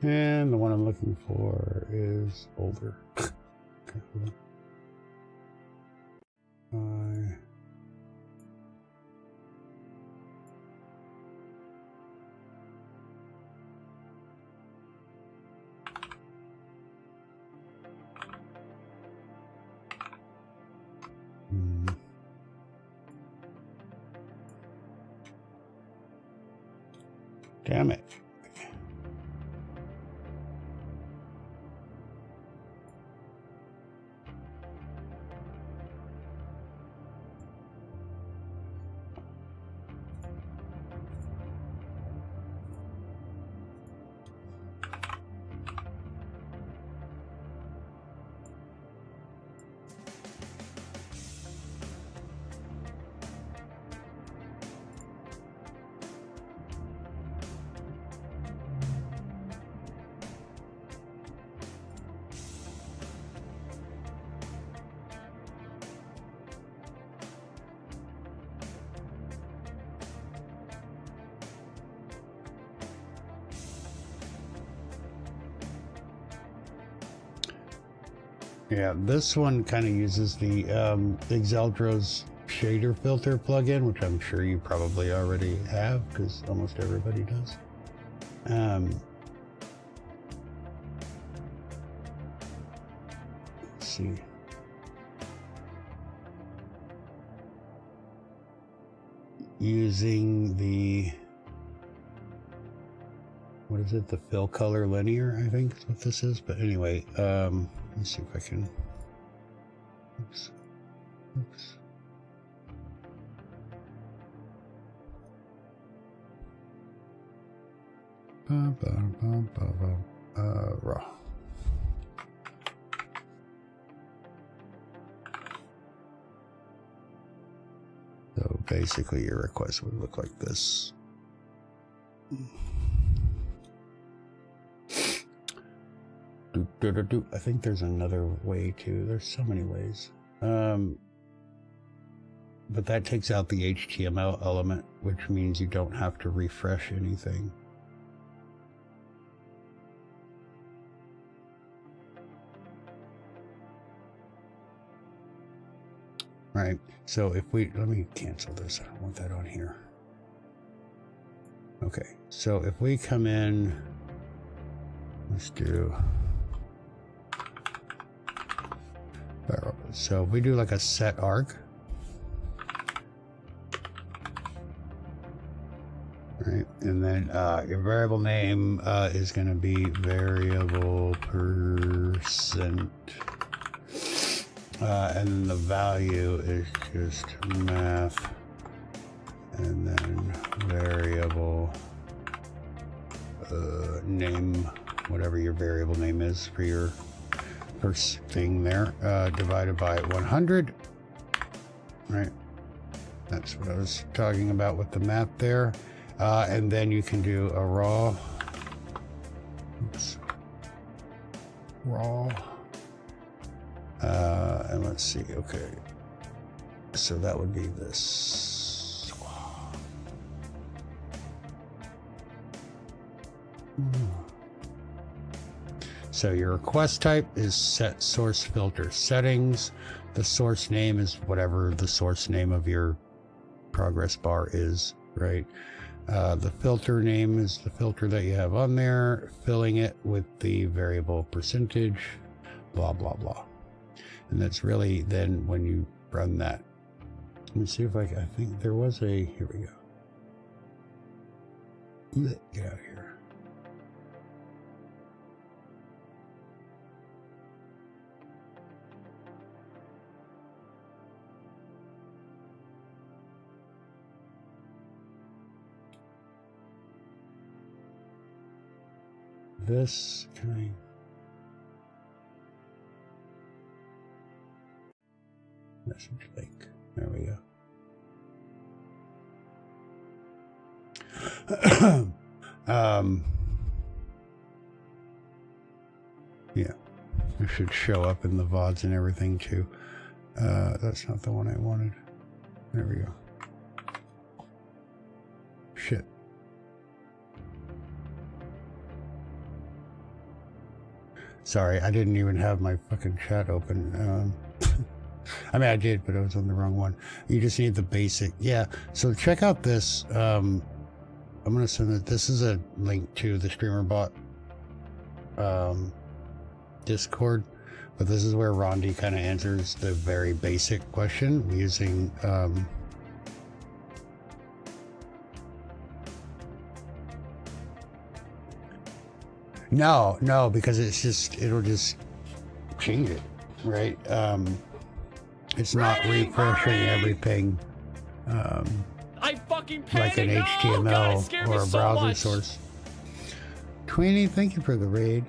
And the one I'm looking for is older. Okay, hold on. Damn it. Yeah, this one kind of uses the Exeldro's shader filter plugin, which I'm sure you probably already have because almost everybody does. Let's see. Using the, what is it? The fill color linear, I think is what this is. But anyway, let's see if I can. Oops. Raw. So basically your request would look like this. I think there's another way too. There's so many ways. But that takes out the HTML element, which means you don't have to refresh anything. Right, so if we, let me cancel this. I don't want that on here. Okay, so if we come in, let's do, so if we do like a set arg, right, and then your variable name is going to be variable percent, and then the value is just math, and then variable name, whatever your variable name is for your first thing there, divided by 100, right? That's what I was talking about with the map there. And then you can do a raw. Oops. Raw. And let's see, okay. So that would be this. So your request type is set source filter settings. The source name is whatever the source name of your progress bar is, right? The filter name is the filter that you have on there, filling it with the variable percentage, blah, blah, blah. And that's really then when you run that. Let me see if I think there was a, here we go. Get out of here. This, can I? Message link. There we go. Yeah, it should show up in the VODs and everything too. That's not the one I wanted. There we go. Shit. Sorry, I didn't even have my fucking chat open. I mean, I did, but it was on the wrong one. You just need the basic. Yeah, so check out this. I'm going to send it. This is a link to the StreamerBot Discord, but this is where Rondi kind of answers the very basic question using... No, because it'll just change it, right? It's not refreshing everything
I fucking
like an HTML or a browser source. Tweenie, thank you for the raid.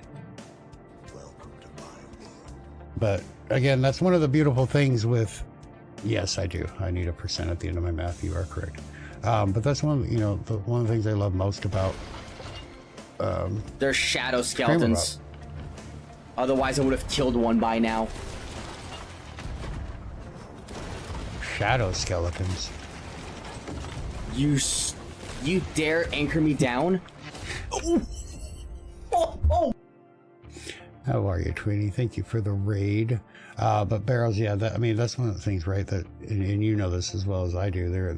But again, that's one of the beautiful things with, yes, I do. I need a % at the end of my math. You are correct. But that's one of the things I love most about
they're shadow skeletons. Otherwise, I would have killed one by now.
Shadow skeletons.
You dare anchor me down? Oh.
How are you, Tweenie? Thank you for the raid. But barrels, yeah, that's one of the things, right? That, and you know this as well as I do. There are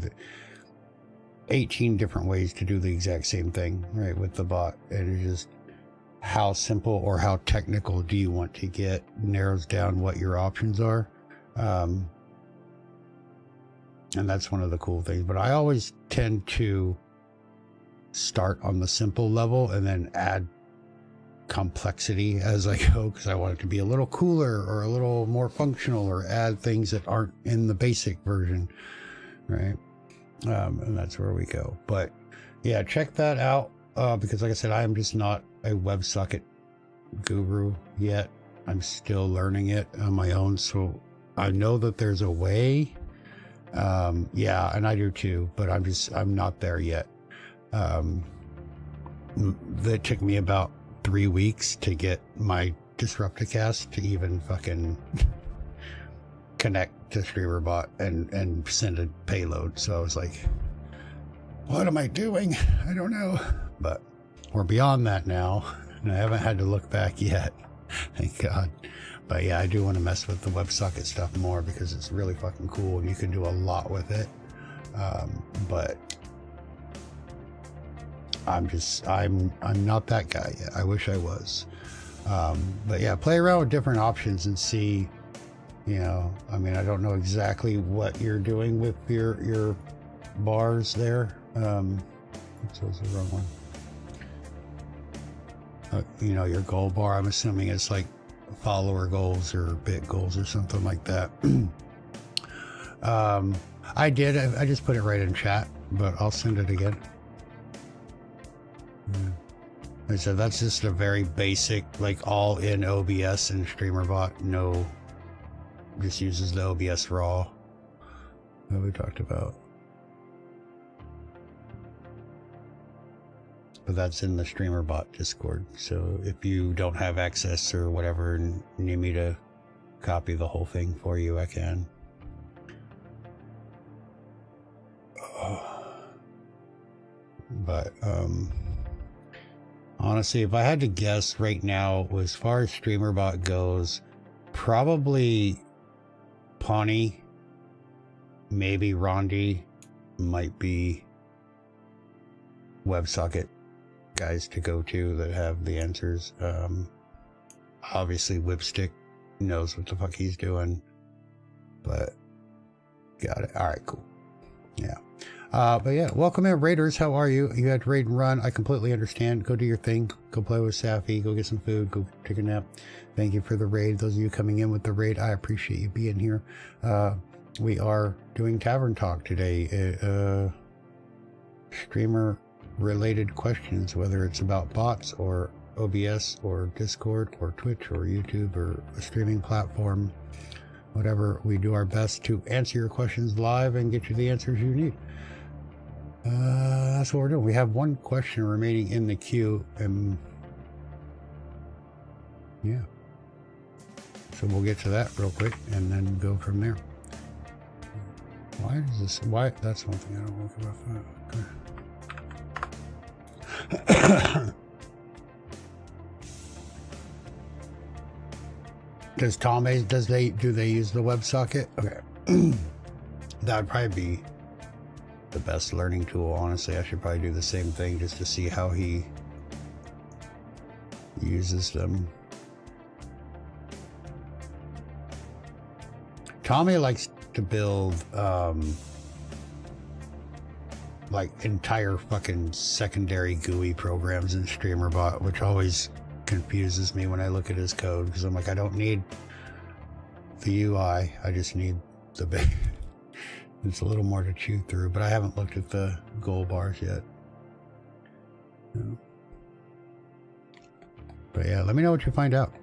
18 different ways to do the exact same thing, right, with the bot. And it's just how simple or how technical do you want to get narrows down what your options are. And that's one of the cool things. But I always tend to start on the simple level and then add complexity as I go, because I want it to be a little cooler or a little more functional, or add things that aren't in the basic version, right? And that's where we go. But yeah, check that out, because like I said, I am just not a WebSocket guru yet. I'm still learning it on my own, so I know that there's a way. Yeah, and I do too, but I'm not there yet. That took me about 3 weeks to get my Disrupticast to even fucking connect to StreamerBot and send a payload. So I was like, what am I doing? I don't know. But we're beyond that now, and I haven't had to look back yet. Thank God. But yeah, I do want to mess with the WebSocket stuff more, because it's really fucking cool and you can do a lot with it. But I'm not that guy yet. I wish I was. But yeah, play around with different options and see, I mean, I don't know exactly what you're doing with your bars there. Oops, that was the wrong one. Your goal bar, I'm assuming it's like follower goals or bit goals or something like that. I just put it right in chat, but I'll send it again. I said that's just a very basic, like all in OBS and StreamerBot. No, just uses the OBS raw that we talked about. but that's in the StreamerBot Discord. So if you don't have access or whatever and need me to copy the whole thing for you, I can. But honestly, if I had to guess right now, as far as StreamerBot goes, probably Pawnee, maybe Rondi, might be WebSocket guys to go to that have the answers. Obviously Whipstick knows what the fuck he's doing, but got it. All right, cool. Yeah. But yeah, welcome in, Raiders. How are you? You had to raid and run. I completely understand. Go do your thing. Go play with Safi. Go get some food. Go take a nap. Thank you for the raid. Those of you coming in with the raid, I appreciate you being here. We are doing Tavern Talk today. Streamer related questions, whether it's about bots or OBS or Discord or Twitch or YouTube or a streaming platform, whatever. We do our best to answer your questions live and get you the answers you need. That's what we're doing. We have one question remaining in the queue, and yeah, so we'll get to that real quick and then go from there. Why does this? Why? That's one thing I don't like about that. Okay. Does Tommy? Do they use the WebSocket? Okay, that would probably be the best learning tool. Honestly, I should probably do the same thing just to see how he uses them. Tommy likes to build like entire fucking secondary GUI programs in StreamerBot, which always confuses me when I look at his code, because I'm like, I don't need the UI, I just need the base. It's a little more to chew through, but I haven't looked at the goal bars yet. No. But yeah, let me know what you find out.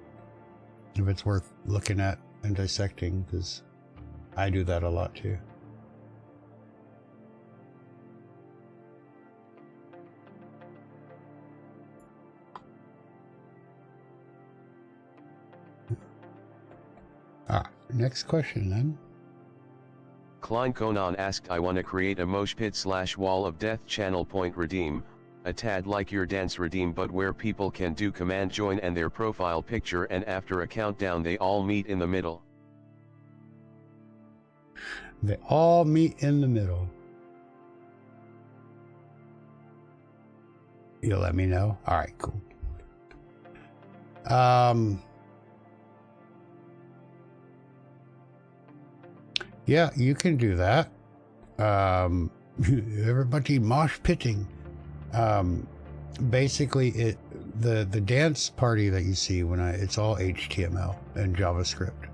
If it's worth looking at and dissecting, because I do that a lot too. Next question then.
Klein Conan asked, I wanna create a mosh pit / wall of death channel point redeem, a tad like your dance redeem, but where people can do command join and their profile picture, and after a countdown they all meet in the middle.
They all meet in the middle. You'll let me know? Alright, cool. Yeah, you can do that. Everybody mosh pitting. Basically, the dance party that you see it's all HTML and JavaScript.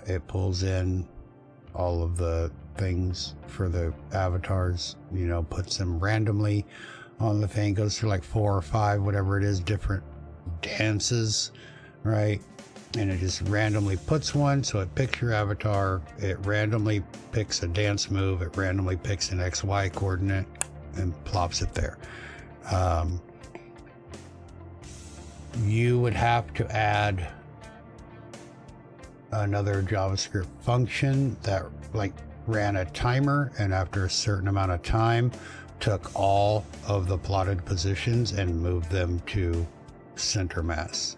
It pulls in all of the things for the avatars, puts them randomly on the thing, goes through like 4 or 5, whatever it is, different dances, right? And it just randomly puts one, so it picks your avatar, it randomly picks a dance move, it randomly picks an XY coordinate and plops it there. You would have to add another JavaScript function that ran a timer, and after a certain amount of time took all of the plotted positions and moved them to center mass.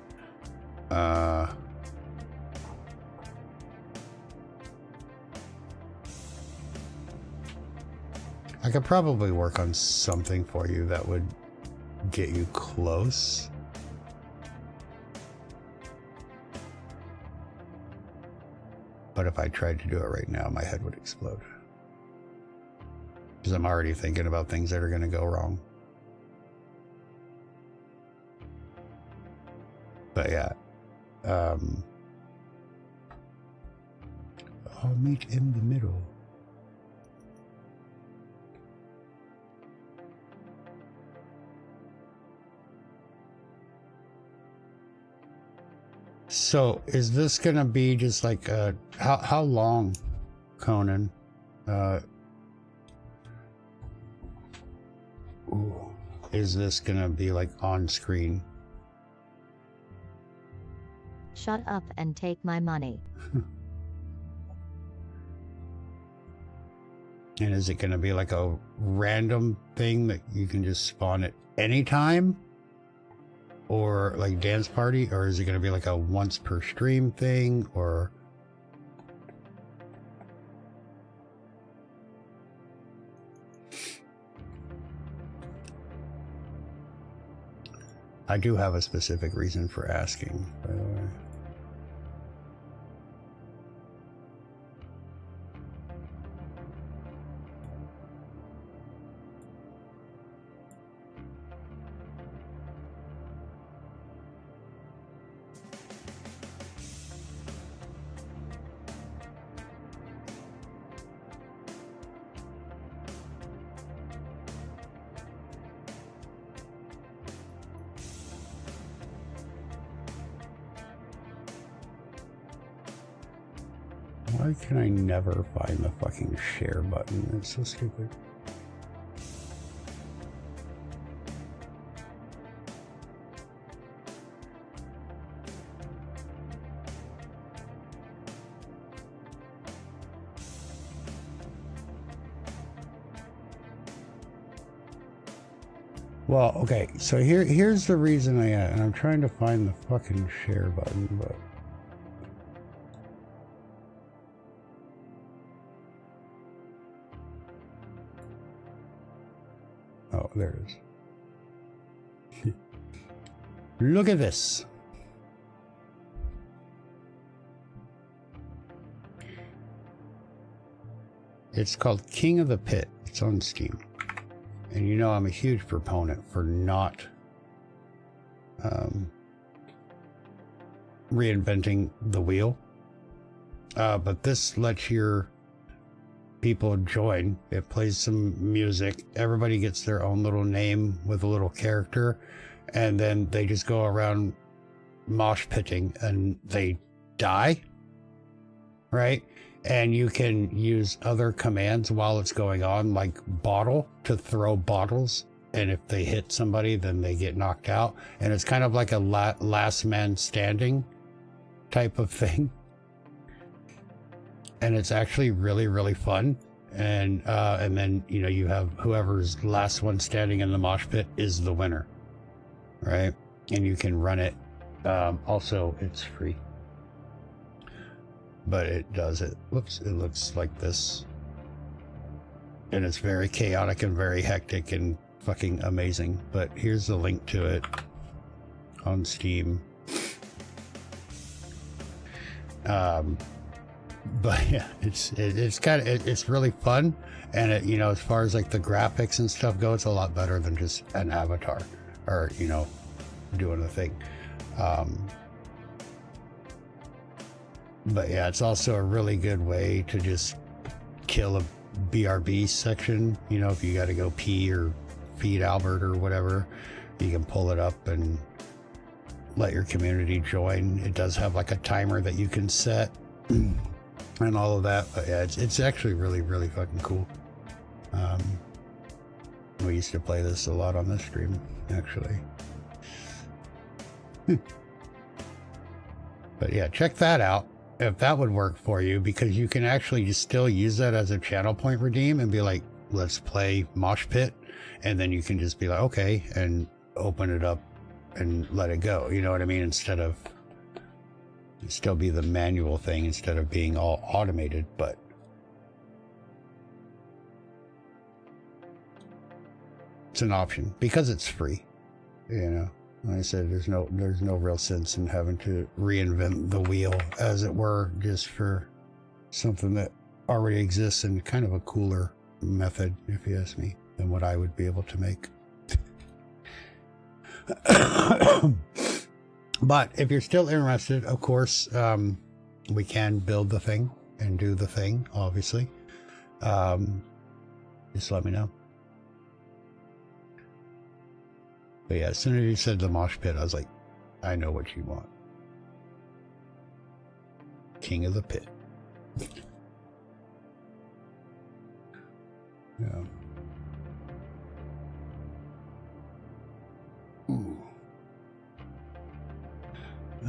I could probably work on something for you that would get you close. But if I tried to do it right now, my head would explode. Because I'm already thinking about things that are going to go wrong. But yeah. I'll meet in the middle. So is this gonna be just like how long, Conan? is this gonna be like on screen?
Shut up and take my money.
And is it gonna be like a random thing that you can just spawn at any time? Or like dance party? Or is it gonna be like a once per stream thing? Or I do have a specific reason for asking, by the way. Why can I never find the fucking share button? It's so stupid. Well, okay, so here's the reason and I'm trying to find the fucking share button, but oh, there it is. Look at this. It's called King of the Pit. It's on Steam. And you know I'm a huge proponent for not reinventing the wheel. But this lets your people join. It plays some music. Everybody gets their own little name with a little character. And then they just go around mosh pitting and they die. Right? And you can use other commands while it's going on, like bottle, to throw bottles. And if they hit somebody, then they get knocked out. And it's kind of like a last man standing type of thing. And it's actually really, really fun. And then, you know, you have whoever's last one standing in the mosh pit is the winner. Right? And you can run it. Also, it's free. But it does it. Whoops, it looks like this. And it's very chaotic and very hectic and fucking amazing. But here's the link to it on Steam. But yeah, it's kind of it's really fun, and it, you know, as far as like the graphics and stuff go, it's a lot better than just an avatar or, you know, doing the thing. But yeah, it's also a really good way to just kill a BRB section. You know, if you got to go pee or feed Albert or whatever, you can pull it up and let your community join. It does have like a timer that you can set and all of that. But yeah, it's actually really, really fucking cool. We used to play this a lot on this stream, actually. But yeah, check that out. If that would work for you, because you can actually just still use that as a channel point redeem and be like, let's play Mosh Pit. And then you can just be like, okay, and open it up and let it go. You know what I mean? Instead of still be the manual thing instead of being all automated, but it's an option because it's free. You know, like I said, there's no real sense in having to reinvent the wheel, as it were, just for something that already exists in kind of a cooler method, if you ask me, than what I would be able to make. But if you're still interested, of course, we can build the thing and do the thing, obviously. Just let me know. But yeah, as soon as you said the mosh pit, I was like, I know what you want. King of the Pit. Yeah.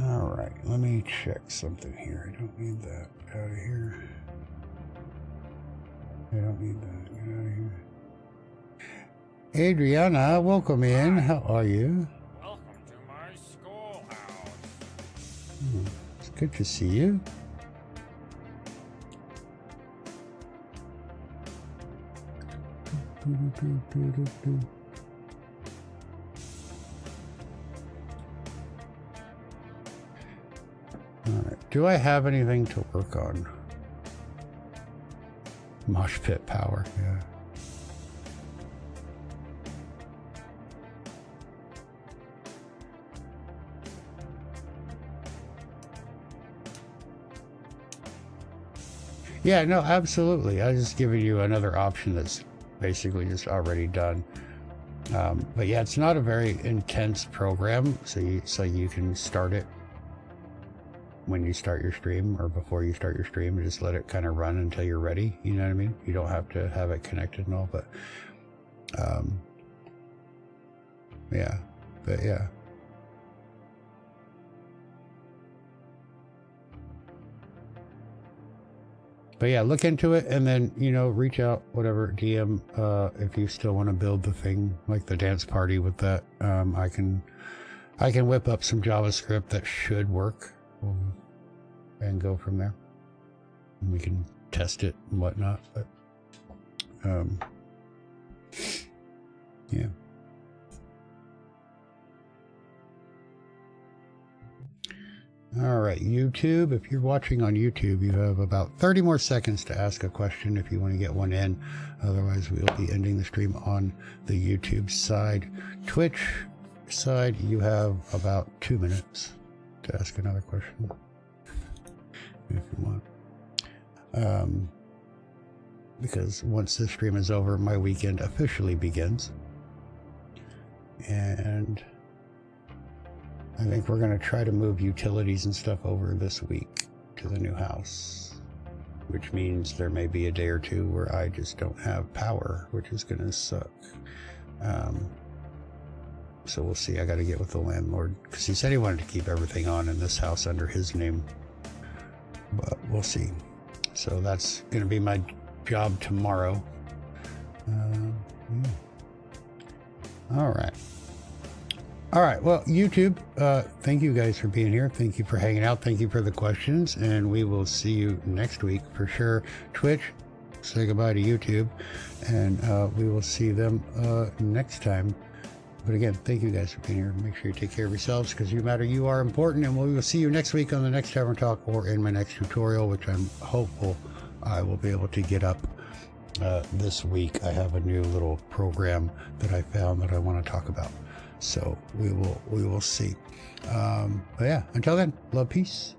Alright, let me check something here. I don't need that. Out of here. I don't need that. Get out of here. Adriana, welcome in. How are you?
Welcome to my schoolhouse.
It's good to see you. Alright, do I have anything to work on? Mosh pit power, yeah. Yeah, no, absolutely. I was just giving you another option that's basically just already done. But yeah, it's not a very intense program, so you can start it when you start your stream or before you start your stream. Just let it kind of run until you're ready. You know what I mean? You don't have to have it connected and all, but yeah. But yeah, look into it and then, you know, reach out, whatever, DM, if you still want to build the thing, like the dance party with that. I can whip up some JavaScript that should work and go from there. And we can test it and whatnot, but, yeah. All right, YouTube, if you're watching on YouTube, you have about 30 more seconds to ask a question if you want to get one in. Otherwise, we'll be ending the stream on the YouTube side. Twitch side, you have about 2 minutes to ask another question if you want. Because once this stream is over, my weekend officially begins. And I think we're going to try to move utilities and stuff over this week to the new house, which means there may be a day or two where I just don't have power, which is going to suck. So we'll see. I got to get with the landlord because he said he wanted to keep everything on in this house under his name, but we'll see. So that's going to be my job tomorrow. All right, well, YouTube, thank you guys for being here. Thank you for hanging out. Thank you for the questions, and we will see you next week for sure. Twitch, say goodbye to YouTube, and we will see them next time. But again, thank you guys for being here. Make sure you take care of yourselves because you matter. You are important, and we will see you next week on the next Tavern Talk or in my next tutorial, which I'm hopeful I will be able to get up this week. I have a new little program that I found that I want to talk about. So we will see. But yeah, until then, love, peace.